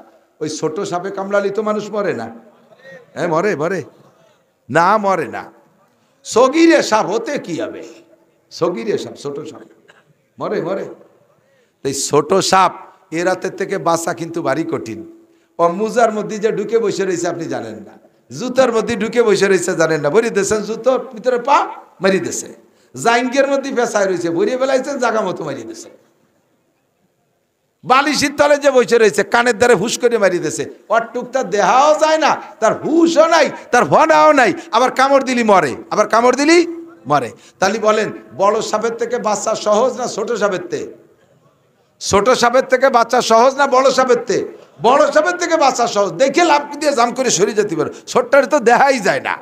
ওই ছোট সাপে কামড়ালি তো মানুষ মরে না? হ্যাঁ মরে, মরে না? মরে না। সগীরে সাপ হতে কি হবে? সগীরে সাপ, ছোট সাপ মরে, মরে। এই ছোট সাপ এ রাতের থেকে বাঁচা কিন্তু ভারী কঠিন। ও মুজার মধ্যে যে ঢুকে বসে রয়েছে আপনি জানেন না, জুতার মধ্যে ঢুকে বসে রয়েছে জানেন না, ভরিয়ে দিয়েছেন জুতোর ভিতরে পা মারিয়ে দিয়েছে, জাইঙ্গের মধ্যে ফেসায় রয়েছে ভরিয়ে ফেলাইছেন, জাগা মতো মারিয়ে দিয়েছে, বালিশির তলে যে বসে রয়েছে কানের দ্বারে হুশ করে মারিয়ে দিয়েছে, ওর টুকটা দেহাও যায় না, তার হুশও নাই, তার ভনাও নাই, আবার কামড় দিলি মরে, আবার কামড় দিলি মরে। তাহলে বলেন বড় সাপের থেকে বাচ্চা সহজ না ছোট সাপের থেকে? ছোট সাপের থেকে বাচ্চা সহজ না বড় সাপের থেকে? বড় সাপের থেকে বাচ্চা সহজ, দেখে লাভ দিয়ে জাম করে সরে যেতে পারে, ছোট্টারে তো দেখাই যায় না।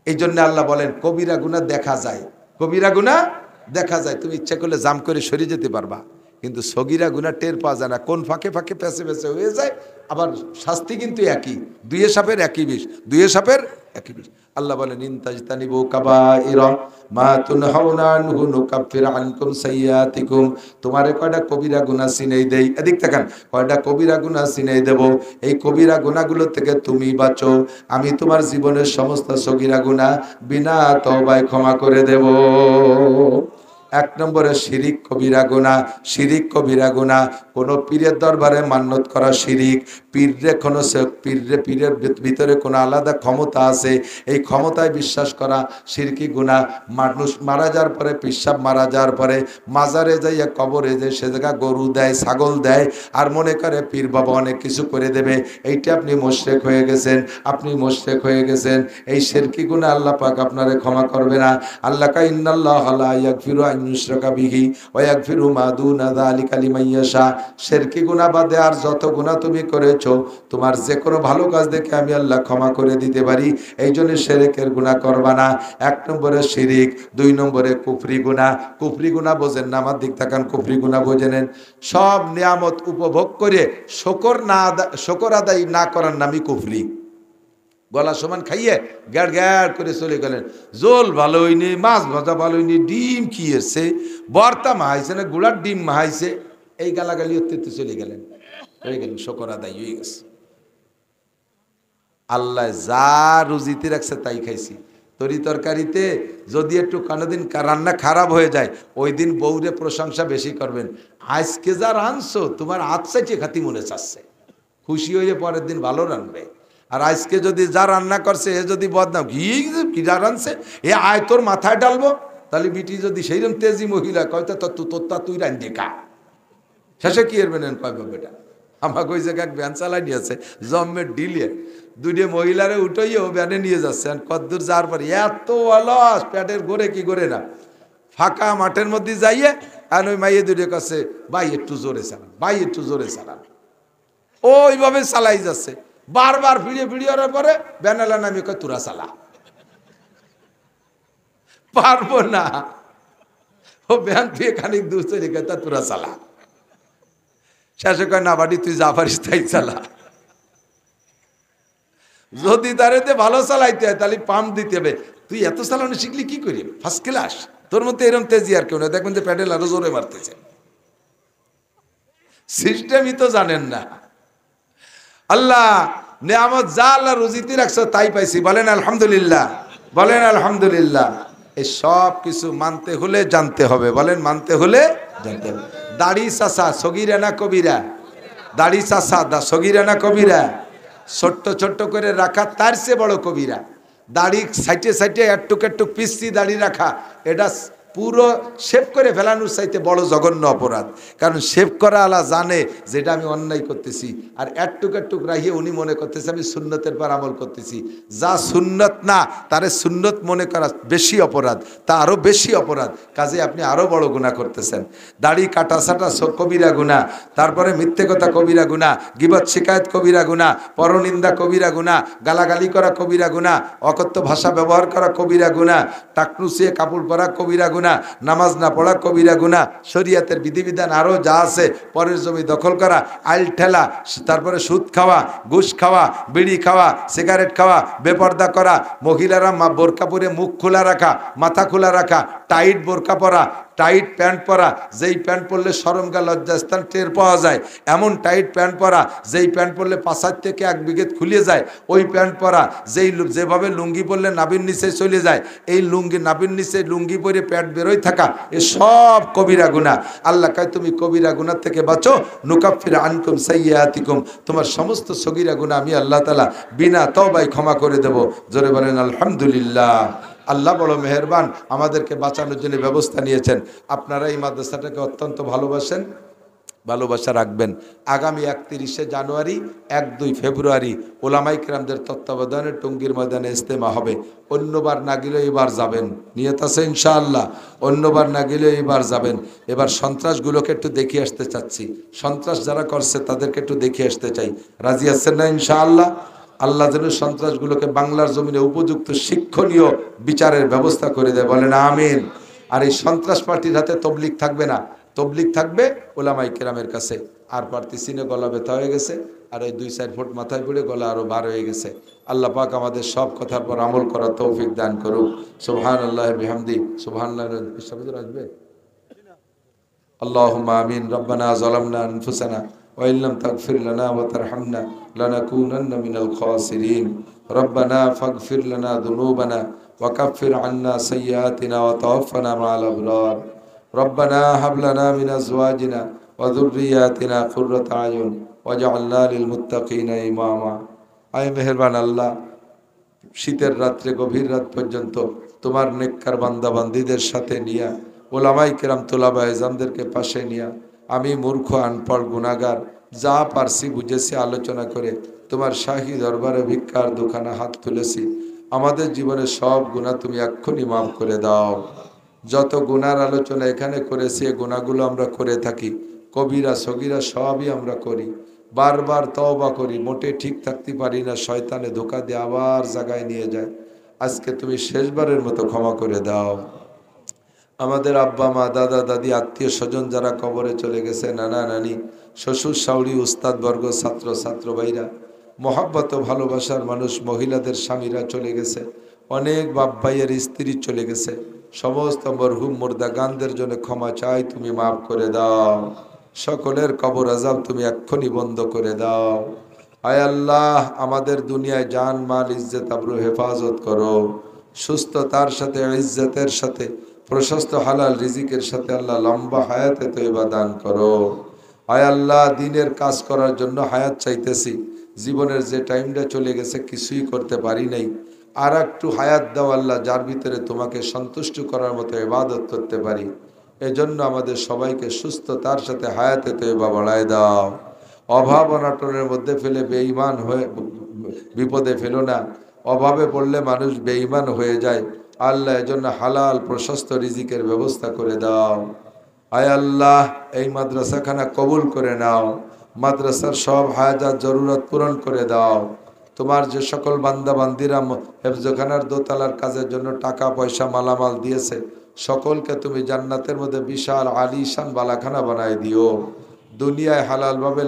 এই জন্য আল্লাহ বলেন কবিরা গুনাহ দেখা যায়, কবিরা গুনাহ দেখা যায়, তুমি ইচ্ছা করলে জাম করে সরে যেতে পারবা, কিন্তু সগীরা গুনাহ টের পাওয়া যায় না, কোন ফাঁকে ফাঁকে পেছে পেছে হয়ে যায়। আবার শাস্তি কিন্তু একই, দুয়ে সাপের একই বিষ, দুয়ে সাপের একই বিষ। আল্লাহ বলেন ইনতাজতানিবু কাবাইরা মা তুনহাউনা আনহু নুকাফির আনকুম সাইয়্যাতিকুম। তোমারে কয়টা কবিরা গুনাহ চিনাই দেই, এদিক তাকান, কয়টা কবিরা গুনাহ চিনাই দেব, এই কবিরা গুনাহগুলো থেকে তুমি বাঁচো, আমি তোমার জীবনের সমস্ত সগীরা গুনাহ বিনা তওবায় ক্ষমা করে দেব। 1 নম্বরে শিরিক কবিরা গুনাহ, শিরিক কবিরা গুনাহ, কোনো পীরের দরবারে মান্যত করা শিরিক, পীররে কোনো পীরের ভিতরে কোনো আলাদা ক্ষমতা আছে, এই ক্ষমতায় বিশ্বাস করা শিরকি গুনাহ। মানুষ মারা যাওয়ার পরে, পিসাব মারা যাওয়ার পরে মাজারে যাইয়া কবরে যে সে জায়গা গরু দেয়, ছাগল দেয়, আর মনে করে পীর বাবা অনেক কিছু করে দেবে, এইটা আপনি মুশরিক হয়ে গেছেন, আপনি মুশরিক হয়ে গেছেন। এই শিরকি গুনাহ আল্লাহ পাক আপনারে ক্ষমা করবে না। আল্লাহ কা ইন্নাল্লাহা লা ইয়াগফিরু আন ইউশরাকা বিহি ওয়া ইয়াগফিরু মা দুনা যালিকা লিমান ইয়াশা। শিরকি গুনাহ বাদে আর যত গুনাহ তুমি করেছো, তোমার যে কোনো ভালো কাজ দেখে আমি আল্লাহ ক্ষমা করে দিতে পারি, এই জন্য শিরকের গুনাহ করবা না। 1 নম্বরে শিরিক, 2 নম্বরে কুফরি গুনাহ। কুফরি গুনাহ বোঝেন না? আমার দিক তাকান, কুফরি গুনাহ বোঝেন? সব নিয়ামত উপভোগ করে শুকর আদায় না করার নামই কুফরি। গলা সমান খাইয়ে গ্যাড় গ্যাড় করে চলে গেলেন, জোল ভালো হয়নি, মাছ ভাজা ভালো হয়নি, ডিম কি এসছে, বর্তা মাহাইছে না গুড়ার ডিম মাহাইছে, এই গালাগালি অত্যন্ত চলে গেলেন, হয়ে গেলেন শুকর আদায় হয়ে গেছে। আল্লাহ যা রুজিতে রাখছে তাই খাইছি। তরি তরকারিতে যদি একটু কোনোদিন রান্না খারাপ হয়ে যায়, ওই দিন বউরে প্রশংসা বেশি করবেন, আজকে যা রাঁধছো তোমার হাত চাইছে খাতি মনে চাচ্ছে, খুশি হয়ে পরের দিন ভালো রাঁধবে। আর আজকে যদি যা রান্না করছে এ যদি বদনাম কি রানছে এ আয় তোর মাথায় ডালবো, তাহলে বিটি যদি সেইরকম তেজি মহিলা কয়টা তোরটা তুই রান দেখা শেষে কি এর বেনেন কয় বেটা আমাকে ওই জায়গায় ব্যান চালাই নিয়েছে জম্মের ডিলিয়ে দুইটা মহিলারে উঠাইয়ে ও ব্যানে নিয়ে যাচ্ছে কদ্দূর যাওয়ার পর এত অলস প্যাটের গোরে কি করে না ফাঁকা মাঠের মধ্যে যাইয়ে আর ওই মাইয়ে দুটোর কাছে ভাই একটু জোরে চালান, ভাই একটু জোরে চালান, ওইভাবে চালাই যাচ্ছে বারবার ফিরে ফিরিয়ে পরে ব্যানালা নামে কয় তোরা চালা, পারবো না ও ব্যান থেকে খানিক দূর চলে গেছে তোরা চালা, শেষে কয় না বাড়ি তুই যা পারিস তাই চালা। যদি তারেতে ভালো চালাইতে হয় তাহলে পাম্প দিতে হবে, তুই এত চালানো শিখলি কি করি ফার্স্ট ক্লাস, তোর মধ্যে এরকম তেজি আর কেউ না, দেখবেন যে প্যাডেল আরো জোরে মারতেছে, সিস্টেমই তো জানেন না। আল্লাহ নেয়ামত যা আল্লাহ রুজিতে রাখছো তাই পাইছি, বলেন আলহামদুলিল্লাহ, বলেন আলহামদুলিল্লাহ। এই সব কিছু মানতে হলে জানতে হবে, বলেন মানতে হলে জানতে হবে। দাড়ি চাষা সগিরা না কবিরা, দাড়ি চাষা সগিরা না কবিরা, ছোট্ট ছোট্ট করে রাখা তার চেয়ে বড় কবিরা। দাড়ি সাইটে সাইটে একটুক একটুক পিসি দাড়ি রাখা এটা পুরো শেভ করে ফেলানোর চাইতে বড় জঘন্য অপরাধ, কারণ শেভ করা আলা জানে যেটা আমি অন্যায় করতেছি, আর একটুক একটুক রাখিয়ে উনি মনে করতেছে আমি সুন্নতের পর আমল করতেছি, যা সুন্নত না তারে সুন্নত মনে করা বেশি অপরাধ, তা আরও বেশি অপরাধ, কাজে আপনি আরও বড় গুনাহ করতেছেন। দাড়ি কাটা সাটা কবিরা গুনাহ, তারপরে মিথ্যে কথা কবিরা গুনাহ, গীবত শিকায়ত কবিরা গুনাহ, পরনিন্দা কবিরা গুনাহ, গালাগালি করা কবিরা গুনাহ, অকথ্য ভাষা ব্যবহার করা কবিরা গুনাহ, টাকনুসিয়ে কাপড় পরা কবিরা গুনাহ, নামাজ না পড়া কবিরা গুনাহ, শরীয়তের বিধিবিধান আরো যা আছে, পরের জমি দখল করা, আইল ঠেলা, তারপরে সুদ খাওয়া, ঘুষ খাওয়া, বিড়ি খাওয়া, সিগারেট খাওয়া, বেপর্দা করা, মহিলারা বোরকা পরে মুখ খোলা রাখা, মাথা খোলা রাখা, টাইট বোরকা পরা, টাইট প্যান্ট পরা, যেই প্যান্ট পরলে শরমগা লজ্জাস্থান টের পাওয়া যায়, এমন টাইট প্যান্ট পরা যেই প্যান্ট পরলে পাশার থেকে এক বিঘেত খুলে যায়, ওই প্যান্ট পরা যেভাবে লুঙ্গি পরলে নাভির নিচে চলে যায়, এই লুঙ্গি নাভির নিচে লুঙ্গি পরে প্যান্ট বেরোয় থাকা, এ সব কবিরা গুনাহ। আল্লাহ কয় তুমি কবিরা গুনাহ থেকে বাঁচো, নুকাফির আনকুম সাইয়্যাতিকুম, তোমার সমস্ত সগীরা গুনাহ আমি আল্লাহ তাআলা বিনা তওবায় ক্ষমা করে দেব। জোরে বলেন আলহামদুলিল্লাহ। আল্লাহ বড় মেহেরবান, আমাদেরকে বাঁচানোর জন্য ব্যবস্থা নিয়েছেন। আপনারা এই মাদ্রাসাটাকে অত্যন্ত ভালোবাসেন, ভালোবাসা রাখবেন। আগামী 31শে জানুয়ারি 1-2 ফেব্রুয়ারি ওলামাই কেরামদের তত্ত্বাবধানে টঙ্গীর ময়দানে ইজতেমা হবে। অন্যবার না গেলেও এবার যাবেন, নিয়ত আছে ইনশাআল্লাহ, অন্যবার না গেলেও এবার যাবেন। এবার সন্ত্রাসগুলোকে একটু দেখিয়ে আসতে চাচ্ছি, সন্ত্রাস যারা করছে তাদেরকে একটু দেখিয়ে আসতে চাই, রাজি আছেন না ইনশাআল্লাহ? আল্লাহ যেন সন্ত্রাসগুলোকে বাংলার জমিনে উপযুক্ত শিক্ষণীয় বিচারের ব্যবস্থা করে দেয়, বলেন আমিন। আর এই সন্ত্রাস পার্টির হাতে তবলিগ থাকবে না, তবলিগ থাকবে ওলামাই কেরামের কাছে। আর প্রার্থী সিনে গলা ব্যথা হয়ে গেছে, আর এই 2-4 ফুট মাথায় পড়ে গলা আরো বার হয়ে গেছে। আল্লাহ পাক আমাদের সব কথার পর আমল করার তৌফিক দান করুক। সুবহানাল্লাহি বিহামদি, সুবহানাল্লাহি আসবে। আল্লাহুম্মা আমিন। রব্বানা যালামনা আনফুসানা ওয়া ইল্লাম তাগফির লানা ওয়া তারহামনা লানাকুনান্না মিনাল খাসিরিন। রব্বানা ফাগফির লানা যুনুবানা ওয়া কাফির আন্না সাইয়্যাতিনা ওয়া তাওফানা মা'আল আবরার। রব্বানা হাব লানা মিন আজওয়াজিনা ওয়া যুররিয়াতিনা কুররাতা আয়ুন ওয়াজআলনা লিল মুত্তাকিনা ইমামা। আয় মেহেরবান আল্লাহ, শীতের রাত্রে গভীর রাত পর্যন্ত তোমার নেককার বান্দা বান্দীদের সাথে নিয়া, ওলামাই কেরাম তোলাবা এজামদেরকে পাশে নিয়া, আমি মূর্খ আনপড় গুনাহগার যা পারছি বুঝেছি আলোচনা করে তোমার শাহী দরবারে ভিক্ষার দুখানা হাত তুলেছি। আমাদের জীবনের সব গুনাহ তুমি এক্ষুনি মাফ করে দাও। যত গুনার আলোচনা এখানে করেছি এ গুনাহগুলো আমরা করে থাকি, কবিরা সগীরা সবই আমরা করি, বারবার তওবা করি, মোটে ঠিক থাকতে পারি না, শয়তানে ধোঁকা দিয়ে আবার জায়গায় নিয়ে যায়। আজকে তুমি শেষবারের মতো ক্ষমা করে দাও। আমাদের আব্বা মা দাদা দাদি আত্মীয় স্বজন যারা কবরে চলে গেছে, নানা নানি শ্বশুর শাশুড়ি উস্তাদ বর্গ ছাত্র ছাত্র ভাইরা, মহাব্বত ভালোবাসার মানুষ মহিলাদের স্বামীরা চলে গেছে, অনেক বাপ ভাইয়ের স্ত্রী চলে গেছে, সমস্ত মরহুম মুর্দা গানদের জন্য ক্ষমা চাই, তুমি মাফ করে দাও। সকলের কবর আযাব তুমি এক্ষুনি বন্ধ করে দাও। আয় আল্লাহ, আমাদের দুনিয়ায় জান মাল ইজ্জত আবরু হেফাজত করো, সুস্থতার সাথে ইজ্জতের সাথে প্রশস্ত হালাল রিজিকের সাথে আল্লাহ লম্বা হায়াতে তয়বা দান করো। আয় আল্লাহ, দিনের কাজ করার জন্য হায়াত চাইতেছি, জীবনের যে টাইমটা চলে গেছে কিছুই করতে পারি নাই, আর একটু হায়াত দাও আল্লাহ, যার ভিতরে তোমাকে সন্তুষ্ট করার মতো ইবাদত করতে পারি। এজন্য আমাদের সবাইকে সুস্থতার সাথে হায়াতে তয়বা বাড়ায় দাও। অভাব অনটনের মধ্যে ফেলে বেঈমান হয়ে বিপদে ফেলো না। অভাবে পড়লে মানুষ বেঈমান হয়ে যায় আল্লাহ, এজন্য হালাল প্রশস্ত রিজিকের ব্যবস্থা করে দাও। আয় আল্লাহ, এই মাদ্রাসাখানা কবুল করে নাও, মাদ্রাসার সব হাজাত জরুরত পূরণ করে দাও। তোমার যে সকল বান্দা বান্দিরা হেফজখানার দোতলার কাজের জন্য টাকা পয়সা মালামাল দিয়েছে, সকলকে তুমি জান্নাতের মধ্যে বিশাল আলিশান বালাখানা বানায় দিও। দুনিয়ায় হালালভাবে